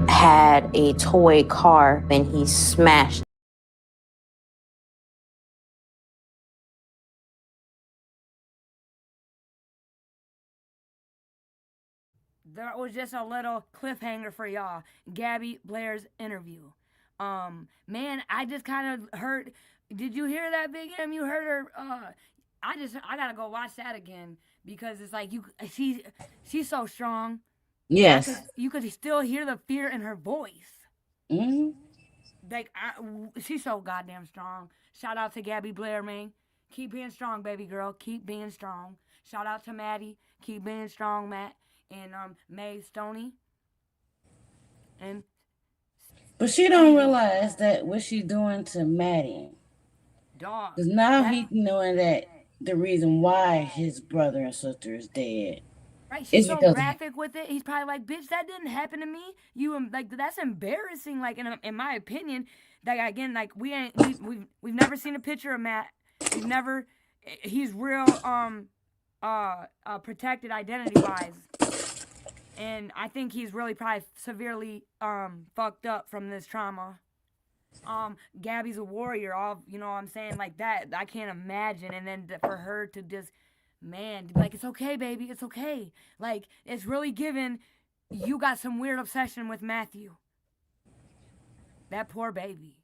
had a toy car and he smashed. That was just a little cliffhanger for y'all. Gabby Blair's interview. Man, I just kind of heard. Did you hear that, Big M? You heard her. I gotta go watch that again because it's like she's so strong. Yes. You could still hear the fear in her voice. Mm-hmm. Like she's so goddamn strong. Shout out to Gabby Blair, man. Keep being strong, baby girl. Keep being strong. Shout out to Maddie. Keep being strong, Matt. And May Stoney. And but she don't realize that what she's doing to Maddie. Dog. Because now he's knowing that the reason why his brother and sister is dead. Right, she's so graphic with it. He's probably like, "Bitch, that didn't happen to me. You like that's embarrassing." Like in my opinion, like again, like we've never seen a picture of Matt. We've never. He's real protected identity wise, and I think he's really probably severely fucked up from this trauma. Gabby's a warrior. All you know what I'm saying, like that. I can't imagine. And then for her to just. Man, like, it's okay, baby, it's okay. Like, it's really given you got some weird obsession with Matthew. That poor baby.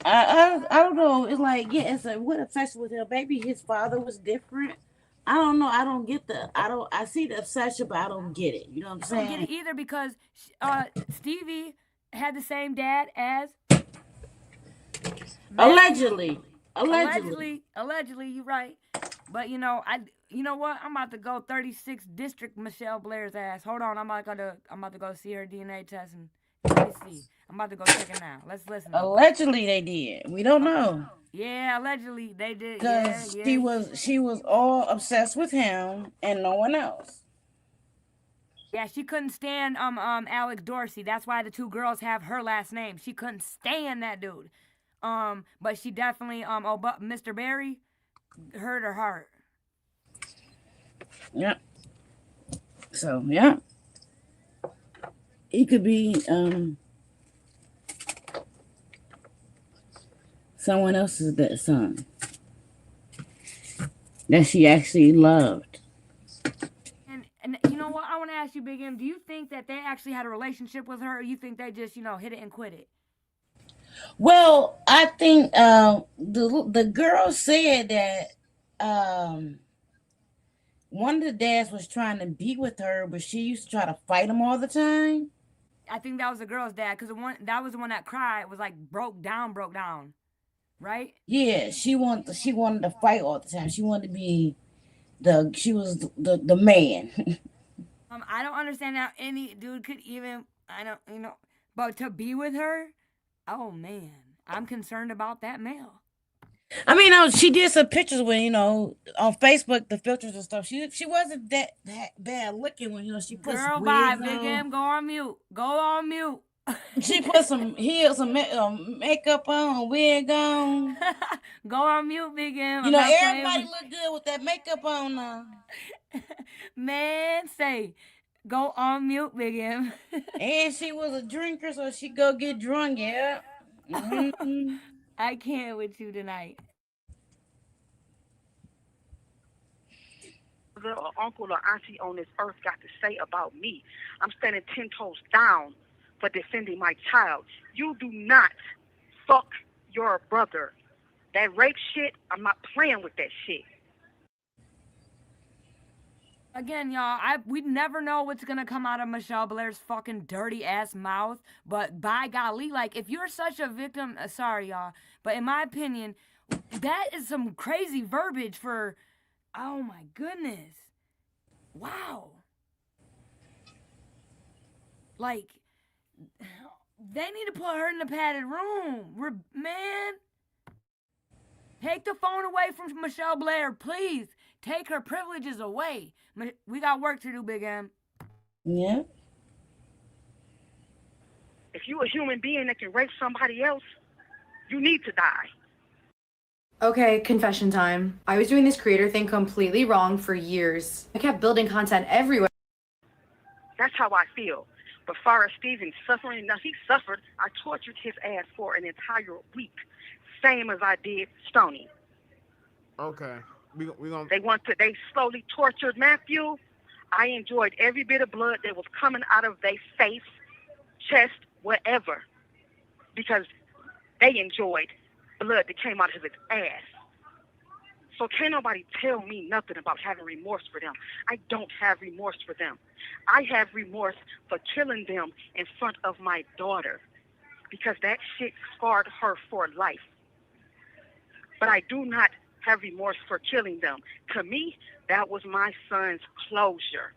I don't know. It's like, yeah, it's like, what obsession with him? Maybe his father was different. I don't know. I don't get I see the obsession, but I don't get it. You know what I'm saying? I don't get it either because Stevie had the same dad as Allegedly, you're right. But you know what? I'm about to go 36 District Michelle Blair's ass. Hold on, I'm about to go see her DNA test and let me see. I'm about to go check it now. Let's listen. Allegedly they did. We don't know. Yeah, allegedly they did. Because yeah. she was all obsessed with him and no one else. Yeah, she couldn't stand Alex Dorsey. That's why the two girls have her last name. She couldn't stand that dude. But she definitely Mr. Barry hurt her heart. Yeah. So yeah, he could be someone else's son that she actually loved. And you know what? I want to ask you, Big M. Do you think that they actually had a relationship with her, or you think they just hit it and quit it? Well, I think the girl said that one of the dads was trying to be with her, but she used to try to fight him all the time. I think that was the girl's dad, because that was the one that cried. Was like broke down, right? Yeah, she wanted to fight all the time. She wanted to be the man. I don't understand how any dude could even but to be with her, oh man, I'm concerned about that male. I mean, she did some pictures when on Facebook, the filters and stuff. She wasn't that bad looking when she put some wigs Big on. M, go on mute. She put some heels, some makeup on, wig on. Go on mute, Big M. Everybody look good with that makeup on now. Man, Go on mute, Big M. And she was a drinker, so she go get drunk, yeah. Mm-hmm. I can't with you tonight. Or uncle or auntie on this earth got to say about me. I'm standing 10 toes down for defending my child. You do not fuck your brother. That rape shit, I'm not playing with that shit. Again, y'all, we never know what's gonna come out of Michelle Blair's fucking dirty ass mouth. But by golly, like, if you're such a victim, sorry, y'all, but in my opinion, that is some crazy verbiage for. Oh my goodness. Wow. Like, they need to put her in the padded room. Man. Take the phone away from Michelle Blair, please. Take her privileges away. We got work to do, Big M. Yeah. If you a human being that can rape somebody else, you need to die. Okay, confession time. I was doing this creator thing completely wrong for years. I kept building content everywhere. That's how I feel. But far as Steven suffering, now he suffered. I tortured his ass for an entire week, same as I did Stoney. Okay, we gonna. They slowly tortured Matthew. I enjoyed every bit of blood that was coming out of their face, chest, whatever, because they enjoyed blood that came out of his ass. So can't nobody tell me nothing about having remorse for them. I don't have remorse for them. I have remorse for killing them in front of my daughter because that shit scarred her for life. But I do not have remorse for killing them. To me, that was my son's closure.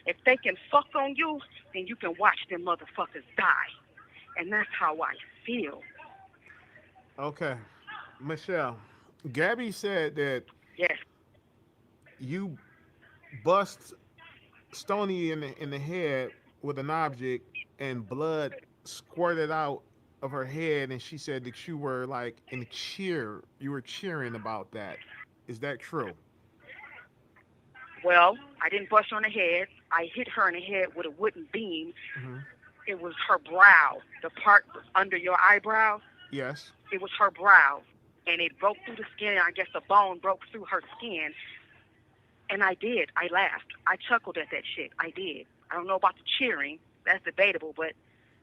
If they can fuck on you, then you can watch them motherfuckers die. And that's how I feel. Okay, Michelle. Gabby said that yes, you bust Stoney in the head with an object and blood squirted out of her head, and she said that you were like in cheer. You were cheering about that. Is that true? Well, I didn't bust her on the head. I hit her in the head with a wooden beam. Mm-hmm. It was her brow, the part under your eyebrow. Yes. It was her brow. And it broke through the skin, and I guess the bone broke through her skin. And I did. I laughed. I chuckled at that shit. I did. I don't know about the cheering. That's debatable, but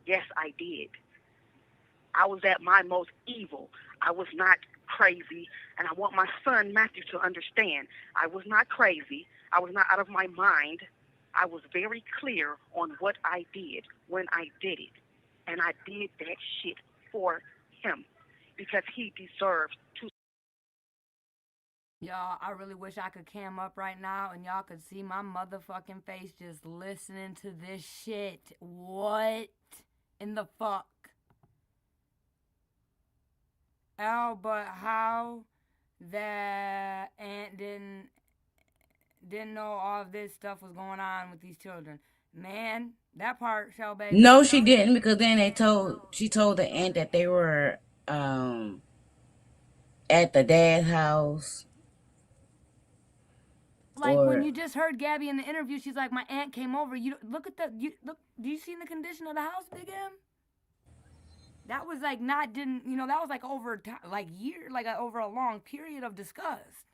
yes, I did. I was at my most evil. I was not crazy, and I want my son, Matthew, to understand. I was not crazy. I was not out of my mind. I was very clear on what I did when I did it. And I did that shit for him. Because he deserves to. Y'all, I really wish I could cam up right now and y'all could see my motherfucking face just listening to this shit. What in the fuck? Oh, but how that aunt didn't know all of this stuff was going on with these children. Man, that part, Shell Baby. No, she didn't, because then she told the aunt that they were at the dad's house. Like when you just heard Gabby in the interview, she's like, my aunt came over. You look at do you see the condition of the house, Big M? That was like that was like over over a long period of disgust.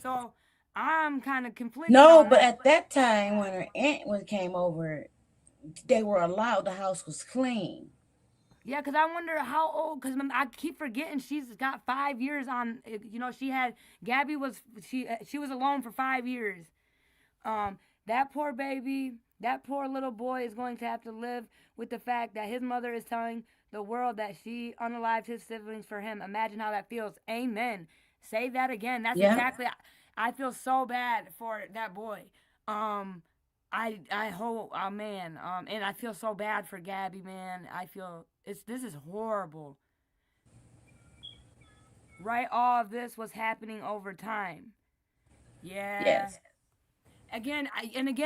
So I'm kind of conflicted. No, but at that time when her aunt came over, they were allowed. The house was clean. Yeah, because I wonder how old, because I keep forgetting she's got 5 years on, Gabby was alone for 5 years. That poor baby, that poor little boy is going to have to live with the fact that his mother is telling the world that she unalived his siblings for him. Imagine how that feels. Amen. Say that again. That's exactly, I feel so bad for that boy. I hope, man, and I feel so bad for Gabby, man. I feel this is horrible. Right, all of this was happening over time. Yeah. Yes. Again,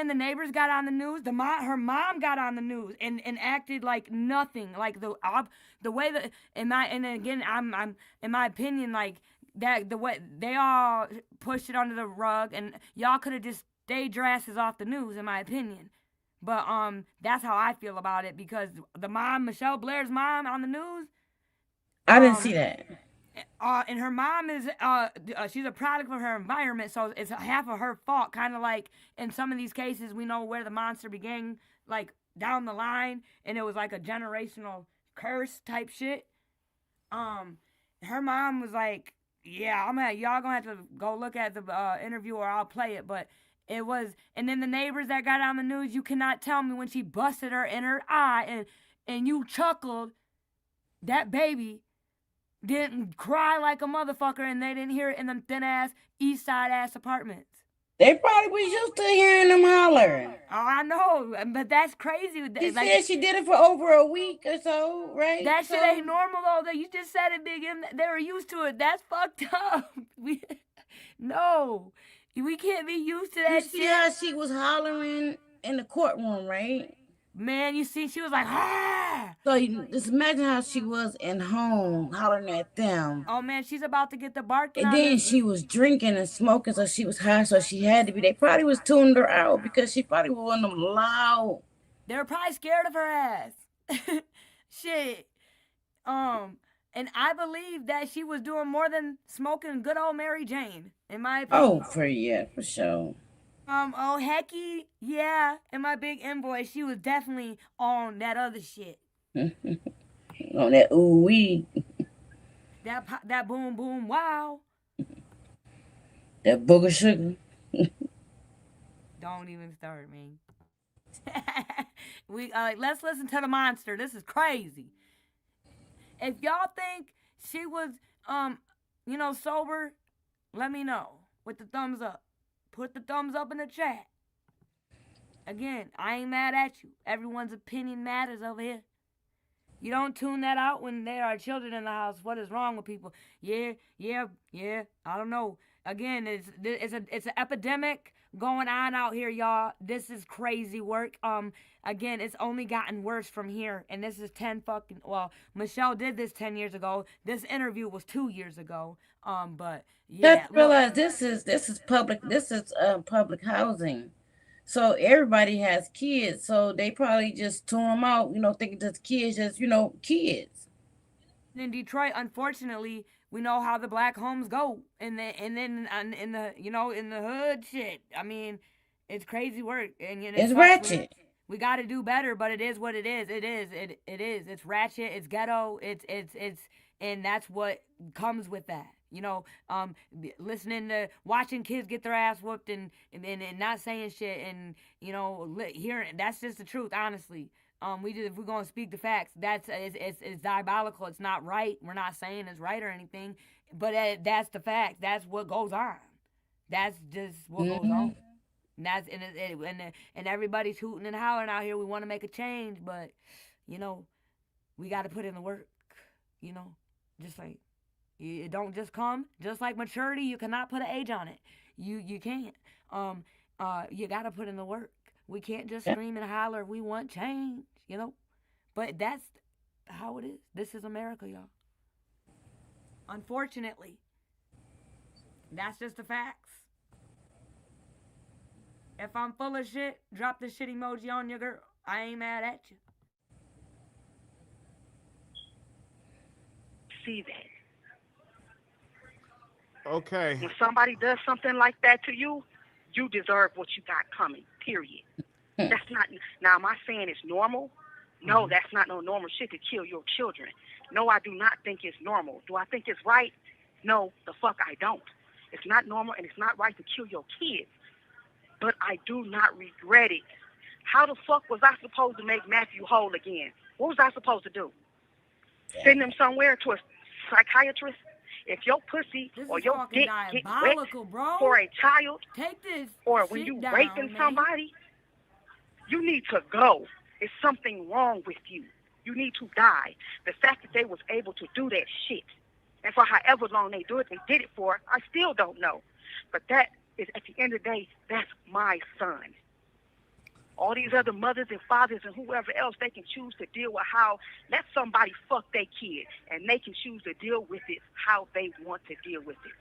the neighbors got on the news. Her mom got on the news and acted like nothing. Like the way that I'm in my opinion, like that the way they all pushed it under the rug, and y'all could have just stayed your asses off the news, in my opinion. But that's how I feel about it, because the mom, Michelle Blair's mom, on the news. I didn't see that. And her mom is she's a product of her environment, so it's half of her fault. Kind of like in some of these cases, we know where the monster began, like down the line, and it was like a generational curse type shit. Her mom was like, "Yeah, y'all gonna have to go look at the interview, or I'll play it." But it was, and then the neighbors that got on the news, you cannot tell me when she busted her in her eye, and you chuckled, that baby didn't cry like a motherfucker, and they didn't hear it in them thin ass East Side ass apartments. They probably was used to hearing them hollering. Oh, I know, but that's crazy. She said she did it for over a week or so, right? That shit ain't normal though. You just said it, Big M. They were used to it. That's fucked up. No, we can't be used to that you shit. See how she was hollering in the courtroom, right? Man, you see, she was like, ah! So just imagine how she was in home hollering at them. Oh man, she's about to get the barking. And then she was drinking and smoking, so she was high, so she had to be. They probably was tuning her out because she probably was one of them loud. They were probably scared of her ass. Shit. And I believe that she was doing more than smoking good old Mary Jane, in my opinion. Oh, for sure. Oh, hecky, yeah. And my Big M boy, she was definitely on that other shit. On that ooh wee. That boom boom wow. That booger sugar. Don't even start, man. Let's listen to the monster. This is crazy. If y'all think she was sober, let me know with the thumbs up. Put the thumbs up in the chat. Again, I ain't mad at you. Everyone's opinion matters over here. You don't tune that out when there are children in the house. What is wrong with people? Yeah. I don't know. Again, it's an epidemic going on out here, y'all. This is crazy work. Again, it's only gotten worse from here. And this is Michelle did this 10 years ago. This interview was 2 years ago. But yeah. Let's realize this is public. This is public housing. So everybody has kids, so they probably just tune them out, thinking that kids just, kids. In Detroit, unfortunately, we know how the black homes go, and then in the hood shit. I mean, it's crazy work, and it's ratchet. We got to do better, but it is what it is. It is. It's ratchet. It's ghetto. It's and that's what comes with that. Watching kids get their ass whooped and not saying shit and hearing, that's just the truth, honestly. If we're gonna speak the facts, it's diabolical. It's not right. We're not saying it's right or anything, but that's the fact. That's what goes on. That's just what goes on. And everybody's hooting and hollering out here. We want to make a change, but we got to put in the work. Just like. It don't just come. Just like maturity, you cannot put an age on it. You can't. You gotta put in the work. We can't just scream and holler. We want change, But that's how it is. This is America, y'all. Unfortunately, that's just the facts. If I'm full of shit, drop the shit emoji on your girl. I ain't mad at you. See that. Okay. When somebody does something like that to you, you deserve what you got coming, period. That's not, now am I saying it's normal? No, that's not no normal shit to kill your children. No, I do not think it's normal. Do I think it's right? No, the fuck I don't. It's not normal and it's not right to kill your kids. But I do not regret it. How the fuck was I supposed to make Matthew whole again? What was I supposed to do? Send him somewhere to a psychiatrist? If your pussy or your dick gets wet for a child, take this or when you raping somebody, you need to go. There's something wrong with you. You need to die. The fact that they was able to do that shit, and for however long they did it for, I still don't know. But that is, at the end of the day, that's my son. All these other mothers and fathers and whoever else, they can choose to deal with how, let somebody fuck their kid, and they can choose to deal with it how they want to deal with it.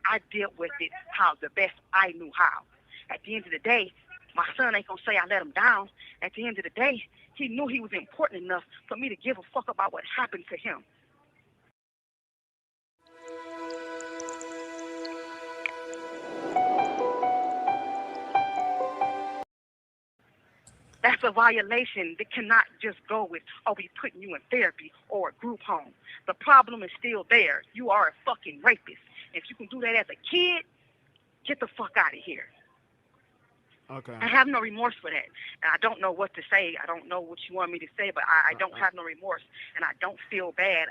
I dealt with it how the best I knew how. At the end of the day, my son ain't gonna say I let him down. At the end of the day, he knew he was important enough for me to give a fuck about what happened to him. That's a violation that cannot just go with, oh, we putting you in therapy or a group home. The problem is still there. You are a fucking rapist. If you can do that as a kid, get the fuck out of here. Okay. I have no remorse for that. And I don't know what to say. I don't know what you want me to say, but I don't have no remorse. And I don't feel bad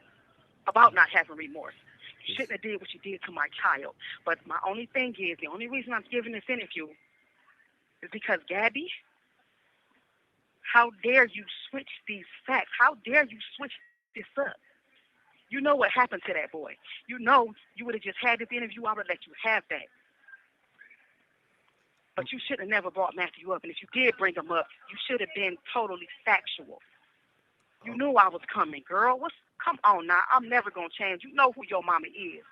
about not having remorse. You shouldn't have did what you did to my child. But my only thing is, the only reason I'm giving this interview is because, Gabby, how dare you switch these facts? How dare you switch this up? You know what happened to that boy. You know you would have just had this interview. I would have let you have that. But you should have never brought Matthew up. And if you did bring him up, you should have been totally factual. You knew I was coming, girl. Come on now. I'm never going to change. You know who your mama is.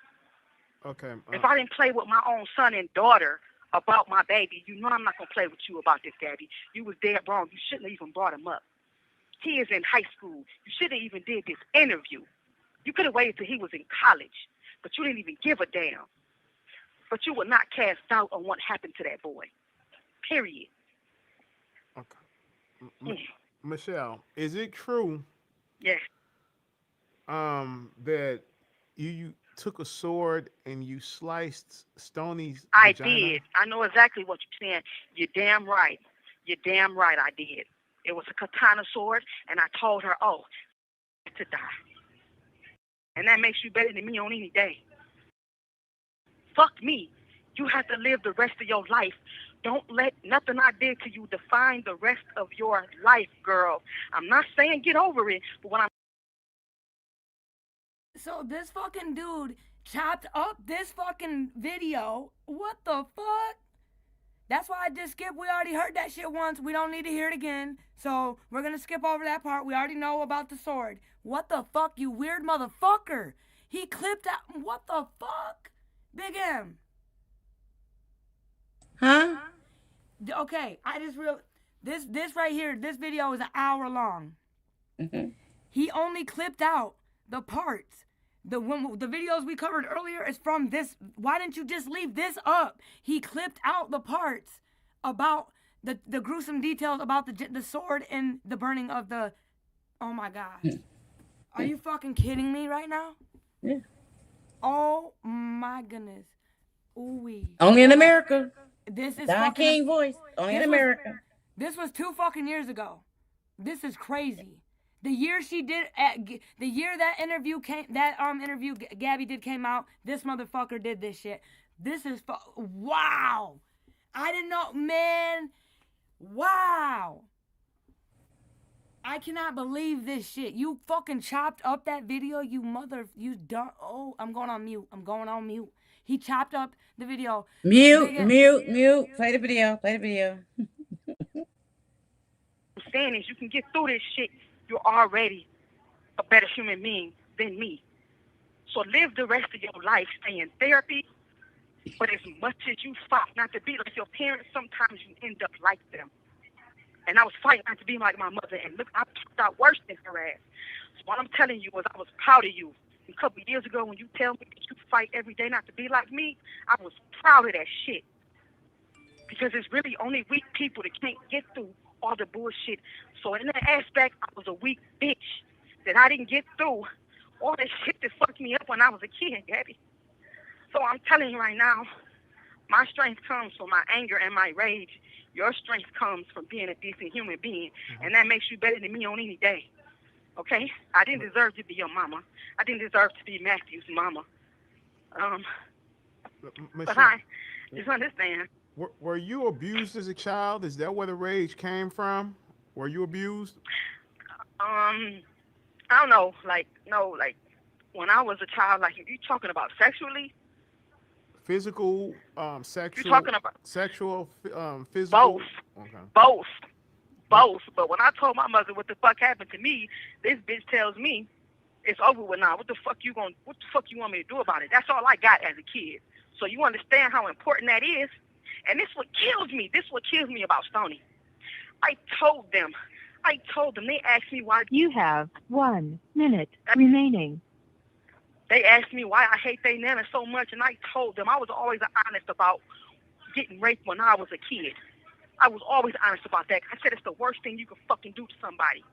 Okay. If I didn't play with my own son and daughter about my baby, you know I'm not going to play with you about this, Gabby. You was dead wrong. You shouldn't have even brought him up. He is in high school. You shouldn't have even did this interview. You could have waited till he was in college, but you didn't even give a damn. But you would not cast doubt on what happened to that boy. Period. Okay. Michelle, is it true? Yes. That you took a sword and you sliced Stoney's I vagina? did. I know exactly what you're saying. You're damn right. You're damn right I did. It was a katana sword, and I told her, oh, to die. And that makes you better than me on any day. Fuck me. You have to live the rest of your life. Don't let nothing I did to you define the rest of your life, girl. I'm not saying get over it, but when I'm... So this fucking dude chopped up this fucking video. What the fuck? That's why I just skipped. We already heard that shit once. We don't need to hear it again. So we're gonna skip over that part. We already know about the sword. What the fuck, you weird motherfucker? He clipped out. What the fuck? Big M. Huh? Okay, I just real this right here, this video is an hour long. Mm-hmm. He only clipped out the parts. The videos we covered earlier is from this. Why didn't you just leave this up? He clipped out the parts about the gruesome details about the sword and the burning of the... Oh my God. Are you fucking kidding me right now? Yeah. Oh my goodness. Ooh-wee. Only in America. This is Don King voice. Only in America. This was 2 fucking years ago. This is crazy. The year she did, the year that interview Gabby did came out, this motherfucker did this shit. This is wow. I didn't know, man. Wow. I cannot believe this shit. You fucking chopped up that video, you dumb. Oh, I'm going on mute. He chopped up the video. Mute. Play the video. I'm saying is you can get through this shit. You're already a better human being than me. So live the rest of your life, stay in therapy. But as much as you fight not to be like your parents, sometimes you end up like them. And I was fighting not to be like my mother. And look, I turned out worse than her ass. So what I'm telling you is I was proud of you. A couple of years ago when you tell me that you fight every day not to be like me, I was proud of that shit. Because it's really only weak people that can't get through all the bullshit. So in that aspect, I was a weak bitch that I didn't get through all that shit that fucked me up when I was a kid, Gabby. So I'm telling you right now, my strength comes from my anger and my rage. Your strength comes from being a decent human being, and that makes you better than me on any day. Okay? I didn't deserve to be your mama. I didn't deserve to be Matthew's mama. But I just understand. Were you abused as a child? Is that where the rage came from? Were you abused? I don't know. Like when I was a child, like you talking about sexually? Physical, sexual. You talking about sexual, physical? Both. Okay. Both. But when I told my mother what the fuck happened to me, this bitch tells me it's over with now. What the fuck you want me to do about it? That's all I got as a kid. So you understand how important that is. And this what kills me. This what kills me about Stoney. I told them. They asked me why. You have 1 minute remaining. They asked me why I hate they nana so much, and I told them I was always honest about getting raped when I was a kid. I was always honest about that. I said it's the worst thing you can fucking do to somebody.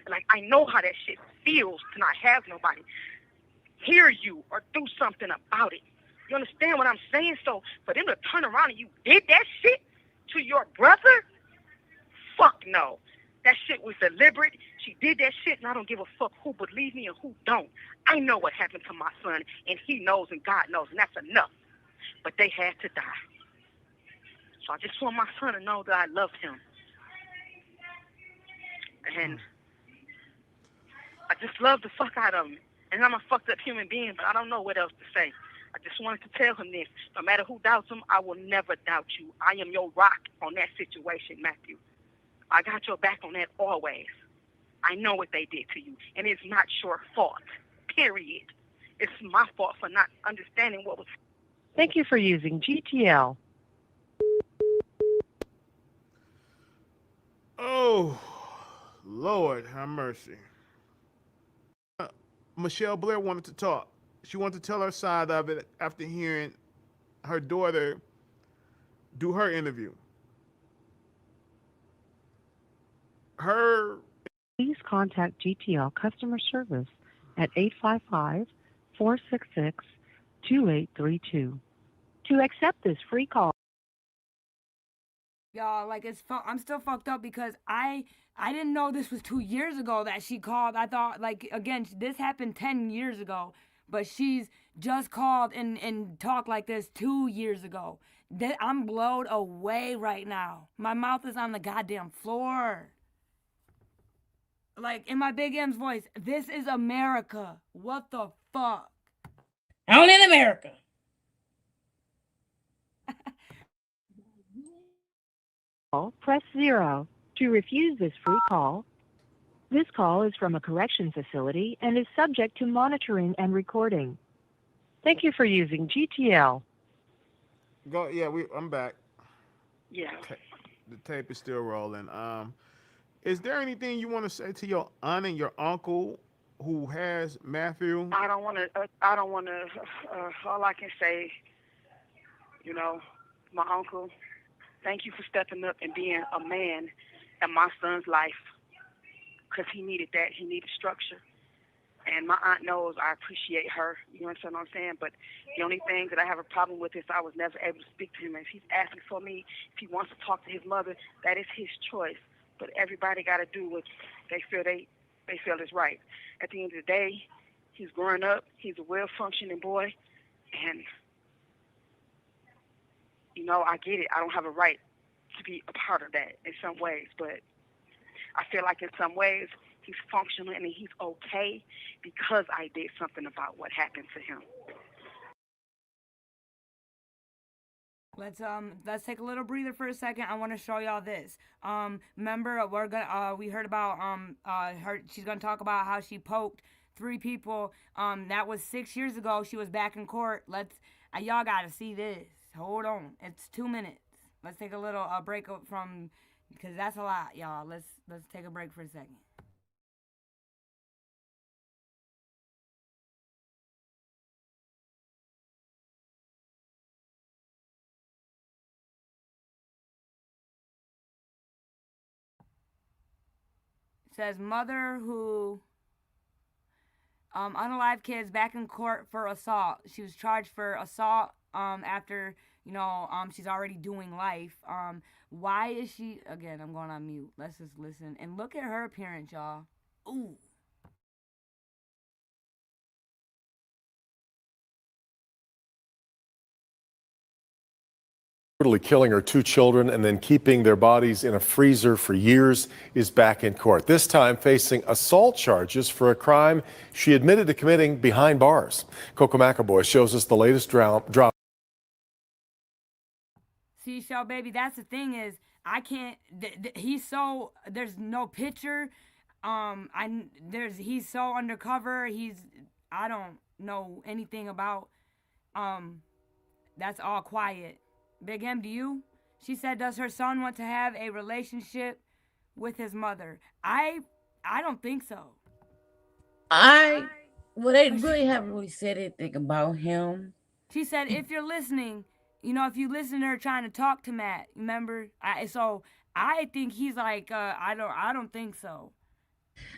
Like, I know how that shit feels to not have nobody hear you or do something about it. You understand what I'm saying? So for them to turn around and you did that shit to your brother? Fuck no. That shit was deliberate. She did that shit, and I don't give a fuck who believes me and who don't. I know what happened to my son, and he knows and God knows, and that's enough. But they had to die. So I just want my son to know that I love him. And I just love the fuck out of him. And I'm a fucked up human being, but I don't know what else to say. I just wanted to tell him this. No matter who doubts him, I will never doubt you. I am your rock on that situation, Matthew. I got your back on that always. I know what they did to you, and it's not your fault, period. It's my fault for not understanding what was... Thank you for using GTL. Oh, Lord, have mercy. Michelle Blair wanted to talk. She wanted to tell her side of it after hearing her daughter do her interview. Please contact GTL customer service at 855-466-2832 to accept this free call. Y'all, like, I'm still fucked up because I didn't know this was 2 years ago that she called. I thought, like, again, this happened 10 years ago, but she's just called and talked like this 2 years ago. I'm blown away right now. My mouth is on the goddamn floor. Like, in my Big M's voice, this is America. What the fuck? Only in America. Press 0 to refuse this free call. This call is from a correction facility and is subject to monitoring and recording. Thank you for using GTL. Go. Yeah, I'm back. Yeah. The tape is still rolling. Is there anything you want to say to your aunt and your uncle who has Matthew? I don't want to. All I can say, my uncle, thank you for stepping up and being a man in my son's life, because he needed that. He needed structure. And my aunt knows I appreciate her. You understand what I'm saying? But the only thing that I have a problem with is I was never able to speak to him. If he's asking for me, if he wants to talk to his mother, that is his choice. But everybody got to do what they feel is right. At the end of the day, he's growing up. He's a well-functioning boy. And, I get it. I don't have a right to be a part of that in some ways. But I feel like in some ways he's functional and he's okay because I did something about what happened to him. Let's take a little breather for a second. I want to show y'all this. Remember we heard about she's gonna talk about how she poked 3 people. That was 6 years ago. She was back in court. Y'all gotta see this. Hold on. It's 2 minutes. Let's take a little break from, because that's a lot, y'all. Let's take a break for a second. It says mother who unalive kids back in court for assault. She was charged for assault after she's already doing life. Why is she, again, I'm going on mute. Let's just listen and look at her appearance, y'all. Ooh. Brutally killing her 2 children and then keeping their bodies in a freezer for years, is back in court, this time facing assault charges for a crime she admitted to committing behind bars. Coco McAvoy shows us the latest drama. See, Shell Baby, that's the thing is, I can't, he's so, there's no picture, he's so undercover, I don't know anything about, that's all quiet. Big M, do you? She said, does her son want to have a relationship with his mother? I don't think so. Well, they really haven't really said anything about him. She said, if you're listening, if you listen to her trying to talk to Matt, remember? So I think he's like, I don't think so.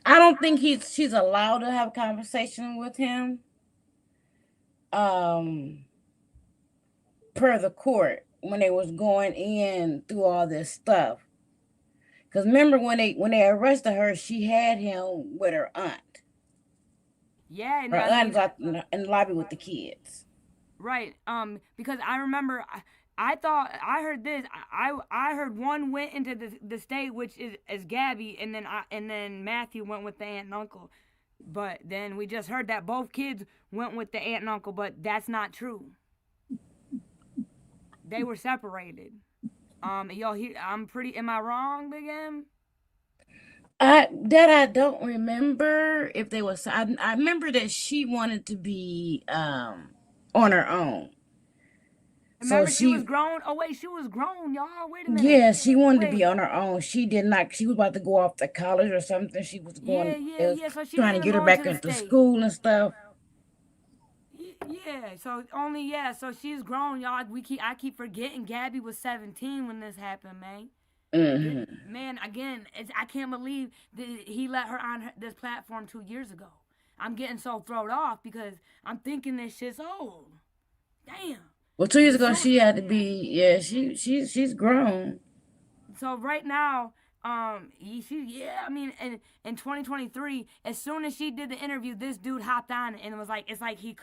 I don't think she's allowed to have a conversation with him. Per the court when they was going in through all this stuff. Because remember when they arrested her, she had him with her aunt. Yeah, and her aunt was out in the lobby with the kids. Right. Because I remember I thought I heard this. I heard one went into the state, which is Gabby, and then Matthew went with the aunt and uncle. But then we just heard that both kids went with the aunt and uncle, but that's not true. They were separated. Am I wrong, Big M? I don't remember if they was. I remember that she wanted to be on her own. Remember, she was grown. Oh wait, she was grown, y'all. Wait a minute. Yeah, she wanted to be on her own. She did not. She was about to go off to college or something. She was going. Yeah. So she trying to get her back into school and stuff. Yeah. So she's grown, y'all. I keep forgetting Gabby was 17 when this happened, man. Mm-hmm. Man, again, I can't believe that he let her on this platform 2 years ago. I'm getting so thrown off because I'm thinking this shit's old. Damn. Well, 2 years ago she had to be. Yeah, she's grown. So right now, in 2023, as soon as she did the interview, this dude hopped on and it was like, it's like he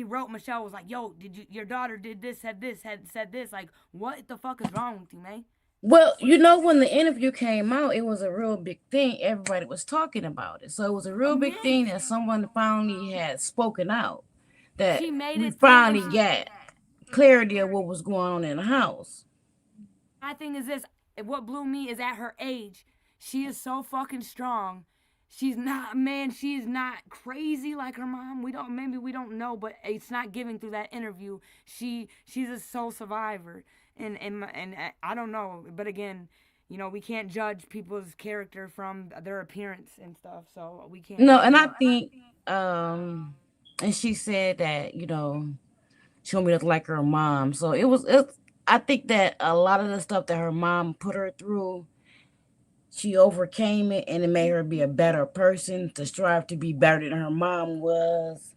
wrote Michelle, was like, yo, your daughter did this, said this, like, what the fuck is wrong with you, man? Well, when the interview came out, it was a real big thing. Everybody was talking about it. So it was a real big thing that someone finally had spoken out. That we finally got clarity of what was going on in the house. My thing is this, what blew me is at her age, she is so fucking strong. She's not crazy like her mom. We don't know, but it's not giving through that interview. She's a soul survivor. And I don't know, but again, we can't judge people's character from their appearance and stuff, so we can't. No, and I think, and she said that, she wanted me to look like her mom. So I think that a lot of the stuff that her mom put her through, she overcame it, and it made her be a better person, to strive to be better than her mom was.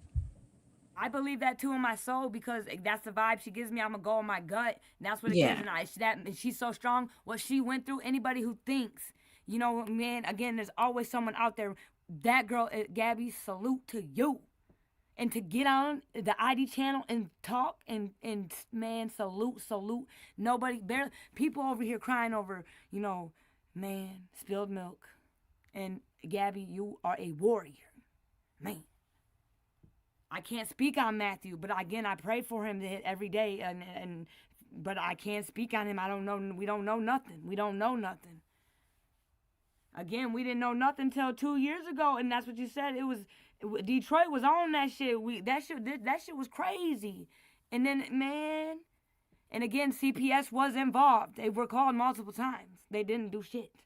I believe that too in my soul, because that's the vibe she gives me. I'm gonna go in my gut. And that's what it gives me. And she's so strong. What she went through, anybody who thinks, man, again, there's always someone out there. That girl, Gabby, salute to you. And to get on the ID channel and talk and man, salute. People over here crying over, man, spilled milk. And Gabby, you are a warrior. Man. I can't speak on Matthew, but again, I pray for him every day, but I can't speak on him. I don't know. We don't know nothing. Again, we didn't know nothing until 2 years ago, and that's what you said. Detroit was on that shit. That shit was crazy. And then, man, and again, CPS was involved. They were called multiple times. They didn't do shit.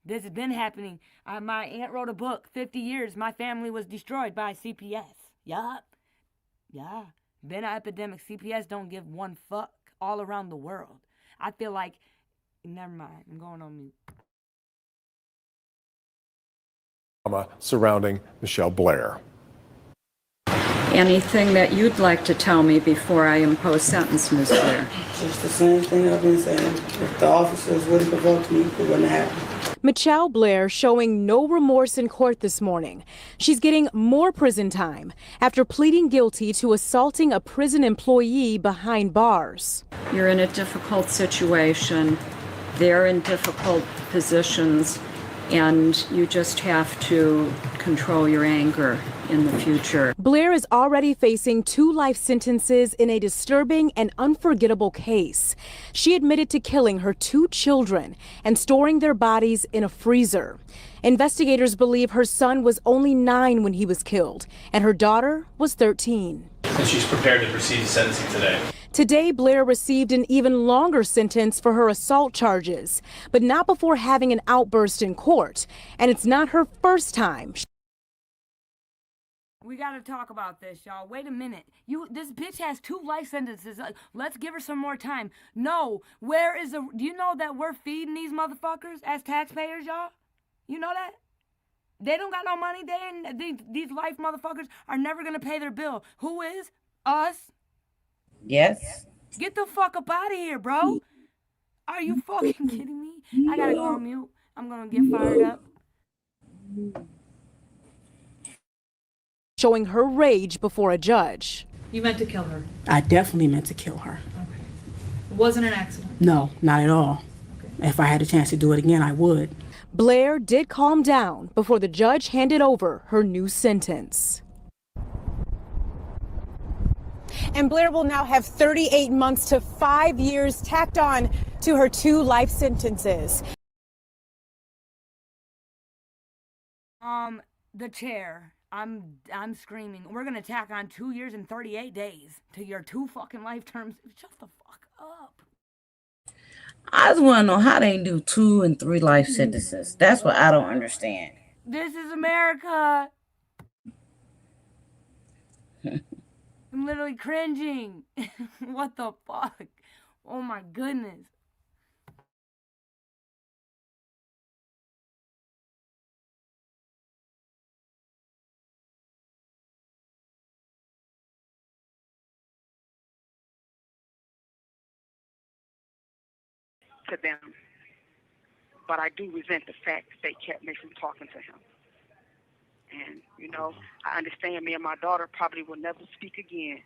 This has been happening. My aunt wrote a book, 50 years, my family was destroyed by CPS. Yup. Yeah. Been an epidemic. CPS don't give one fuck all around the world. I feel like, never mind, I'm going on mute. Surrounding Michelle Blair. Anything that you'd like to tell me before I impose sentence, Ms. Blair? Just the same thing I've been saying. If the officers would have provoked me, it wouldn't happen. Michelle Blair showing no remorse in court this morning. She's getting more prison time after pleading guilty to assaulting a prison employee behind bars. You're in a difficult situation. They're in difficult positions, and you just have to control your anger in the future. Blair is already facing 2 life sentences in a disturbing and unforgettable case. She admitted to killing her 2 children and storing their bodies in a freezer. Investigators believe her son was only 9 when he was killed, and her daughter was 13. And she's prepared to proceed to sentencing today. Today, Blair received an even longer sentence for her assault charges, but not before having an outburst in court. And it's not her first time. We gotta talk about this, y'all. Wait a minute. This bitch has 2 life sentences. Let's give her some more time. No, do you know that we're feeding these motherfuckers as taxpayers, y'all? You know that? They don't got no money. These life motherfuckers are never gonna pay their bill. Who is? Us. Yes. Get the fuck up out of here, bro. Are you fucking kidding me? I gotta go on mute. I'm gonna get fired up. Showing her rage before a judge. You meant to kill her. I definitely meant to kill her. It wasn't an accident. No, not at all. If I had a chance to do it again, I would. Blair did calm down before the judge handed over her new sentence. And Blair will now have 38 months to 5 years tacked on to her 2 life sentences. The chair. I'm screaming. We're gonna tack on 2 years and 38 days to your 2 fucking life terms. Shut the fuck up. I just want to know how they do 2 and 3 life sentences. That's what I don't understand. This is America. I'm literally cringing. What the fuck? Oh my goodness. To them. But I do resent the fact that they kept me from talking to him. And, I understand me and my daughter probably will never speak again.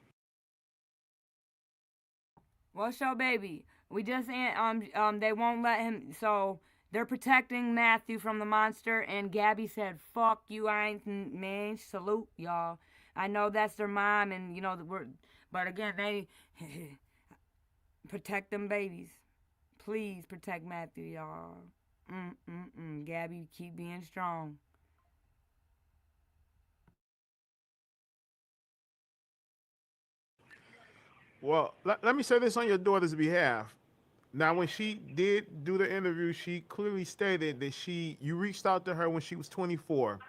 What's your baby? We just they won't let him. So they're protecting Matthew from the monster. And Gabby said, "Fuck you, I ain't man." Salute y'all. I know that's their mom, and but again, they protect them babies. Please protect Matthew, y'all. Gabby, keep being strong. Well, let me say this on your daughter's behalf. Now, when she did do the interview, she clearly stated that you reached out to her when she was 24.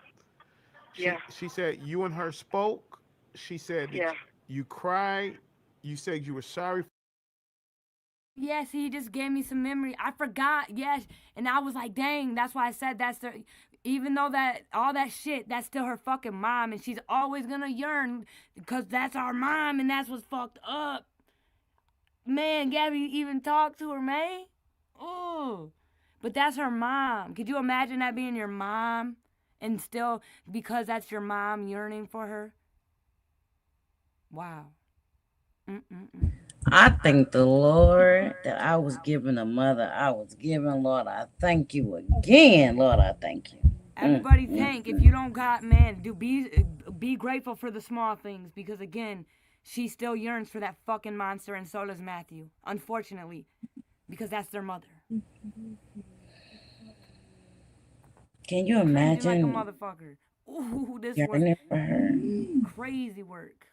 She said you and her spoke. She said that you cried. You said you were sorry. Yes, he just gave me some memory. I forgot, yes. And I was like, dang, that's why I said even though that all that shit, that's still her fucking mom, and she's always gonna yearn because that's our mom, and that's what's fucked up. Man, Gabby even talked to her, man. Oh, but that's her mom. Could you imagine that being your mom, and still because that's your mom yearning for her? Wow. I thank the Lord that I was given a mother. I was given, Lord, I thank you again. Lord, I thank you. Everybody thank. If you don't got, man, be grateful for the small things, because again, she still yearns for that fucking monster, and so does Matthew. Unfortunately, because that's their mother. Can you imagine? Like a motherfucker. Ooh, this yearning work. For her. Crazy work.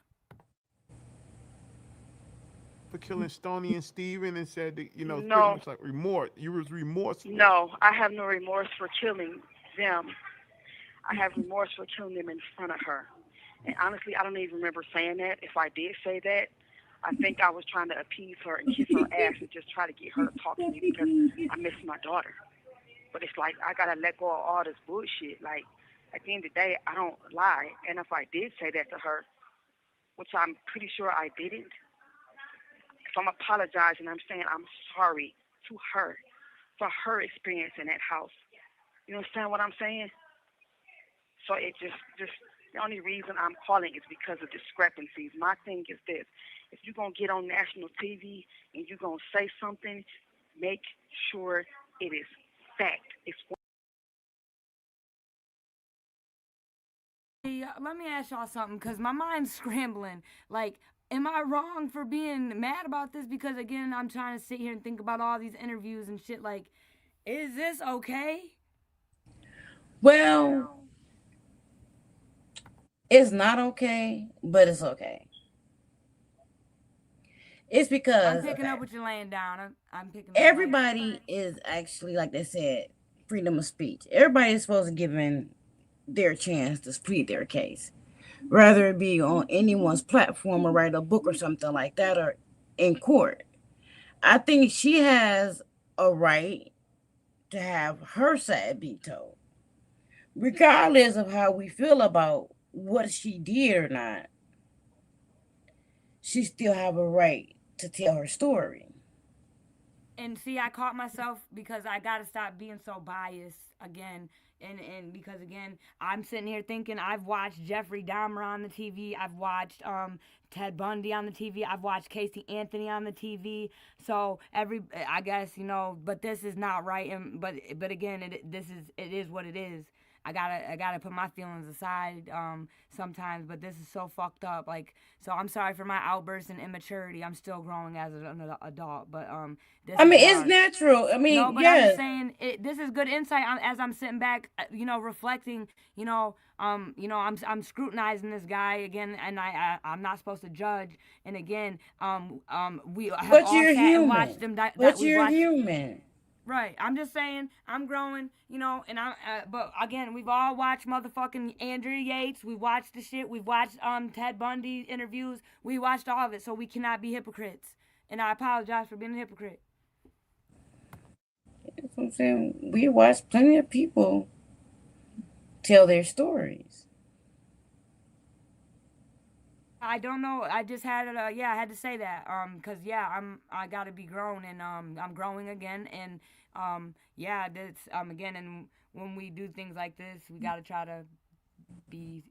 For killing Stoney and Steven, and said that, pretty No. much like remorse. You was remorseful. No, I have no remorse for killing them. I have remorse for killing them in front of her. And honestly, I don't even remember saying that. If I did say that, I think I was trying to appease her and kiss her ass and just try to get her to talk to me because I miss my daughter. But it's like, I got to let go of all this bullshit. Like, at the end of the day, I don't lie. And if I did say that to her, which I'm pretty sure I didn't, if I'm apologizing, I'm saying I'm sorry to her for her experience in that house. You understand what I'm saying? So it just the only reason I'm calling is because of discrepancies. My thing is this: if you're gonna get on national TV and you're gonna say something, make sure it is fact. Let me ask y'all something, because my mind's scrambling. Like, am I wrong for being mad about this? Because again, I'm trying to sit here and think about all these interviews and shit. Like, is this okay? Well, it's not okay, but it's okay. It's I'm because picking up what you're laying down. I'm picking up. everybody is actually, like they said, freedom of speech. Everybody is supposed to given their chance to plead their case, whether it be on anyone's platform or write a book or something like that, or in court. I think she has a right to have her side be told, regardless of how we feel about what she did or not. She still have a right to tell her story. And see, I caught myself because I gotta stop being so biased again. And because again, I'm sitting here thinking I've watched Jeffrey Dahmer on the TV, I've watched Ted Bundy on the TV, I've watched Casey Anthony on the TV. So I guess but this is not right. And but again, it is what it is. I gotta put my feelings aside sometimes, but this is so fucked up. Like, so I'm sorry for my outbursts and immaturity. I'm still growing as an adult, but this I mean, is it's hard. natural. I mean, No, but I'm just yes. saying this is good insight as I'm sitting back, reflecting. I'm scrutinizing this guy again, and I'm not supposed to judge. And again, we have But all you're sat and watched human. them. But We've you're watched. human. Right. I'm just saying I'm growing, and but again, we've all watched motherfucking Andrea Yates. We watched the shit. We've watched Ted Bundy interviews. We watched all of it, so we cannot be hypocrites. And I apologize for being a hypocrite. That's what I'm saying. We watch plenty of people tell their stories. I don't know. I just had it. I had to say that. Cause I gotta be grown, and I'm growing again, and that's again, and when we do things like this, we gotta try to be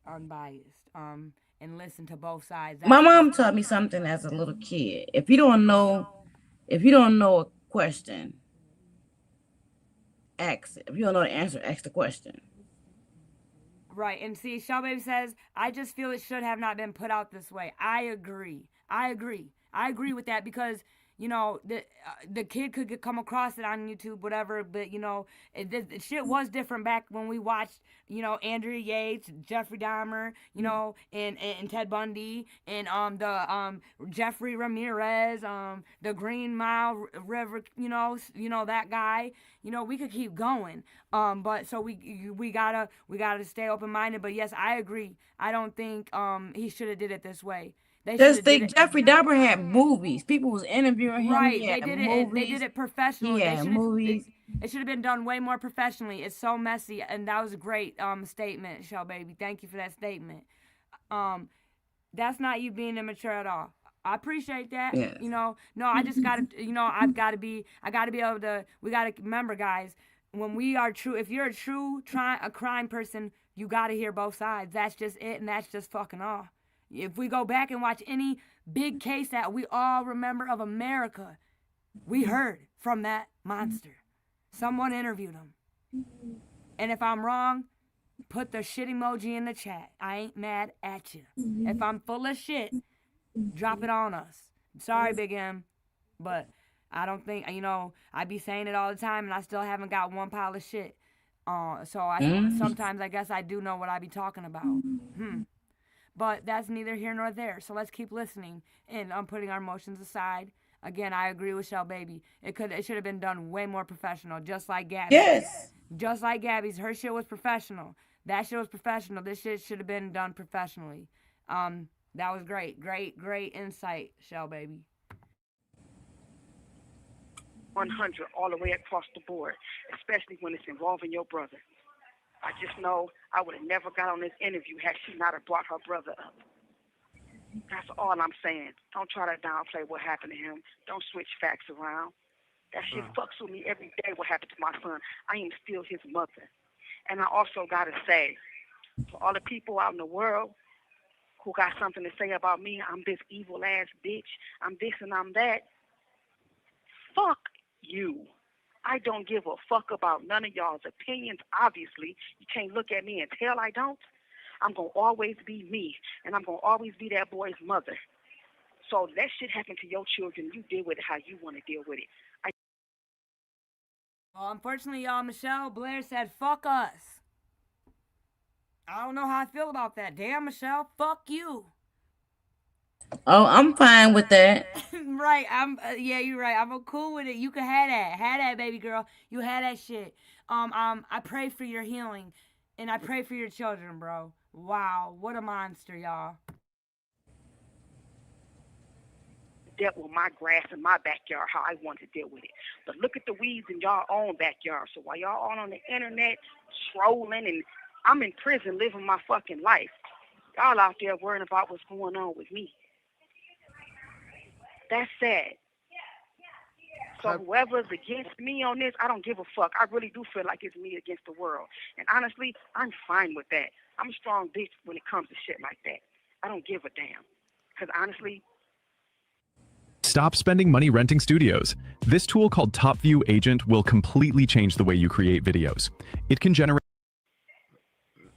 unbiased. And listen to both sides. My mom taught me something as a little kid. If you don't know a question, ask it. If you don't know the answer, ask the question. Right, and see, Shell Baby says, I just feel it should have not been put out this way. I agree with that because, the kid could come across it on YouTube, whatever, but, the shit was different back when we watched, Andrea Yates, Jeffrey Dahmer, and Ted Bundy, and the Jeffrey Ramirez, the Green Mile River, that guy. We could keep going. But so we gotta stay open minded. But yes, I agree. I don't think he should have did it this way. Just think, Jeffrey Dahmer had movies. People was interviewing him. Right, He had they movies. did it professionally. He had movies. It should have been done way more professionally. It's so messy, and that was a great statement, Shell Baby. Thank you for that statement. That's not you being immature at all. I appreciate that. Yes. No, I just gotta, I gotta be able to. We gotta remember, guys. When we are true, if you're a crime person, you gotta hear both sides. That's just it, and that's just fucking all. If we go back and watch any big case that we all remember of America, we heard from that monster. Someone interviewed him. And if I'm wrong, put the shit emoji in the chat. I ain't mad at you. If I'm full of shit, drop it on us. Sorry, Big M, but I don't think, I be saying it all the time, and I still haven't got one pile of shit. Sometimes I guess I do know what I be talking about. But that's neither here nor there. So let's keep listening and putting our emotions aside. Again, I agree with Shell Baby. It should have been done way more professional, just like Gabby. Yes. Just like Gabby's. Her shit was professional. That shit was professional. This shit should have been done professionally. That was great. Great insight, Shell Baby. 100 all the way across the board, especially when it's involving your brother. I just know I would have never got on this interview had she not have brought her brother up. That's all I'm saying. Don't try to downplay what happened to him. Don't switch facts around. That shit fucks with me every day what happened to my son. I am still his mother. And I also got to say, for all the people out in the world who got something to say about me, I'm this evil-ass bitch, I'm this and I'm that, fuck you. I don't give a fuck about none of y'all's opinions, obviously. You can't look at me and tell I don't. I'm going to always be me, and I'm going to always be that boy's mother. So that shit happened to your children. You deal with it how you want to deal with it. Well, unfortunately, y'all, Michelle Blair said, fuck us. I don't know how I feel about that. Damn, Michelle, fuck you. Oh, I'm fine with that. Right. Yeah, you're right. I'm cool with it. You can have that. Have that, baby girl. You had that shit. I pray for your healing, and I pray for your children, bro. Wow, what a monster, y'all. Dealt with my grass in my backyard how I want to deal with it. But look at the weeds in y'all own backyard. So while y'all on the internet trolling and I'm in prison living my fucking life, y'all out there worrying about what's going on with me. That's sad. So whoever's against me on this, I don't give a fuck. I really do feel like it's me against the world. And honestly, I'm fine with that. I'm a strong bitch when it comes to shit like that. I don't give a damn. Because honestly, Stop spending money renting studios. This tool called TopView Agent will completely change the way you create videos. It can generate.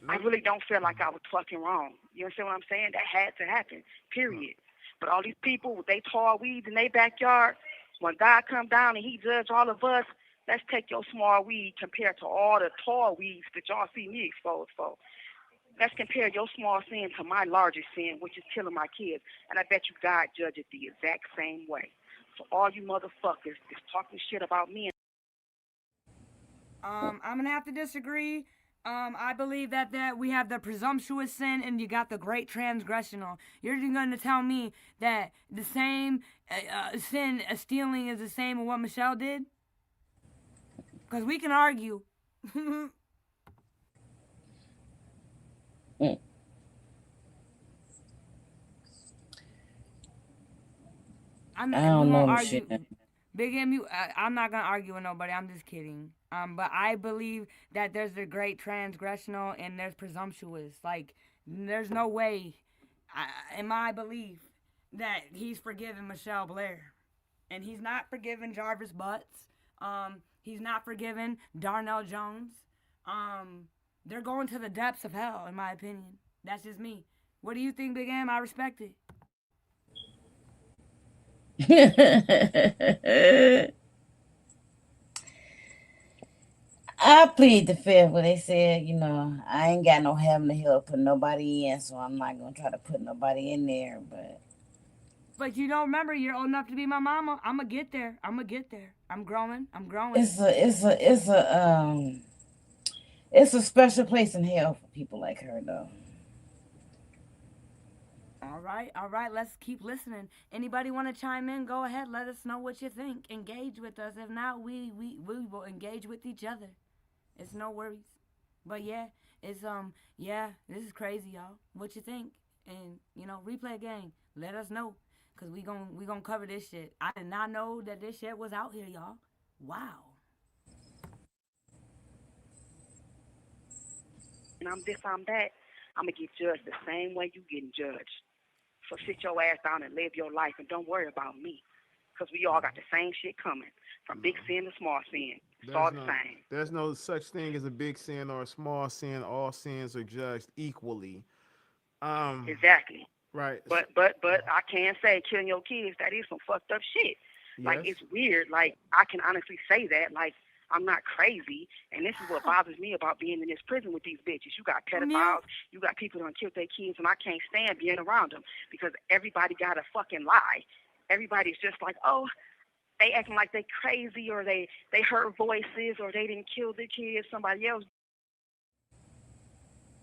I really don't feel like I was fucking wrong. You understand what I'm saying? That had to happen, period. But all these people, they tall weeds in their backyard, when God come down and he judge all of us, let's take your small weed compared to all the tall weeds that y'all see me exposed for. Let's compare your small sin to my largest sin, which is killing my kids. And I bet you God judge it the exact same way. So all you motherfuckers is talking shit about me. I'm gonna have to disagree. I believe that we have the presumptuous sin and you got the great transgressional. You're just gonna tell me that the same sin, stealing, is the same as what Michelle did? Because we can argue. I don't We know, won't argue. Michelle. Big M, I'm not gonna argue with nobody. I'm just kidding. But I believe that there's the great transgressional and there's presumptuous. Like, there's no way, in my belief, that he's forgiven Michelle Blair, and he's not forgiven Jarvis Butts. He's not forgiven Darnell Jones. They're going to the depths of hell, in my opinion. That's just me. What do you think, Big M? I respect it. I plead the fifth where they said, I ain't got no heaven to hell to put nobody in, so I'm not gonna try to put nobody in there. But you don't remember, you're old enough to be my mama. I'ma get there. I'm growing. It's a special place in hell for people like her, though. All right. Let's keep listening. Anybody want to chime in? Go ahead. Let us know what you think. Engage with us. If not, we will engage with each other. It's no worries. But yeah, this is crazy, y'all. What you think? And replay again. Let us know, cause we gonna cover this shit. I did not know that this shit was out here, y'all. Wow. And I'm this, I'm that. I'm going to get judged the same way you getting judged. So sit your ass down and live your life and don't worry about me. Because we all got the same shit coming. From big sin to small sin. It's all the same. There's no such thing as a big sin or a small sin. All sins are judged equally. Exactly. Right. But I can say killing your kids, that is some fucked up shit. Yes. Like, it's weird. Like, I can honestly say that. Like, I'm not crazy, and this is what bothers me about being in this prison with these bitches. You got pedophiles, you got people who kill their kids, and I can't stand being around them because everybody got a fucking lie. Everybody's just like, oh, they acting like they crazy, or they heard voices, or they didn't kill their kids, somebody else.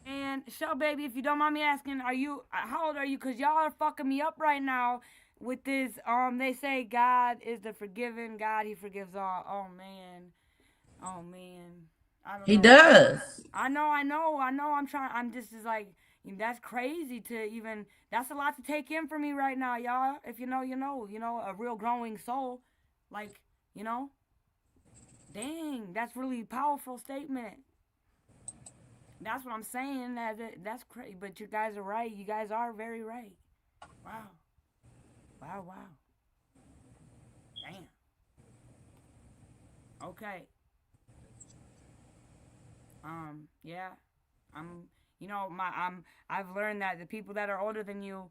And so, baby, if you don't mind me asking, how old are you? Because y'all are fucking me up right now with this. They say God is the forgiving God. He forgives all. Oh, man. I don't know. He does. I know. I'm just like, that's crazy to even, that's a lot to take in for me right now, y'all. If you know, a real growing soul. Like, dang, that's really powerful statement. That's what I'm saying. That's crazy. But you guys are right. You guys are very right. Wow. Damn. Okay. Yeah. I've learned that the people that are older than you,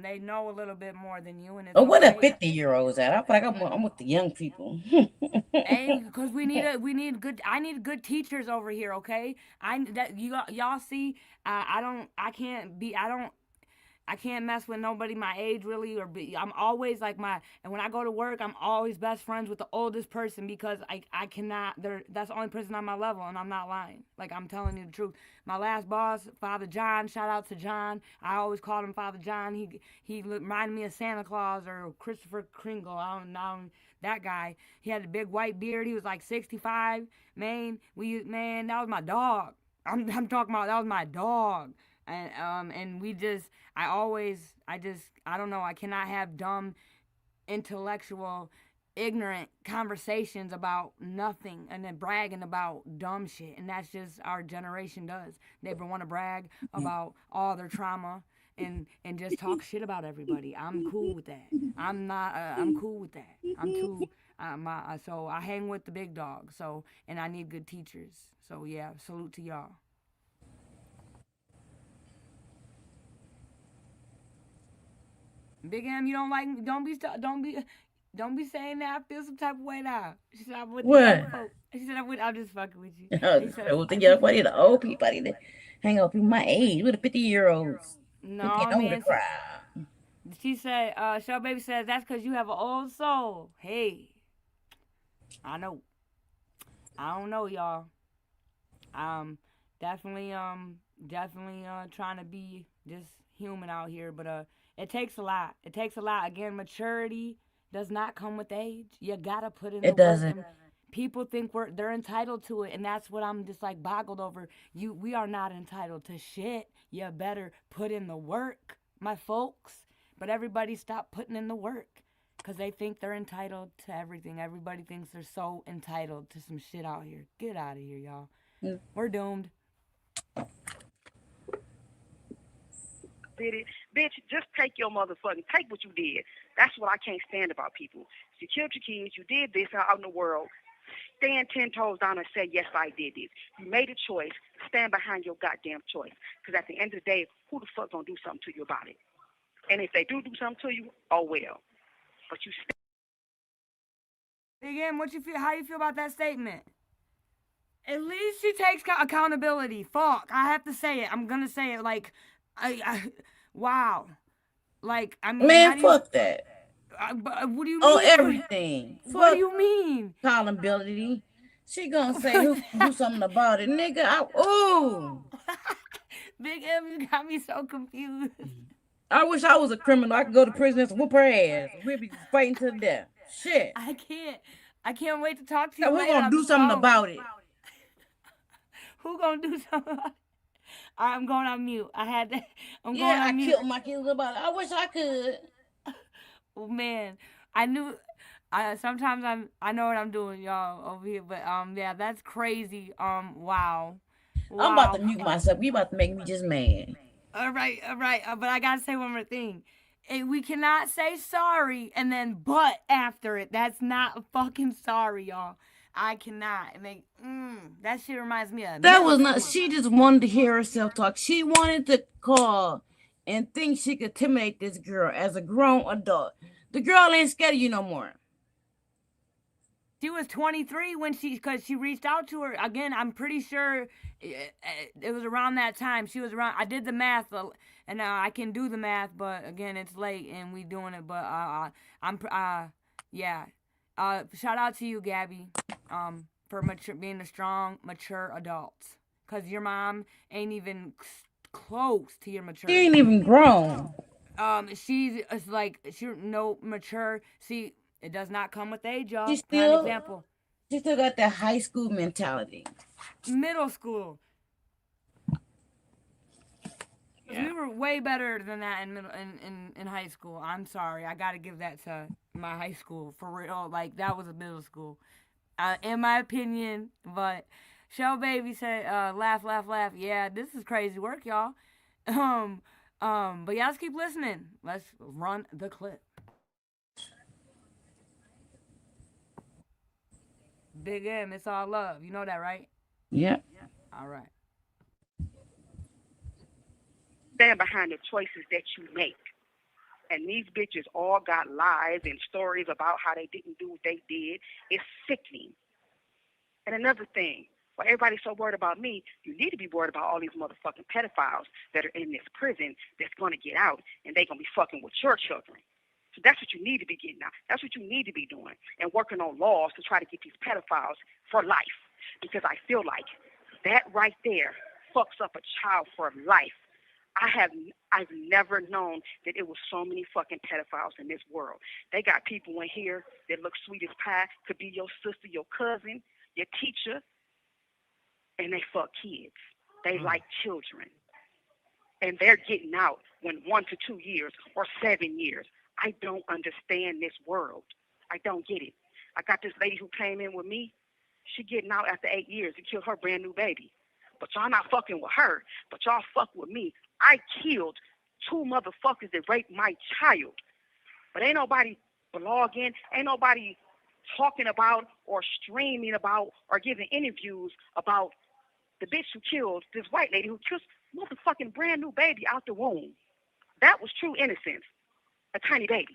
they know a little bit more than you, and it's What the okay. 50-year-olds at? I feel like I'm with the young people. Hey, because I need good teachers over here, okay? Y'all see, I can't mess with nobody my age really, I'm always like and when I go to work, I'm always best friends with the oldest person because I cannot, that's the only person on my level, and I'm not lying. Like, I'm telling you the truth. My last boss, Father John, shout out to John. I always called him Father John. He reminded me of Santa Claus or Christopher Kringle. I don't know, that guy. He had a big white beard. He was like 65. Man, that was my dog. I'm talking about, that was my dog. And we just, I don't know, I cannot have dumb, intellectual, ignorant conversations about nothing and then bragging about dumb shit. And that's just our generation does. They want to brag about all their trauma and just talk shit about everybody. I'm cool with that. I'm cool with that. I'm too, so I hang with the big dogs. So, and I need good teachers. So yeah, salute to y'all. Big M, you don't like me? Don't be saying that. I feel some type of way now. She said I'm with the young folk. She said I'm just fucking with you. With the young buddy, the old people, I need to hang out with people my age, with the 50-year-olds. No, man. She said, Shell Baby says that's because you have an old soul. Hey, I know. I don't know, y'all. Definitely trying to be just human out here, but it takes a lot. It takes a lot. Again, maturity does not come with age. You gotta put in the work. It doesn't. People think they're entitled to it, and that's what I'm just like boggled over. We are not entitled to shit. You better put in the work, my folks. But everybody stop putting in the work because they think they're entitled to everything. Everybody thinks they're so entitled to some shit out here. Get out of here, y'all. We're doomed. Did it, bitch? Just take your motherfucking, take what you did. That's what I can't stand about people. You killed your kids. You did this out in the world. Stand 10 toes down and say, yes, I did this. You made a choice. Stand behind your goddamn choice. Because at the end of the day, who the fuck gonna do something to you about it? And if they do something to you, oh well. But you. Again, how you feel about that statement? At least she takes accountability. Fuck, I have to say it. I'm gonna say it. Like, wow. Like, I mean, man, fuck that. What do you mean? Oh, everything. What do you mean? Accountability. She gonna say who do something about it, nigga. Big M, you got me so confused. I wish I was a criminal. I could go to prison and whoop her ass. We'd be fighting to the death. Shit. I can't wait to talk to you. We're gonna do something about it. Who gonna do something about it? I'm going on mute. I killed my kids about it. I wish I could. Oh man, I knew. Sometimes I know what I'm doing, y'all, over here. But yeah, that's crazy. Wow. I'm about to mute myself. You about to make me just mad. All right. But I gotta say one more thing. We cannot say sorry and then but after it. That's not fucking sorry, y'all. I cannot. That shit reminds me of. That was not. She just wanted to hear herself talk. She wanted to call and think she could intimidate this girl as a grown adult. The girl ain't scared of you no more. She was 23 because she reached out to her. Again, I'm pretty sure it was around that time. She was around. I did the math, and I can do the math, but again, it's late and we doing it. But yeah. Shout out to you, Gabby, for being a strong, mature adult. Cause your mom ain't even close to your maturity. She ain't even grown. She's no mature. See. It does not come with age, y'all. She still got that high school mentality. Middle school. Yeah. We were way better than that in high school. I'm sorry. I got to give that to my high school for real. Like, that was a middle school, in my opinion. But Shell Baby said, laugh. Yeah, this is crazy work, y'all. But yeah, let's keep listening. Let's run the clip. Big M, it's all love. You know that, right? Yeah. All right. Stand behind the choices that you make. And these bitches all got lies and stories about how they didn't do what they did. It's sickening. And another thing, Well, everybody's so worried about me. You need to be worried about all these motherfucking pedophiles that are in this prison that's going to get out, and they're going to be fucking with your children. So that's what you need to be getting out. That's what you need to be doing, and working on laws to try to get these pedophiles for life. Because I feel like that right there fucks up a child for life. I've never known that it was so many fucking pedophiles in this world. They got people in here that look sweet as pie, could be your sister, your cousin, your teacher, and they fuck kids. They like children. And they're getting out when 1 to 2 years or 7 years. I don't understand this world. I don't get it. I got this lady who came in with me. She getting out after 8 years and killed her brand new baby. But y'all not fucking with her, but y'all fuck with me. I killed 2 motherfuckers that raped my child. But ain't nobody blogging, ain't nobody talking about or streaming about or giving interviews about the bitch who killed this white lady who killed motherfucking brand new baby out the womb. That was true innocence. A tiny baby.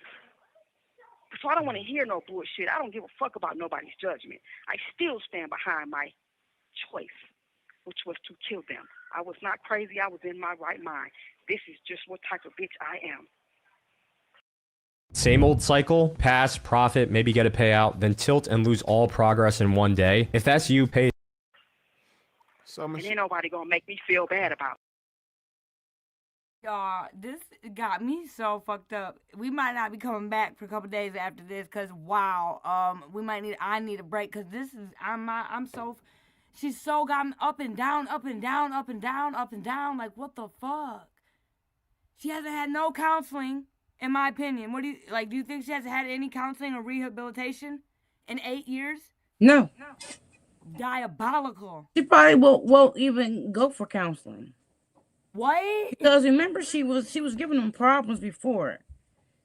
So I don't want to hear no bullshit. I don't give a fuck about nobody's judgment. I still stand behind my choice, which was to kill them. I was not crazy. I was in my right mind. This is just what type of bitch I am. Same old cycle, pass, profit, maybe get a payout, then tilt and lose all progress in one day. If that's you, pay. And ain't nobody gonna make me feel bad about it. Y'all, this got me so fucked up. We might not be coming back for a couple days after this, cause wow, I need a break, cause this is she's so got me up and down, up and down, up and down, up and down. Like, what the fuck? She hasn't had no counseling, in my opinion. What do you think she hasn't had any counseling or rehabilitation in 8 years? No. Diabolical. She probably won't even go for counseling. What? Because remember, she was giving them problems before.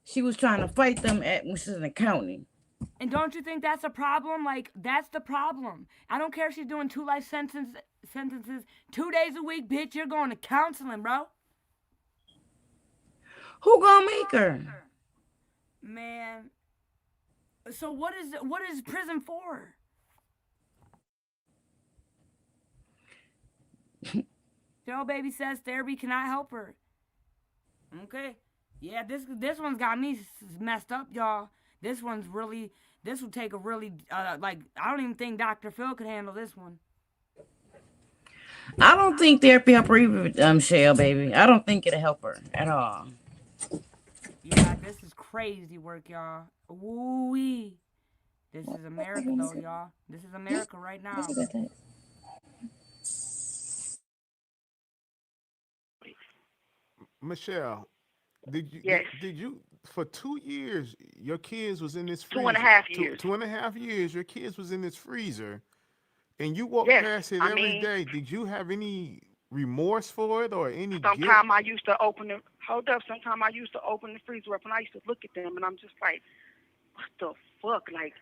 She was trying to fight them at when she was in the county. And don't you think that's a problem? Like, that's the problem. I don't care if she's doing 2 life sentences 2 days a week, bitch. You're going to counseling, bro. Who gonna make her? Man. So what is prison for? Joe Baby says therapy cannot help her. Okay. Yeah, this one's got me messed up, y'all. This will take a really, I don't even think Dr. Phil could handle this one. I don't think therapy help her either, Shell Baby. I don't think it'll help her at all. Yeah, this is crazy work, y'all. Woo-wee. This is America, though, y'all. This is America right now. Michelle, did you for 2 years your kids was in this freezer? 2.5 years. 2.5 years your kids was in this freezer, and you walk past it every day. Did you have any remorse for it or any guilt? Sometimes I used to open the freezer up and I used to look at them and I'm just like, what the fuck? Like,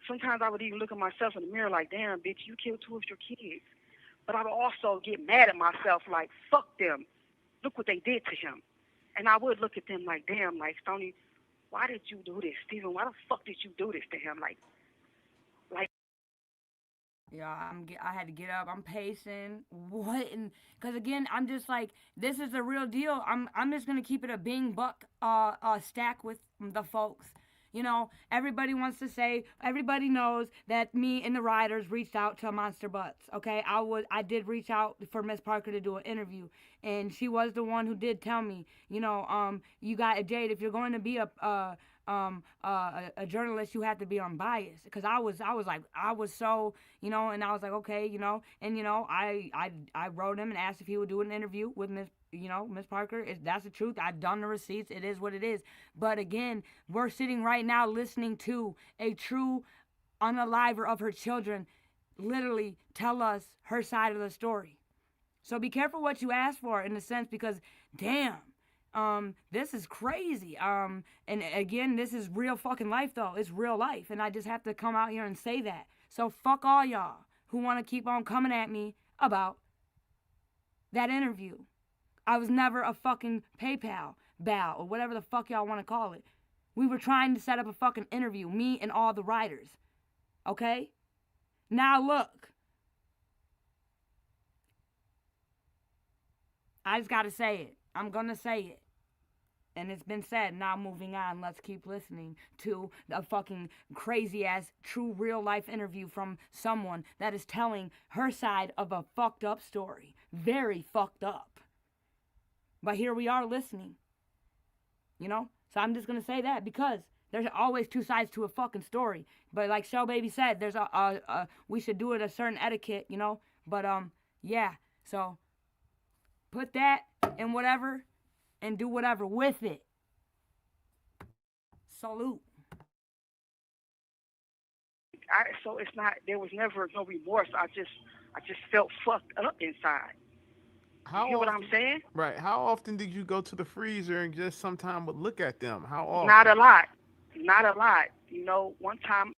sometimes I would even look at myself in the mirror like, damn, bitch, you killed 2 of your kids. But I would also get mad at myself like, fuck them. Look what they did to him. And I would look at them like, damn, like, Stoney, why did you do this? Steven, why the fuck did you do this to him? Like. Yeah, I had to get up. I'm pacing. What? Because again, I'm just like, this is the real deal. I'm just gonna keep it a Bing Buck stack with the folks. You know, everybody wants to say, everybody knows that me and the writers reached out to Monster Butts, okay? I did reach out for Miss Parker to do an interview, and she was the one who did tell me, you know, you got, Jade, if you're going to be a journalist, you have to be unbiased. Because I was so, you know, and I was like, okay, you know, and, you know, I wrote him and asked if he would do an interview with Miss Parker. That's the truth. I've done the receipts. It is what it is. But again, we're sitting right now listening to a true unaliver of her children literally tell us her side of the story. So be careful what you ask for, in a sense, because damn, this is crazy. And again, this is real fucking life, though. It's real life. And I just have to come out here and say that. So fuck all y'all who want to keep on coming at me about that interview. I was never a fucking PayPal bow or whatever the fuck y'all want to call it. We were trying to set up a fucking interview, me and all the writers. Okay? Now look, I just gotta say it. I'm gonna say it. And it's been said, now moving on, let's keep listening to a fucking crazy ass true real life interview from someone that is telling her side of a fucked up story. Very fucked up. But here we are listening. You know? So I'm just gonna say that because there's always two sides to a fucking story. But like Shell Baby said, there's we should do it a certain etiquette, you know? But yeah. So put that in whatever and do whatever with it. Salute. So it's not. There was never no remorse. I just felt fucked up inside. How You hear what often- I'm saying? Right. How often did you go to the freezer and just sometime would look at them? How often? Not a lot. Not a lot. You know, one time.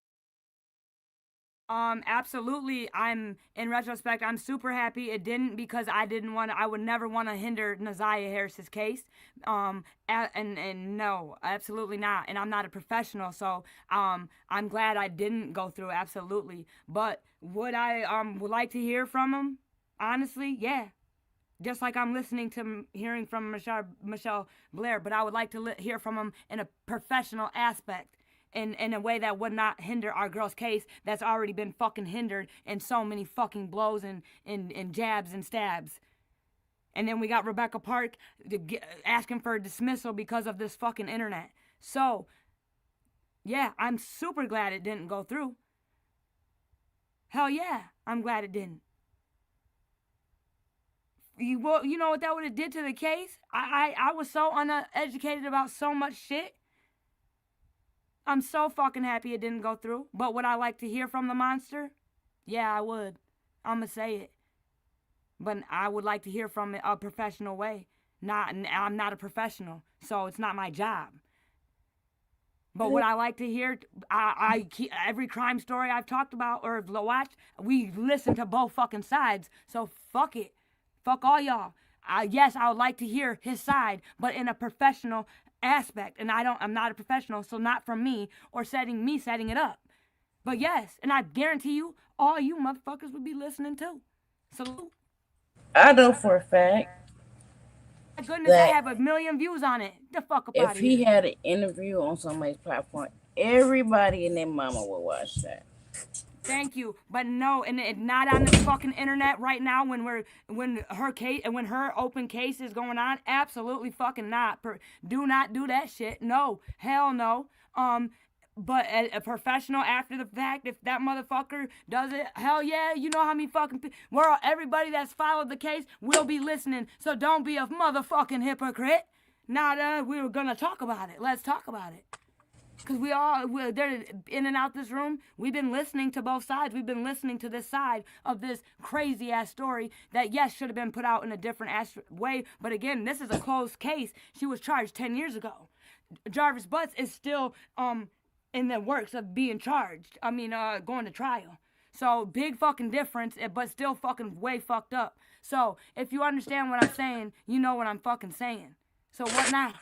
Absolutely. I'm in retrospect, I'm super happy it didn't because I would never want to hinder Naziah Harris's case. And no, absolutely not. And I'm not a professional, so I'm glad I didn't go through, absolutely. But would I would like to hear from him? Honestly, yeah. Just like I'm hearing from Michelle Blair, but I would like to hear from him in a professional aspect. In a way that would not hinder our girl's case that's already been fucking hindered in so many fucking blows and jabs and stabs. And then we got Rebecca Park asking for a dismissal because of this fucking internet. So, yeah, I'm super glad it didn't go through. Hell yeah, I'm glad it didn't. You know what that would have did to the case? I was so uneducated about so much shit. I'm so fucking happy it didn't go through. But would I like to hear from the monster? Yeah, I would. I'm going to say it. But I would like to hear from it a professional way. I'm not a professional, so it's not my job. But would I like to hear, every crime story I've talked about or watched, we listen to both fucking sides. So fuck it. Fuck all y'all. Yes, I would like to hear his side, but in a professional aspect. And I'm not a professional, so not from me or setting it up. But yes, and I guarantee you, all you motherfuckers would be listening too. Salute. I know for a fact. My goodness, I have 1 million views on it. The fuck up out If of here. he had an interview on somebody's platform, everybody and their mama would watch that. Thank you, but no, and not on the fucking internet right now when her open case is going on. Absolutely fucking not. Do not do that shit. No, hell no. But a professional after the fact, if that motherfucker does it, hell yeah, you know how many fucking everybody that's followed the case will be listening. So don't be a motherfucking hypocrite. We were gonna talk about it. Let's talk about it. Because they're in and out this room. We've been listening to both sides. We've been listening to this side of this crazy ass story that, yes, should have been put out in a different way. But again, this is a closed case. She was charged 10 years ago. Jarvis Butts is still in the works of being charged. Going to trial. So big fucking difference, but still fucking way fucked up. So if you understand what I'm saying, you know what I'm fucking saying. So what now?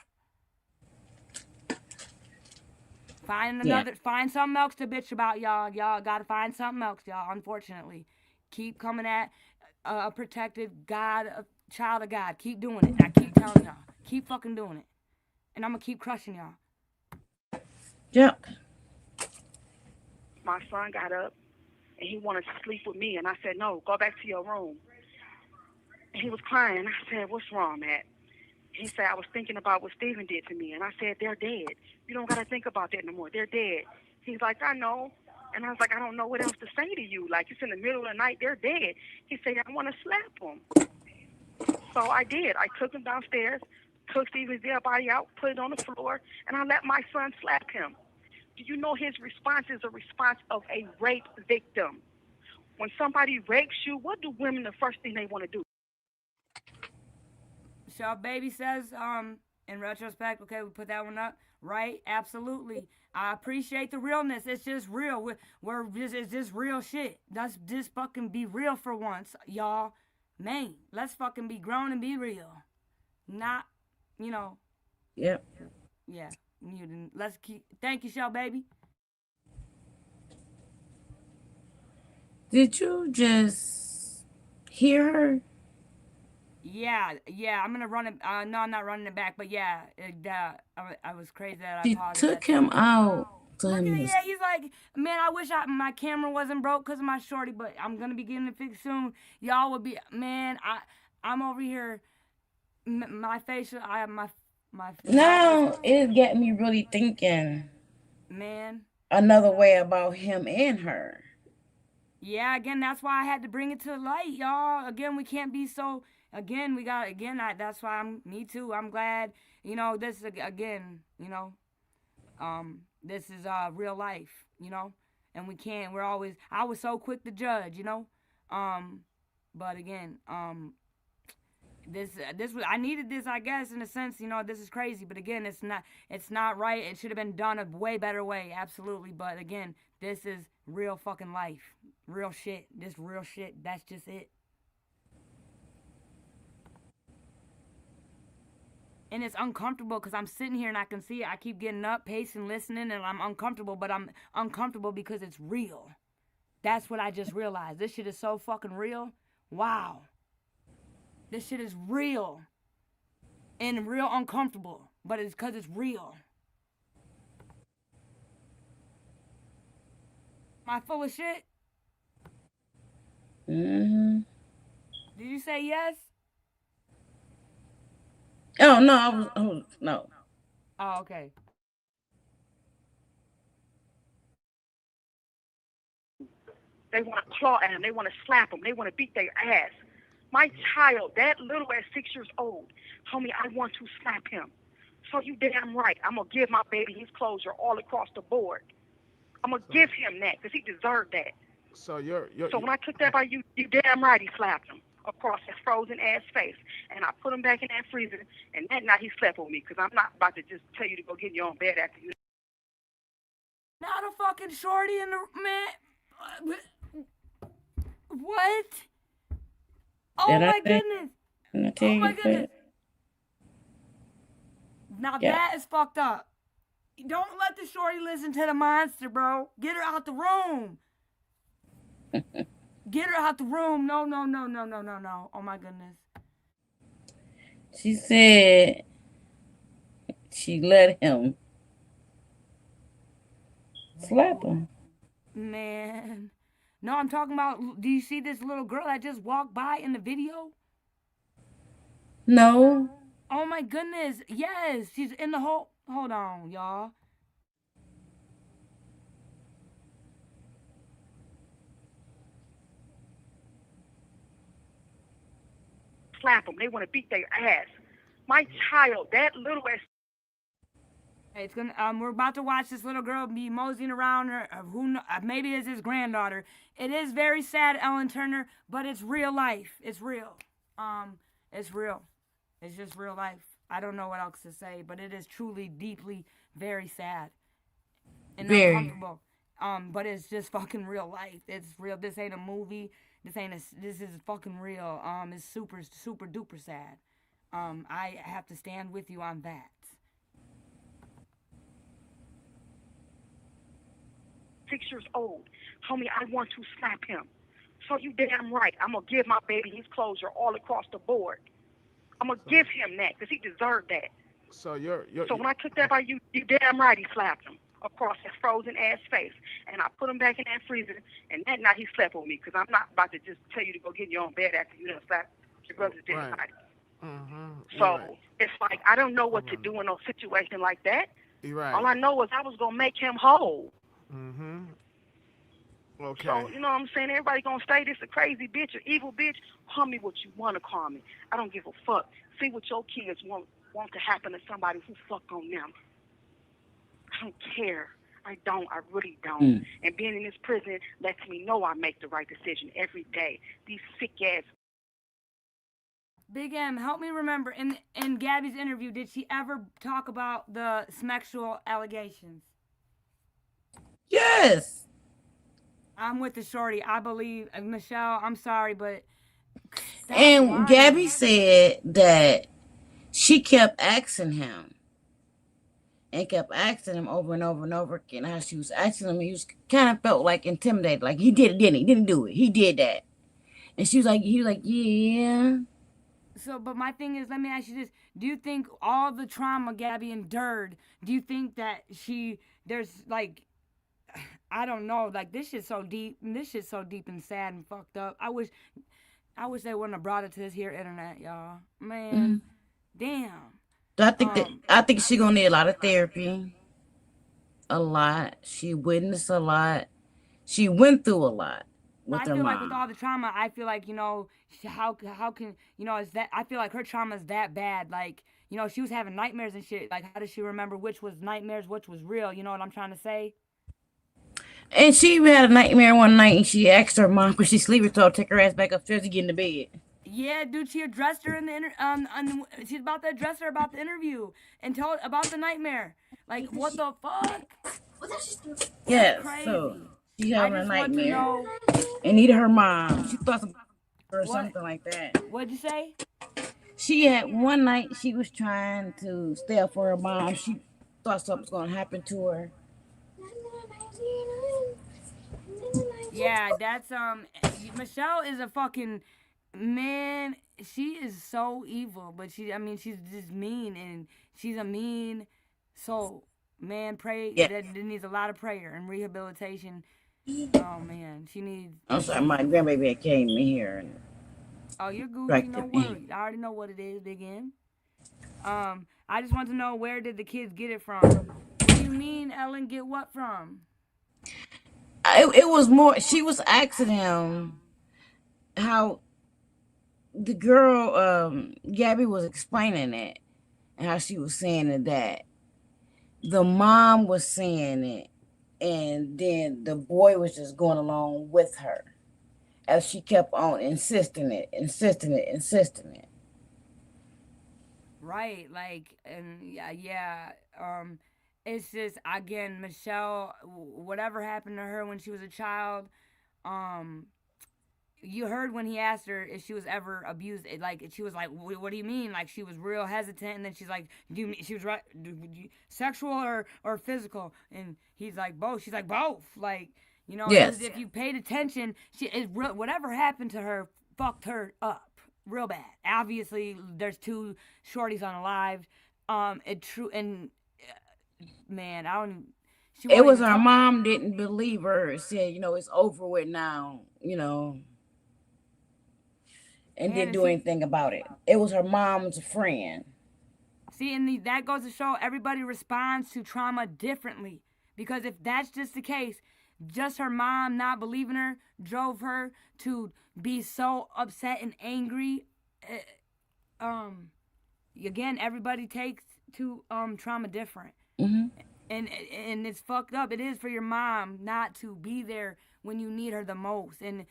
Find something else to bitch about, y'all. Y'all gotta find something else, y'all. Unfortunately, keep coming at a protected God, a child of God. Keep doing it. I keep telling y'all. Keep fucking doing it, and I'm gonna keep crushing y'all. Yep. My son got up and he wanted to sleep with me, and I said, "No, go back to your room." And he was crying. I said, "What's wrong, Matt?" He said, "I was thinking about what Stephen did to me." And I said, "They're dead. You don't got to think about that no more. They're dead." He's like, "I know." And I was like, "I don't know what else to say to you. Like, it's in the middle of the night. They're dead." He said, "I want to slap them." So I did. I took him downstairs, took Stephen's dead body out, put it on the floor, and I let my son slap him. Do you know his response is a response of a rape victim? When somebody rapes you, what do women, the first thing they want to do? Shell Baby says, in retrospect, okay, we put that one up, right? Absolutely. I appreciate the realness. It's just real. It's just real shit. Let's just fucking be real for once, y'all. Man, let's fucking be grown and be real. Not, Yep. Yeah. Let's keep. Thank you, Shell Baby. Did you just hear her? Yeah, I'm gonna run it. No, I'm not running it back, but yeah, I was crazy that I She paused at took that him time. out to Look him. at it, yeah, he's like, man, I wish my camera wasn't broke because of my shorty, but I'm gonna be getting it fixed soon. Y'all would be, man, I'm over here, my facial, I have my Now it got me really thinking man. another way about him and her. Yeah, again, that's why I had to bring it to light, y'all. Again, we can't be so. Again, we got again. That's why Me too. I'm glad. This is again. This is real life. And we can't. We're always. I was so quick to judge. But again, this was. I needed this, I guess, in a sense. This is crazy. But again, it's not. It's not right. It should have been done a way better way. Absolutely. But again, this is real fucking life. Real shit. This real shit. That's just it. And it's uncomfortable because I'm sitting here and I can see it. I keep getting up, pacing, listening, and I'm uncomfortable, but I'm uncomfortable because it's real. That's what I just realized. This shit is so fucking real. Wow. This shit is real. And real uncomfortable, but it's because it's real. Am I full of shit? Mm-hmm. Did you say yes? Oh no, no. Oh, okay. They want to claw at him. They want to slap him. They want to beat their ass. My child, that little at 6 years old, told me I want to slap him. So you damn right. I'm going to give my baby his closure all across the board. I'm going to give him that because he deserved that. So So when I took that by you damn right he slapped him across his frozen ass face. And I put him back in that freezer, and that night he slept with me because I'm not about to just tell you to go get in your own bed after you. Not a fucking shorty in the man. What? Oh my goodness. Oh my goodness. Now that is fucked up. Don't let the shorty listen to the monster, bro. Get her out the room. Get her out the room. No. Oh my goodness. She said she let him slap him. Man. No, I'm talking about, do you see this little girl that just walked by in the video? No. Oh my goodness. Yes. She's in the whole, hold on, y'all. Slap them. They want to beat their ass. My child, that little ass. Hey, it's gonna. We're about to watch this little girl be moseying around her. Maybe it's his granddaughter. It is very sad, Ellen Turner, but it's real life. It's real. It's real. It's just real life. I don't know what else to say, but it is truly, deeply, very sad and uncomfortable. But it's just fucking real life. It's real. This ain't a movie. This is fucking real. It's super, super duper sad. I have to stand with you on that. 6 years old, told me I want to slap him. So you damn right. I'm going to give my baby his closure all across the board. I'm going to give him that because he deserved that. So So when I took that by you damn right he slapped him across his frozen ass face. And I put him back in that freezer, and that night he slept with me because I'm not about to just tell you to go get in your own bed after you done slapped your brother's dead body. So it's like I don't know what to do in a situation like that. Right. All I know is I was going to make him whole. Okay. So, you know what I'm saying? Everybody gonna say this a crazy bitch or evil bitch. Call me what you want to call me. I don't give a fuck. See what your kids want to happen to somebody who fuck on them. I don't care. I really don't. And being in this prison lets me know I make the right decision every day. These sick ass. Big M, help me remember, in Gabby's interview, did she ever talk about the sexual allegations? Yes. I'm with the shorty. I believe, Michelle, I'm sorry, but... And Gabby said that she kept asking him. And kept asking him over and over and over again how she was asking him. He was kind of felt like intimidated. Like, he did it, didn't he? Didn't do it. He did that. And he was like, yeah. So, but my thing is, let me ask you this: do you think all the trauma Gabby endured? Do you think that there's like, I don't know, like this shit's so deep. This shit's so deep and sad and fucked up. I wish they wouldn't have brought it to this here internet, y'all. Man, damn. So I think she gonna need a lot of therapy. A lot. She witnessed a lot. She went through a lot with I her feel like with mom. all the trauma, I feel like, how can, is that, I feel like her trauma is that bad. Like, she was having nightmares and shit. Like, how does she remember which was nightmares, which was real? You know what I'm trying to say? And she even had a nightmare one night, and she asked her mom, because she's sleeping, told her to take her ass back upstairs to get into bed. Yeah, dude, she addressed her in the she's about to address her about the interview and told about the nightmare. Like, what the fuck? Yes, Crazy. so she I having a just want to nightmare know and needed her mom. She thought some or what? something like that. What'd you say? She had one night she was trying to stay up for her mom. She thought something was gonna happen to her. Yeah, that's Michelle is a fucking man. She is so evil, but she's just mean, and she's a mean soul. Man, pray that needs a lot of prayer and rehabilitation. Oh man, she needs. I'm sorry, my grandbaby had came in here and Oh, you're Gucci, no corrected me. worries. I already know what it is, Big N. I just want to know, where did the kids get it from? What do you mean, Ellen? Get what from? It was more. She was asking him how the girl, Gabby, was explaining it, and how she was saying that the mom was saying it, and then the boy was just going along with her as she kept on insisting it. Right, like, and yeah. It's just, again, Michelle, whatever happened to her when she was a child, you heard when he asked her if she was ever abused. Like, she was like, "What do you mean?" Like, she was real hesitant, and then she's like, she was right, sexual or physical?" And he's like, "Both." She's like, "Both." Like, Yes. if you paid attention, whatever happened to her fucked her up real bad. Obviously, there's two shorties unalived. Man, I don't. It was her mom didn't believe her. Said, it's over with now. And Man, didn't do anything about it. It was her mom's friend. See, and that goes to show everybody responds to trauma differently. Because if that's just the case, just her mom not believing her drove her to be so upset and angry. Again, everybody takes to trauma different. Mm-hmm. And it's fucked up. It is for your mom not to be there when you need her the most. And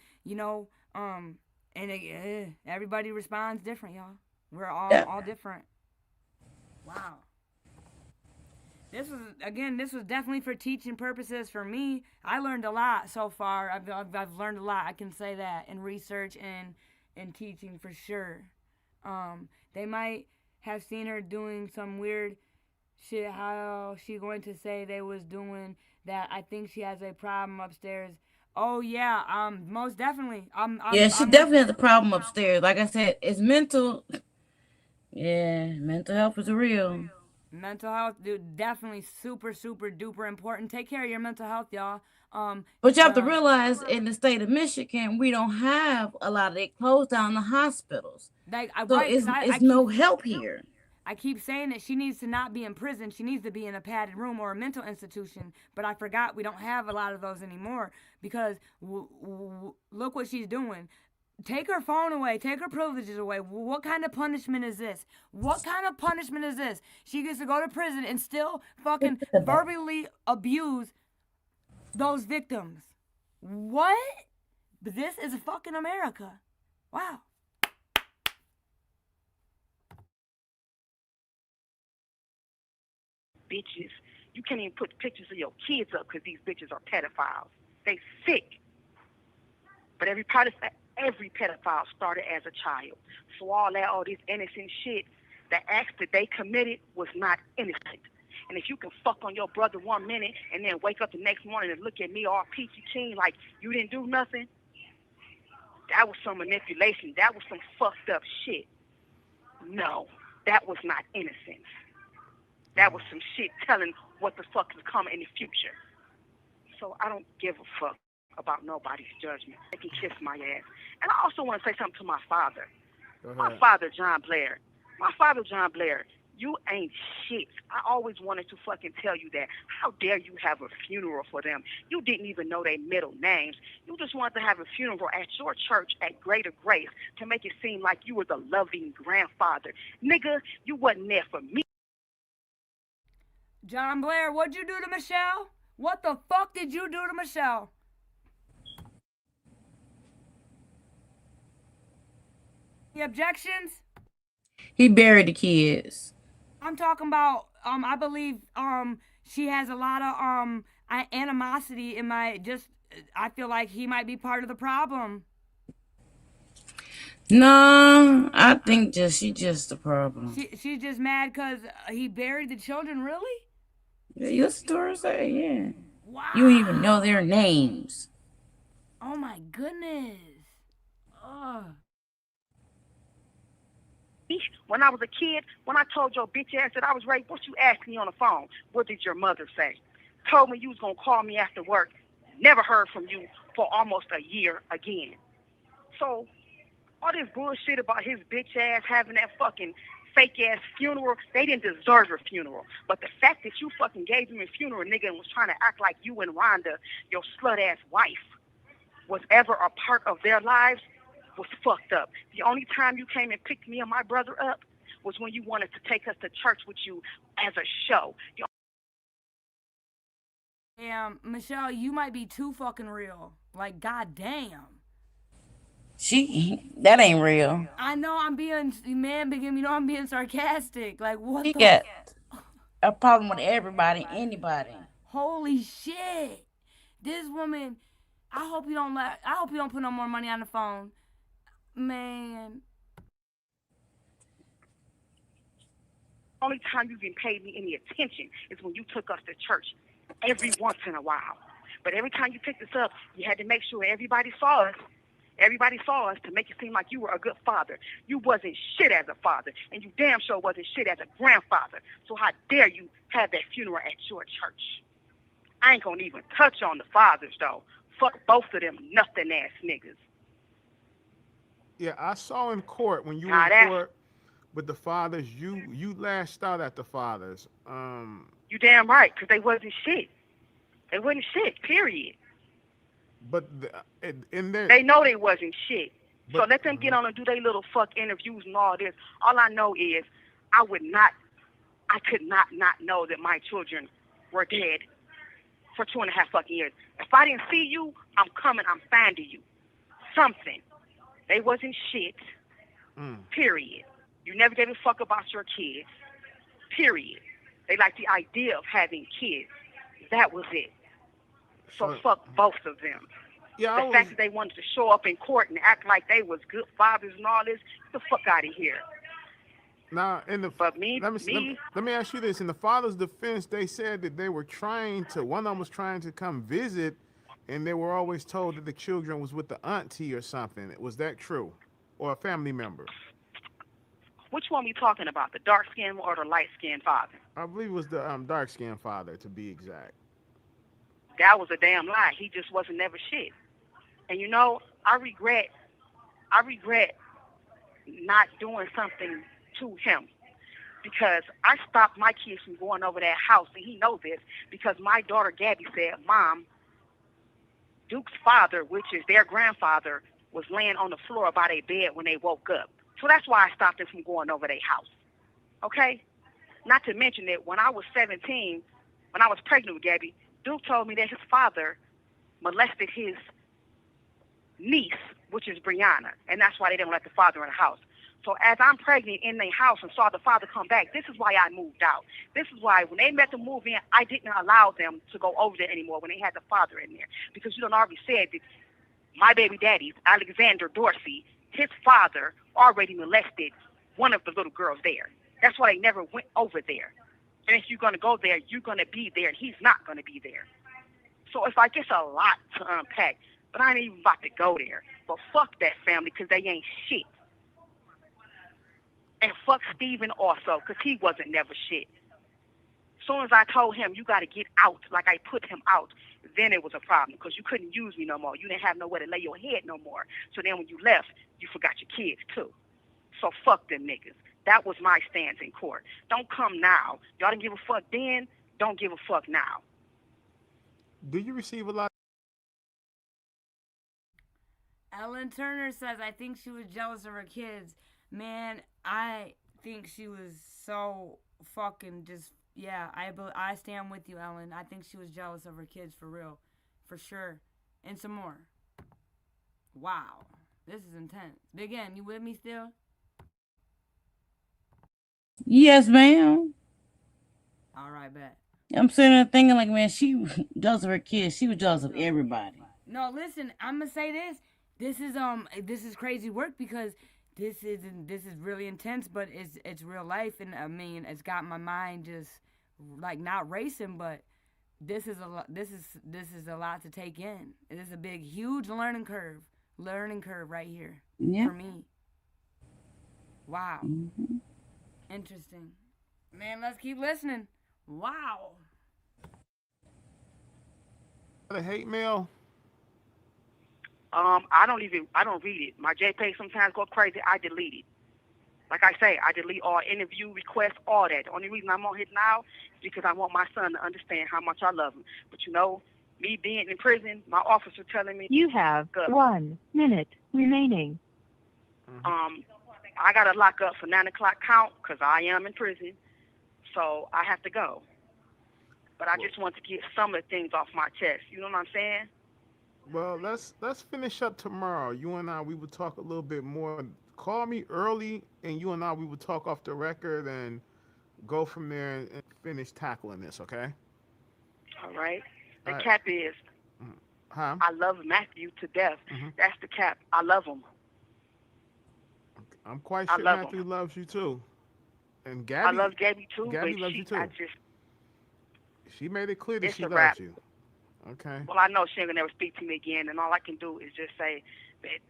everybody responds different, y'all. We're all different. Wow. This was definitely for teaching purposes for me. I learned a lot so far. I've learned a lot. I can say that in research and teaching for sure. They might have seen her doing some weird shit. How she going to say they was doing that? I think she has a problem upstairs. Oh yeah, most definitely. She definitely has a problem upstairs. Like I said, it's mental. Yeah, mental health is real. Mental health, dude, definitely super, super duper important. Take care of your mental health, y'all. But you have to realize, in the state of Michigan, we don't have a lot of. They closed down the hospitals. So it's no help here. I keep saying that she needs to not be in prison. She needs to be in a padded room or a mental institution. But I forgot we don't have a lot of those anymore because look what she's doing. Take her phone away. Take her privileges away. What kind of punishment is this? What kind of punishment is this? She gets to go to prison and still fucking verbally abuse those victims. What? But this is fucking America. Wow. Bitches. You can't even put pictures of your kids up because these bitches are pedophiles. They sick. But every pedophile started as a child. So all this innocent shit, the acts that they committed was not innocent. And if you can fuck on your brother 1 minute and then wake up the next morning and look at me all peachy keen like you didn't do nothing, that was some manipulation. That was some fucked up shit. No, that was not innocence. That was some shit telling what the fuck is coming in the future. So I don't give a fuck about nobody's judgment. They can kiss my ass. And I also want to say something to my father. My father, John Blair. You ain't shit. I always wanted to fucking tell you that. How dare you have a funeral for them? You didn't even know their middle names. You just wanted to have a funeral at your church at Greater Grace to make it seem like you were the loving grandfather. Nigga, you wasn't there for me. John Blair, what'd you do to Michelle? What the fuck did you do to Michelle? Any objections? He buried the kids. I'm talking about, I believe, she has a lot of, animosity in I feel like he might be part of the problem. No, I think she just the problem. She's just mad because he buried the children, really? Yeah, your story say, yeah. Wow. You don't even know their names. Oh my goodness. Ugh. When I was a kid, when I told your bitch ass that I was raped, what you asked me on the phone? What did your mother say? Told me you was going to call me after work. Never heard from you for almost a year again. So, all this bullshit about his bitch ass having that fucking fake ass funeral, they didn't deserve a funeral. But the fact that you fucking gave him a funeral, nigga, and was trying to act like you and Rhonda, your slut ass wife, was ever a part of their lives, was fucked up. The only time you came and picked me and my brother up was when you wanted to take us to church with you as a show. Damn, Michelle, you might be too fucking real. Like, goddamn. That ain't real. I know I'm being, I'm being sarcastic. Like, what He the? got a problem with everybody, anybody. Holy shit. This woman, I hope you don't put no more money on the phone. Man. Only time you can pay me any attention is when you took us to church every once in a while. But every time you picked us up, you had to make sure everybody saw us. Everybody saw us to make it seem like you were a good father. You wasn't shit as a father, and you damn sure wasn't shit as a grandfather. So how dare you have that funeral at your church? I ain't gonna even touch on the fathers, though. Fuck both of them nothing-ass niggas. Yeah, I saw in court when you were in court with the fathers, you lashed out at the fathers. You damn right, because they wasn't shit. They wasn't shit, period. But in there, they know they wasn't shit. So let them get on and do their little fuck interviews and all this. All I know is I could not know that my children were dead for 2.5 fucking years. If I didn't see you, I'm coming, I'm finding you. Something. They wasn't shit. Period. You never gave a fuck about your kids. Period. They liked the idea of having kids. That was it. So fuck both of them. Yeah, the fact that they wanted to show up in court and act like they was good fathers and all this, get the fuck out of here. Now, let me ask you this. In the father's defense, they said that they were one of them was trying to come visit, and they were always told that the children was with the auntie or something. Was that true? Or a family member? Which one we talking about, the dark-skinned or the light-skinned father? I believe it was the dark-skinned father, to be exact. That was a damn lie. He just wasn't never shit. And you know, I regret not doing something to him, because I stopped my kids from going over that house, and he knows this, because my daughter Gabby said, Mom, Duke's father, which is their grandfather, was laying on the floor by their bed when they woke up. So that's why I stopped them from going over their house. Okay? Not to mention that when I was 17, when I was pregnant with Gabby, Duke told me that his father molested his niece, which is Brianna, and that's why they didn't let the father in the house. So as I'm pregnant in their house and saw the father come back, this is why I moved out. This is why when they met to move in, I didn't allow them to go over there anymore when they had the father in there. Because you done already said that my baby daddy, Alexander Dorsey, his father already molested one of the little girls there. That's why they never went over there. And if you're going to go there, you're going to be there, and he's not going to be there. So it's like it's a lot to unpack, but I ain't even about to go there. But fuck that family, because they ain't shit. And fuck Steven also, because he wasn't never shit. As soon as I told him, you got to get out, like I put him out, then it was a problem, because you couldn't use me no more. You didn't have nowhere to lay your head no more. So then when you left, you forgot your kids too. So fuck them niggas. That was my stance in court. Don't come now. Y'all didn't give a fuck then. Don't give a fuck now. Do you receive a lot? Ellen Turner says, I think she was jealous of her kids. Man, I think she was so fucking just, yeah, I stand with you, Ellen. I think she was jealous of her kids for real. For sure. And some more. Wow. This is intense. Big M, you with me still? Yes, ma'am. All right, bet. I'm sitting there thinking like, man, she was jealous of her kids. She was jealous of everybody. No, listen, I'm gonna say this. This is crazy work because this is really intense, but it's real life, and I mean, it's got my mind just like not racing, but this is a lot. This is a lot to take in. It is a big, huge learning curve right here for me. Wow, interesting, man. Let's keep listening. Wow. The hate mail. I don't read it. My JPEG sometimes go crazy. I delete it. Like I say, I delete all interview requests, all that. The only reason I'm on here now is because I want my son to understand how much I love him. But you know, me being in prison, my officer telling me You have 1 minute remaining. I got to lock up for 9 o'clock count because I am in prison. So I have to go. But I just want to get some of the things off my chest. You know what I'm saying? Well, let's finish up tomorrow. You and I, we would talk a little bit more. Call me early, and you and I, we would talk off the record and go from there and finish tackling this. Okay? All right. The All right. cap is, Huh? I love Matthew to death. That's the cap. I love him. I'm quite I sure love Matthew loves you too, and I Gabby. love Gabby too, Gabby but loves you too. She made it clear that It's she a loves wrap. you. Okay. Well, I know she ain't gonna never speak to me again, and all I can do is just say that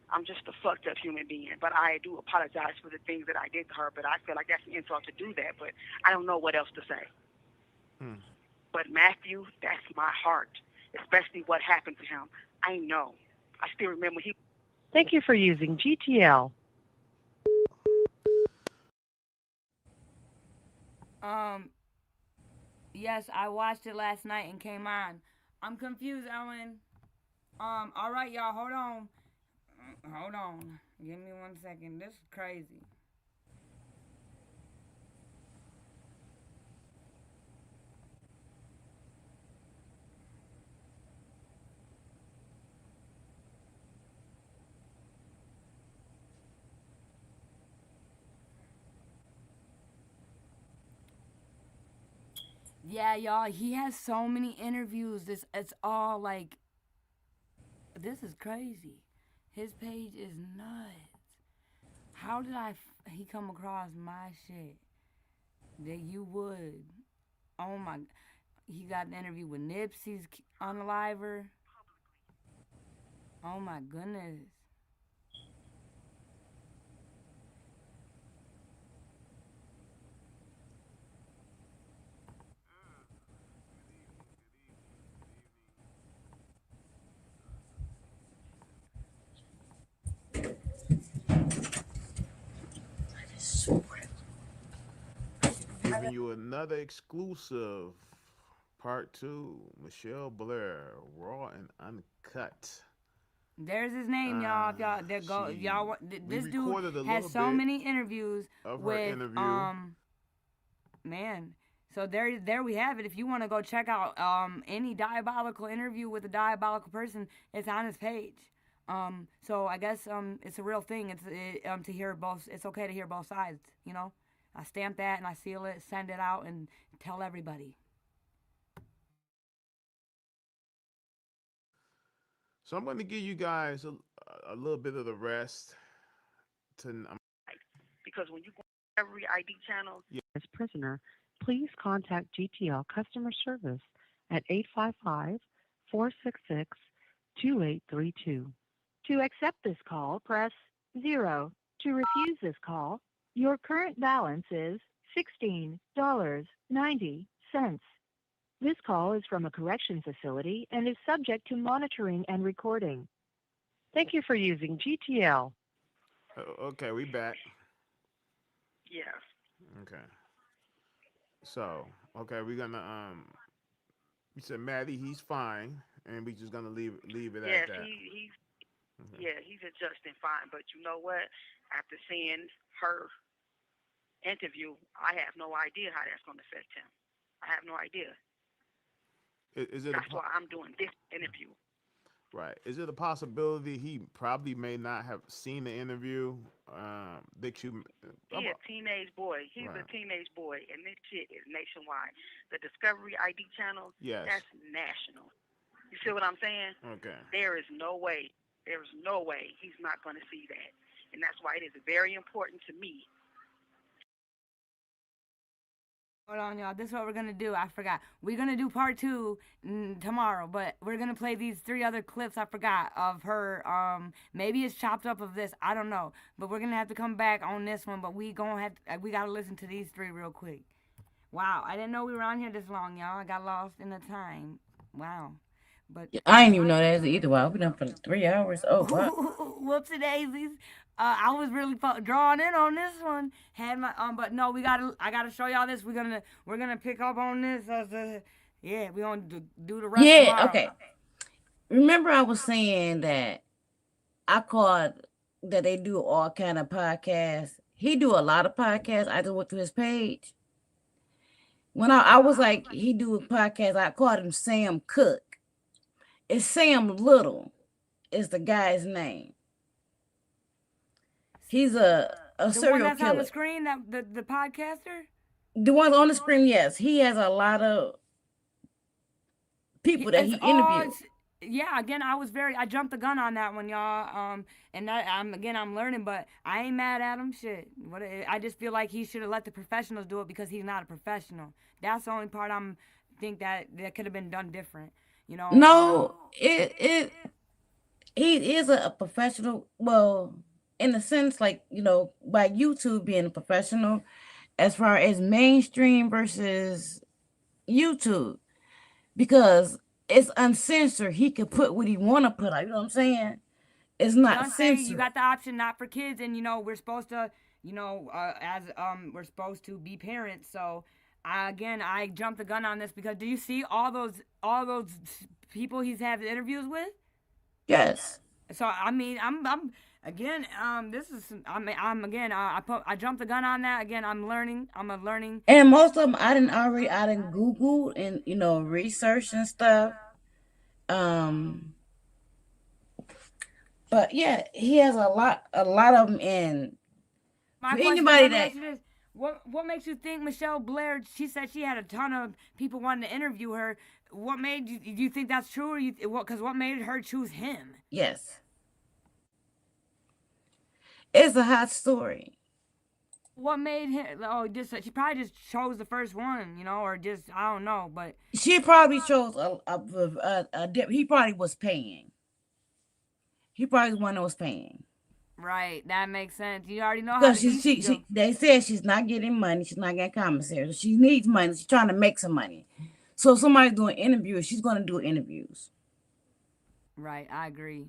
I'm just a fucked up human being. But I do apologize for the things that I did to her, but I feel like that's an insult to do that, but I don't know what else to say. But Matthew, that's my heart, especially what happened to him. I know. I still remember he... Thank you for using GTL. Yes, I watched it last night and came on. I'm confused, Ellen. All right, y'all, hold on. Hold on. Give me 1 second. This is crazy. Yeah, y'all, he has so many interviews. It's all like, this is crazy. His page is nuts. How did he come across my shit? That you would. Oh my, he got an interview with Nipsey's Unaliver. Oh my goodness. Giving you another exclusive. Part 2. Michelle Blair, raw and uncut. There's his name, y'all. If y'all, there go. Y'all, this dude has so many interviews with man. So there we have it. If you want to go check out any diabolical interview with a diabolical person, it's on his page. So I guess it's a real thing. It's to hear both. It's okay to hear both sides. You know, I stamp that and I seal it, send it out, and tell everybody. So I'm going to give you guys a little bit of the rest. Because when you go to every ID channel... As prisoner, please contact GTL customer service at 855-466-2832. To accept this call, press 0. To refuse this call, Your current balance is $16.90. This call is from a correction facility and is subject to monitoring and recording. Thank you for using GTL. Okay, we back. Yes. Okay. So, okay, we're gonna you said Maddie, he's fine, and we just gonna leave it Yes, at that. he's Okay. yeah, he's adjusting fine. But you know what? After seeing her interview, I have no idea how that's going to affect him. I have no idea. Is it That's why I'm doing this interview. right? Is it a possibility he probably may not have seen the interview? That you He's a teenage boy. He's Right. a teenage boy, and this shit is nationwide. The Discovery ID channel, Yes. that's national. You see what I'm saying? Okay. There's no way he's not going to see that. And that's why it is very important to me. Hold on, y'all. This is what we're going to do. I forgot. We're going to do part 2 tomorrow, but we're going to play these 3 other clips I forgot of her. Maybe it's chopped up of this. I don't know. But we're going to have to come back on this one, but we got to listen to these 3 real quick. Wow. I didn't know we were on here this long, y'all. I got lost in the time. Wow. But I didn't even know that either. Well, I've been up for 3 hours. Oh, wow. Whoopsie daisies. I was really drawing in on this one. Had my but no, I gotta show y'all this. We're gonna pick up on this. Yeah, we're gonna do the rest. Yeah, tomorrow. okay. Remember I was saying that I caught that they do all kind of podcasts. He do a lot of podcasts. I just went to his page. When I was like, he do a podcast, I called him Sam Cook. It's Sam Little is the guy's name. He's a the serial one that's killer. on the screen, that the podcaster. The one on the screen, yes. He has a lot of people that he interviewed. Yeah, again, I jumped the gun on that one, y'all. And that I'm learning, but I ain't mad at him. Shit, I just feel like he should have let the professionals do it because he's not a professional. That's the only part think that could have been done different. You know. No, he is a professional. Well, in a sense, like, you know, by YouTube being a professional, as far as mainstream versus YouTube, because it's uncensored. He could put what he want to put out. You know what I'm saying? It's not censored. You got the option not for kids, and we're supposed to, we're supposed to be parents. So, I jumped the gun on this because do you see all those people he's had interviews with? Yes. So I jumped the gun on that. Again, I'm learning. And most of them I didn't Google and research and stuff. But yeah, he has a lot of them in. My For question, anybody let me that ask you this. What makes you think Michelle Blair? She said she had a ton of people wanting to interview her. What made you? Do you think that's true, or what made her choose him? Yes. It's a hot story. What made him? Oh, she probably just chose the first one, or just I don't know, but she probably chose he probably was paying. He probably was one that was paying. Right, that makes sense. You already know how. Because they said she's not getting money. She's not getting commissary. She needs money. She's trying to make some money. So if somebody's doing interviews, she's going to do interviews. Right, I agree.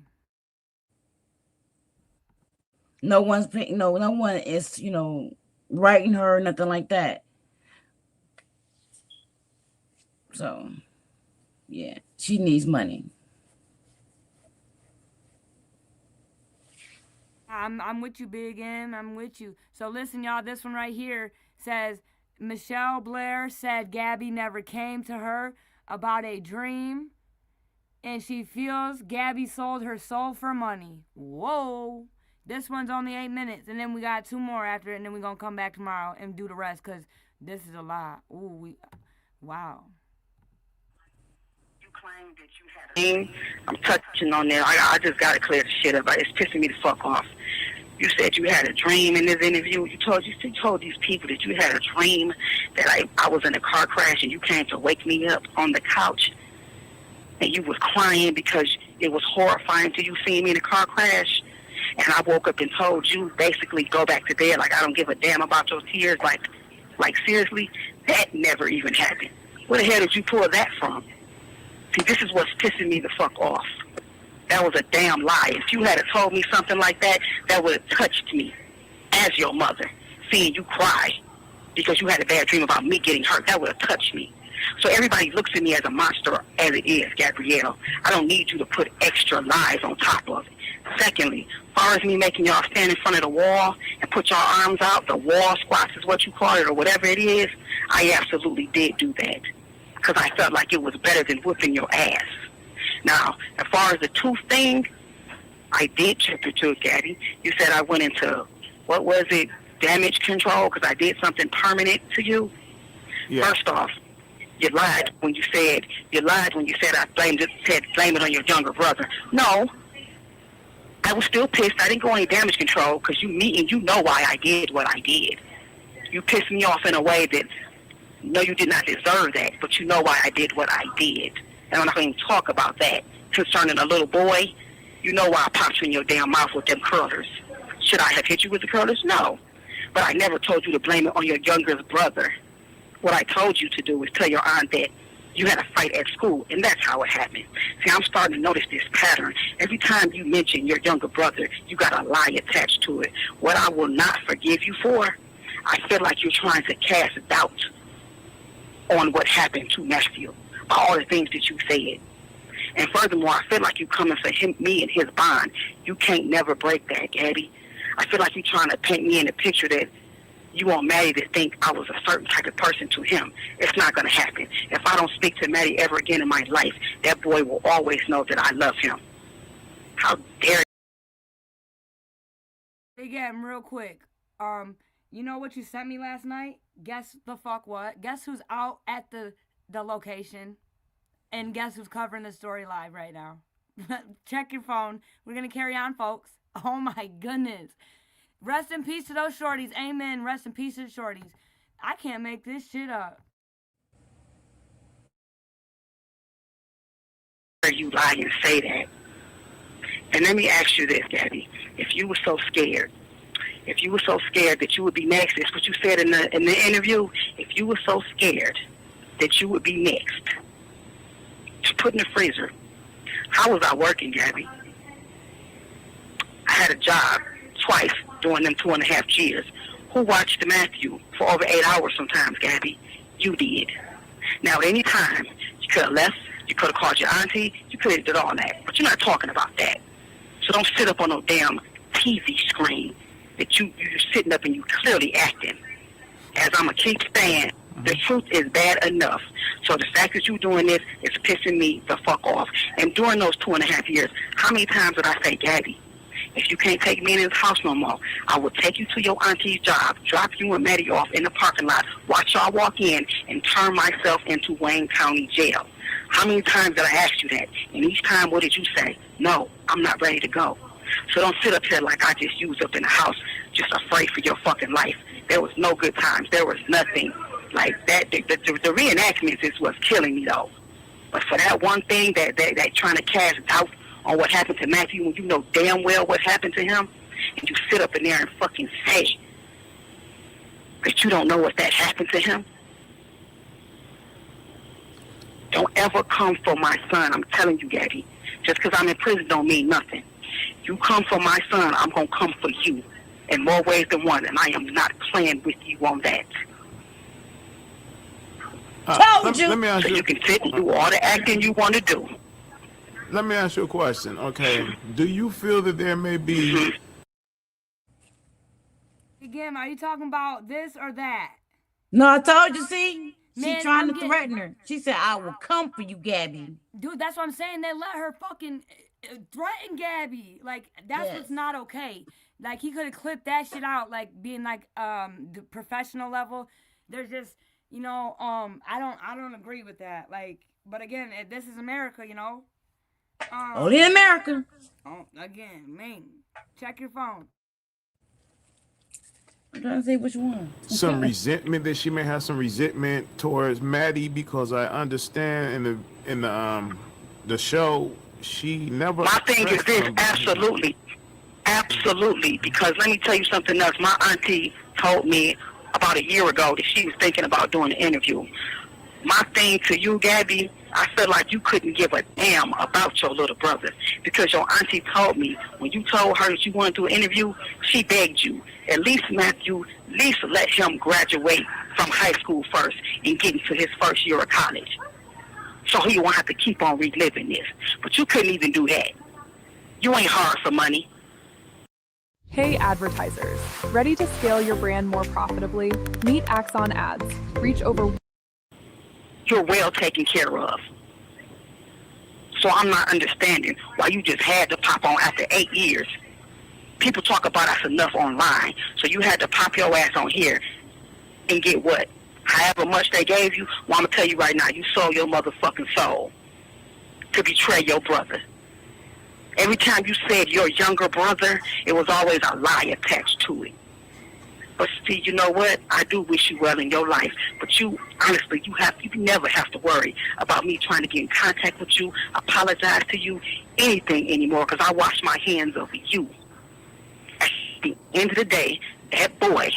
No one's paying. No one is writing her or nothing like that. So yeah, she needs money. I'm with you, Big M. I'm with you. So listen, y'all. This one right here says Michelle Blair said Gabby never came to her about a dream, and she feels Gabby sold her soul for money. Whoa. This one's only 8 minutes, and then we got 2 more after it, and then we're going to come back tomorrow and do the rest, because this is a lot. Ooh, wow. You claim that you had a dream. I'm touching on there. I just got to clear the shit up. It's pissing me the fuck off. You said you had a dream in this interview. You told these people that you had a dream that I was in a car crash and you came to wake me up on the couch, and you was crying because it was horrifying to you seeing me in a car crash. and I woke up and told you basically go back to bed like I don't give a damn about your tears, like seriously, that never even happened. Where the hell did you pull that from? See, this is what's pissing me the fuck off. That was a damn lie. If you had told me something like that, that would have touched me as your mother, seeing you cry because you had a bad dream about me getting hurt. That would have touched me. So everybody looks at me as a monster as it is, Gabrielle. I don't need you to put extra lies on top of it. Secondly, as far as me making y'all stand in front of the wall and put your arms out, the wall squats is what you call it or whatever it is, I absolutely did do that because I felt like it was better than whipping your ass. Now, as far as the tooth thing, I did chip your tooth, Gabby. You said I went into, what was it, damage control because I did something permanent to you? Yeah. First off, you lied when you said I blame it on your younger brother. No, I was still pissed. I didn't go any damage control because you know why I did what I did. You pissed me off in a way that, no, you did not deserve that, but you know why I did what I did. And I'm not going to even talk about that. Concerning a little boy, you know why I popped you in your damn mouth with them curlers. Should I have hit you with the curlers? No. But I never told you to blame it on your youngest brother. What I told you to do was tell your aunt that you had a fight at school, and that's how it happened. See, I'm starting to notice this pattern. Every time you mention your younger brother, you got a lie attached to it. What I will not forgive you for, I feel like you're trying to cast doubt on what happened to nephew, by all the things that you said. And furthermore, I feel like you coming for me and his bond. You can't never break that, Gabby. I feel like you're trying to paint me in a picture that you want Maddie to think I was a certain type of person to him. It's not going to happen. If I don't speak to Maddie ever again in my life, that boy will always know that I love him. How dare you? Again, real quick. You know what you sent me last night? Guess the fuck what? Guess who's out at the location? And guess who's covering the story live right now? Check your phone. We're going to carry on, folks. Oh my goodness. Rest in peace to those shorties. Amen. Rest in peace to the shorties. I can't make this shit up. You lie and say that. And let me ask you this, Gabby. If you were so scared that you would be next, that's what you said in the interview. If you were so scared that you would be next to put in the freezer, how was I working, Gabby? I had a job twice during them 2.5 years. Who watched Matthew for over 8 hours sometimes, Gabby? You did. Now, at any time, you could have left, you could have called your auntie, you could have did all that, but you're not talking about that. So don't sit up on no damn TV screen that you're sitting up and you clearly acting. As I'm going to keep saying, the truth is bad enough. So the fact that you're doing this is pissing me the fuck off. And during those 2.5 years, how many times did I say, Gabby, if you can't take me in this house no more, I will take you to your auntie's job, drop you and Maddie off in the parking lot, watch y'all walk in, and turn myself into Wayne County Jail. How many times did I ask you that? And each time, what did you say? No, I'm not ready to go. So don't sit up here like I just used up in the house, just afraid for your fucking life. There was no good times. There was nothing like that. The reenactments is what's killing me, though. But for that one thing, that trying to cast doubt on what happened to Matthew when you know damn well what happened to him, and you sit up in there and fucking say that you don't know what that happened to him. Don't ever come for my son. I'm telling you, Gabby. Just because I'm in prison don't mean nothing. You come for my son, I'm going to come for you in more ways than one, and I am not playing with you on that. Let me ask so you can sit and do all the acting you want to do. Let me ask you a question, okay? Do you feel that there may be... Again, are you talking about this or that? No, I told you, see? Man, She trying to threaten her. She said, I will come for you, Gabby. Dude, that's what I'm saying. They let her fucking threaten Gabby. Like, that's what's not okay. Like, he could have clipped that shit out, like, being, like, the professional level. There's just, you know, I don't agree with that. Like, but again, this is America, you know? Only in America. Again, man, check your phone. I'm trying to say which one. Some resentment, that she may have some resentment towards Maddie, because I understand in the show she never. My thing is this: absolutely Absolutely, because let me tell you something else. My auntie told me about a year ago that she was thinking about doing an interview. My thing to you, Gabby, I feel like you couldn't give a damn about your little brother because your auntie told me when you told her that you wanted to do an interview, she begged you, at least Matthew, at least let him graduate from high school first and get into his first year of college. So he won't have to keep on reliving this. But you couldn't even do that. You ain't hard for money. Hey advertisers, ready to scale your brand more profitably? Meet Axon Ads. Reach over. You're well taken care of. So I'm not understanding why you just had to pop on after 8 years. People talk about us enough online, so you had to pop your ass on here and get what? However much they gave you, well, I'm going to tell you right now, you sold your motherfucking soul to betray your brother. Every time you said your younger brother, it was always a lie attached to it. But see, you know what? I do wish you well in your life. But you, honestly, you never have to worry about me trying to get in contact with you, apologize to you, anything anymore, because I wash my hands of you. At the end of the day, that boy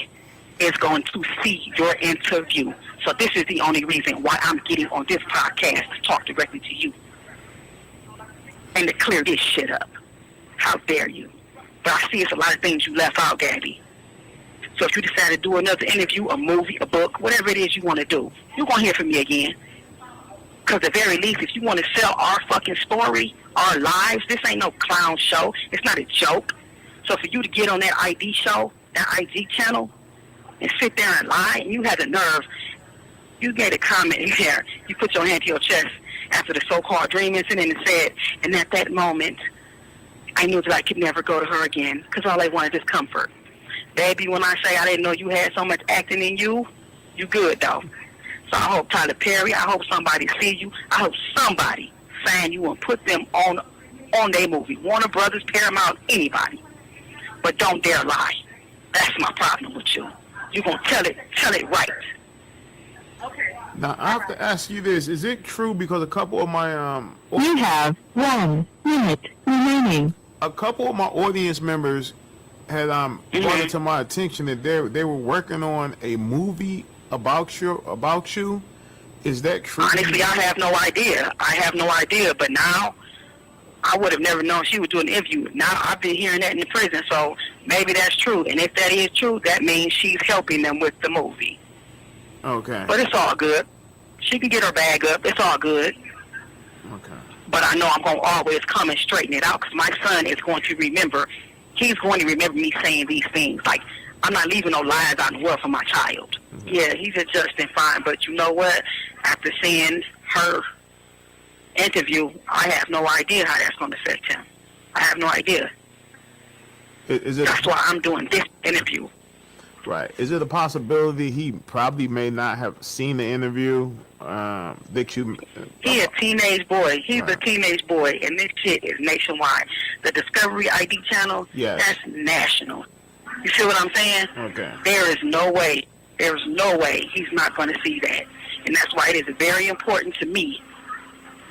is going to see your interview. So this is the only reason why I'm getting on this podcast to talk directly to you and to clear this shit up. How dare you? But I see it's a lot of things you left out, Gabby. So if you decide to do another interview, a movie, a book, whatever it is you want to do, you're going to hear from me again. Because at the very least, if you want to sell our fucking story, our lives, this ain't no clown show. It's not a joke. So for you to get on that ID show, that IG channel, and sit there and lie, and you had the nerve, you made a comment in there. You put your hand to your chest after the so-called dream incident and said, and at that moment, I knew that I could never go to her again because all I wanted is comfort. Baby, when I say I didn't know you had so much acting in you, you good, though. So I hope Tyler Perry, I hope somebody see you. I hope somebody sign you and put them on their movie. Warner Brothers, Paramount, anybody. But don't dare lie. That's my problem with you. You're going to tell it right. Now, I have to ask you this. Is it true because a couple of my... You have 1 minute remaining. A couple of my audience members had brought it to my attention that they were working on a movie about you. Is that true? Honestly, I have no idea. But now, I would have never known she would do an interview. Now, I've been hearing that in the prison, so maybe that's true. And if that is true, that means she's helping them with the movie. Okay. But it's all good. She can get her bag up. It's all good. Okay. But I know I'm going to always come and straighten it out because my son is going to remember. He's going to remember me saying these things. Like, I'm not leaving no lies out in the world for my child. Mm-hmm. Yeah, he's adjusting fine. But you know what? After seeing her interview, I have no idea how that's going to affect him. I have no idea. That's why I'm doing this interview. Right. Is it a possibility he probably may not have seen the interview? He a teenage boy. He's a teenage boy, and this shit is nationwide. The Discovery ID channel, that's national. You see what I'm saying? Okay. There is no way he's not going to see that. And that's why it is very important to me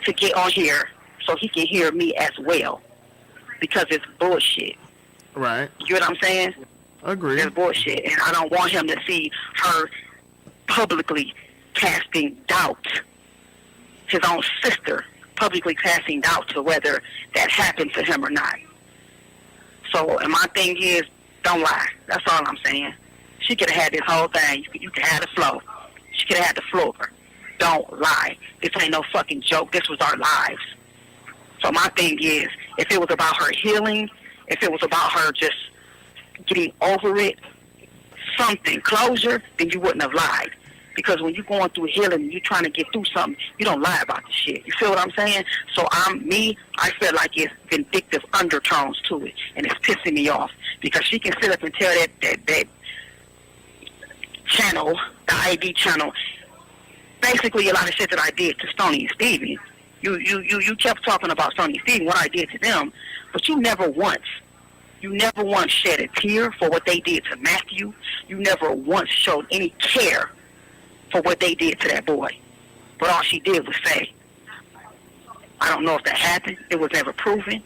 to get on here so he can hear me as well. Because it's bullshit. Right. You know what I'm saying? Agree. It's bullshit. And I don't want him to see her publicly casting doubt. His own sister publicly casting doubt to whether that happened to him or not. So, and my thing is, don't lie. That's all I'm saying. She could have had this whole thing. You could have had the flow. She could have had the floor. Don't lie. This ain't no fucking joke. This was our lives. So my thing is, if it was about her healing, if it was about her just getting over it, something, closure, then you wouldn't have lied. Because when you're going through healing and you're trying to get through something, you don't lie about the shit. You feel what I'm saying? So I feel like it's vindictive undertones to it, and it's pissing me off. Because she can sit up and tell that channel, the ID channel, basically a lot of shit that I did to Stoney and Stevie. You kept talking about Stoney and Stevie, what I did to them, but you never once shed a tear for what they did to Matthew. You never once showed any care for what they did to that boy. But all she did was say, I don't know if that happened. It was never proven.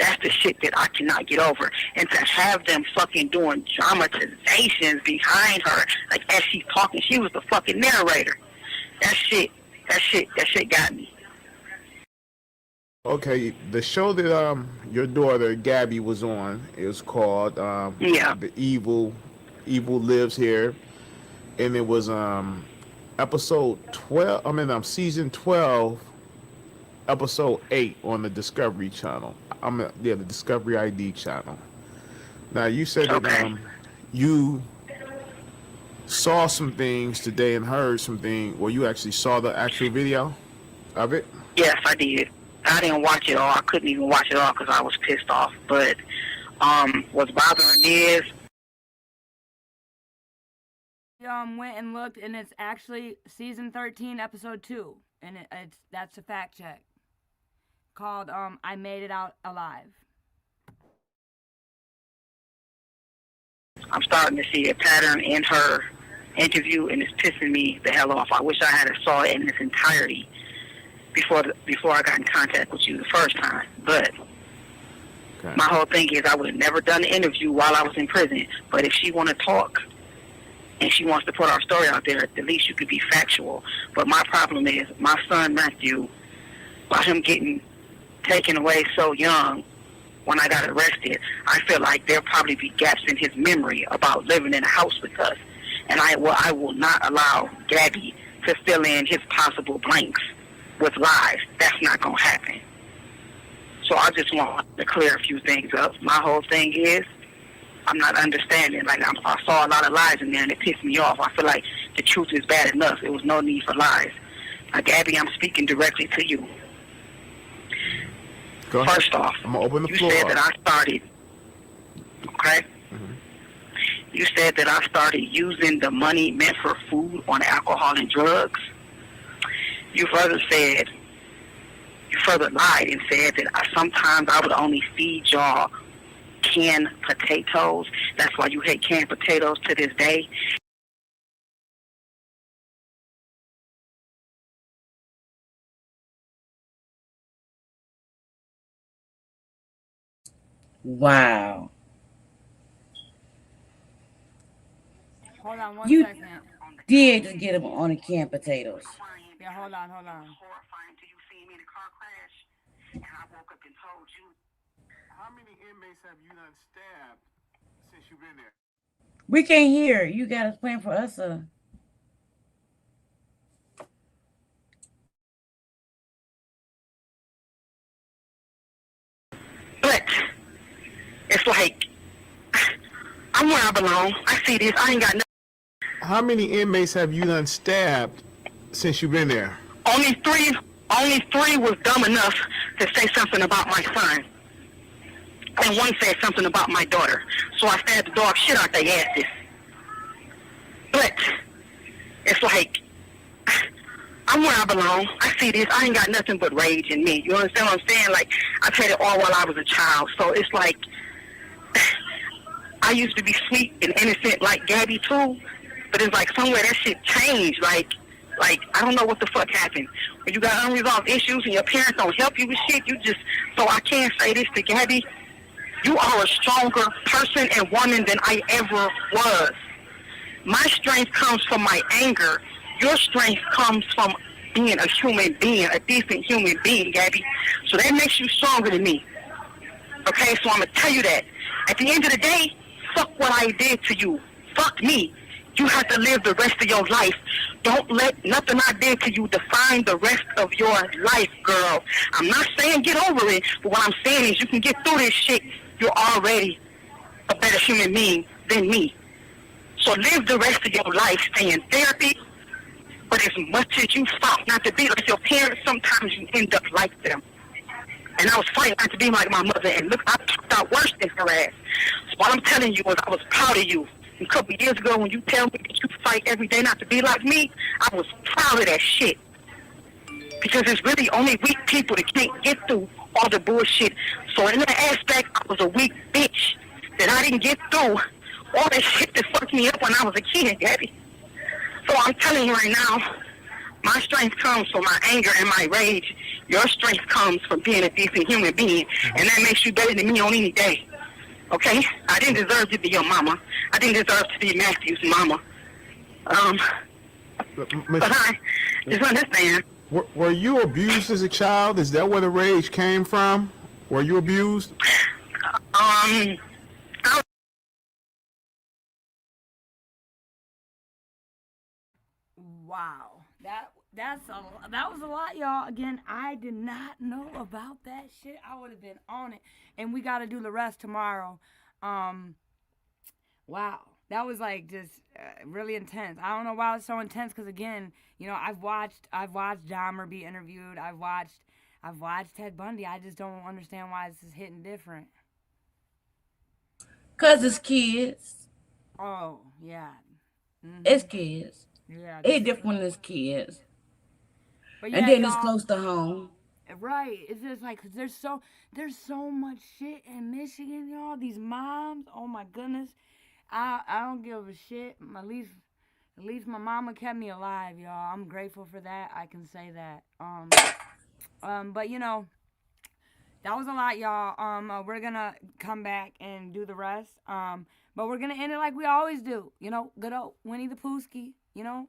That's the shit that I cannot get over. And to have them fucking doing dramatizations behind her, like as she's talking, she was the fucking narrator. That shit got me. Okay, the show that your daughter Gabby was on is called The Evil Lives Here, and it was episode 12. Season 12, episode 8 on the Discovery Channel. The Discovery ID channel. Now you said that you saw some things today and heard some things. Well, you actually saw the actual video of it. Yes, I did. I didn't watch it all. I couldn't even watch it all because I was pissed off. But what's bothering me is went and looked, and it's actually season 13, episode 2, and that's a fact check. Called I Made It Out Alive. I'm starting to see a pattern in her interview, and it's pissing me the hell off. I wish I had saw it in its entirety before I got in contact with you the first time. But my whole thing is I would have never done the interview while I was in prison. But if she want to talk and she wants to put our story out there, at least you could be factual. But my problem is my son Matthew, by him getting taken away so young when I got arrested, I feel like there'll probably be gaps in his memory about living in a house with us. And I will not allow Gabby to fill in his possible blanks with lies. That's not going to happen. So I just want to clear a few things up. My whole thing is I'm not understanding. Like I saw a lot of lies in there, and it pissed me off. I feel like the truth is bad enough. There was no need for lies. Now, Gabby, I'm speaking directly to you. First off, I'm gonna open the floor. You said that I started, okay? Mm-hmm. You said that I started using the money meant for food on alcohol and drugs. You further lied and said that sometimes I would only feed y'all canned potatoes. That's why you hate canned potatoes to this day. Wow. Hold on one You second. did just get him on the canned potatoes. Yeah, hold on. How many inmates have you done stabbed since you've been there? We can't hear. You got a plan for us, But it's like I'm where I belong. I see this. I ain't got nothing. How many inmates have you done stabbed since you've been there? Only three was dumb enough to say something about my son. And one said something about my daughter. So I stabbed the dog shit out their asses. But it's like I'm where I belong. I see this. I ain't got nothing but rage in me. You understand what I'm saying? Like, I've had it all while I was a child. So it's like I used to be sweet and innocent like Gabby too. But it's like somewhere that shit changed. Like I don't know what the fuck happened. When you got unresolved issues and your parents don't help you with shit, so I can't say this to Gabby. You are a stronger person and woman than I ever was. My strength comes from my anger. Your strength comes from being a human being, a decent human being, Gabby. So that makes you stronger than me. Okay, so I'm going to tell you that. At the end of the day, fuck what I did to you. Fuck me. You have to live the rest of your life. Don't let nothing I did to you define the rest of your life, girl. I'm not saying get over it, but what I'm saying is you can get through this shit. You're already a better human being than me. So live the rest of your life, stay in therapy. But as much as you fought not to be like your parents, sometimes you end up like them. And I was fighting not to be like my mother, and look, I turned out worse than her ass. So what I'm telling you is I was proud of you. A couple of years ago when you tell me that you fight every day not to be like me, I was proud of that shit. Because it's really only weak people that can't get through all the bullshit. So in that aspect, I was a weak bitch that I didn't get through all that shit that fucked me up when I was a kid, Gabby. So I'm telling you right now, My strength comes from my anger and my rage. Your strength comes from being a decent human being, and that makes you better than me on any day. Okay? I didn't deserve to be your mama. I didn't deserve to be Matthew's mama. But I just understand. Were you abused as a child? Is that where the rage came from? Were you abused? Wow, that was a lot, y'all. Again, I did not know about that shit. I would have been on it, and we got to do the rest tomorrow. Wow, that was like just really intense. I don't know why it was so intense, because again, you know, I've watched Dahmer be interviewed. I've watched Ted Bundy. I just don't understand why this is hitting different. 'Cause it's kids. Oh yeah, It's kids. Yeah, It's different when it's kids. But yeah, And then it's y'all, close to home. right? It's just like, 'cause there's so much shit in Michigan, y'all. These moms, oh my goodness, I don't give a shit. At least my mama kept me alive, y'all. I'm grateful for that. I can say that. But you know, that was a lot, y'all. We're gonna come back and do the rest. But we're gonna end it like we always do. You know, good old Winnie the Poohski. You know,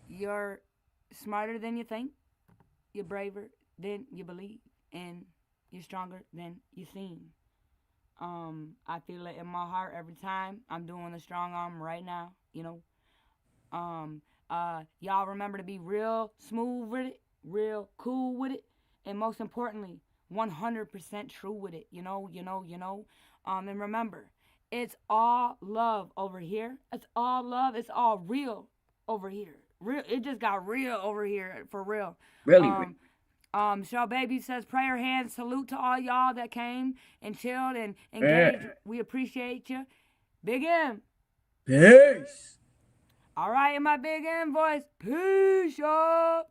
you're smarter than you think. You're braver than you believe, and you're stronger than you seem. I feel it in my heart every time. I'm doing a strong arm right now. You know. Y'all remember to be real smooth with it, real cool with it, and most importantly, 100% true with it. You know. And remember, it's all love over here. It's all love. It's all real over here. Real. It just got real over here, for real. Really real. Shell Baby says, prayer hands, salute to all y'all that came and chilled and engaged. We appreciate you. Big M. Peace. All right, in my Big M voice, peace, y'all.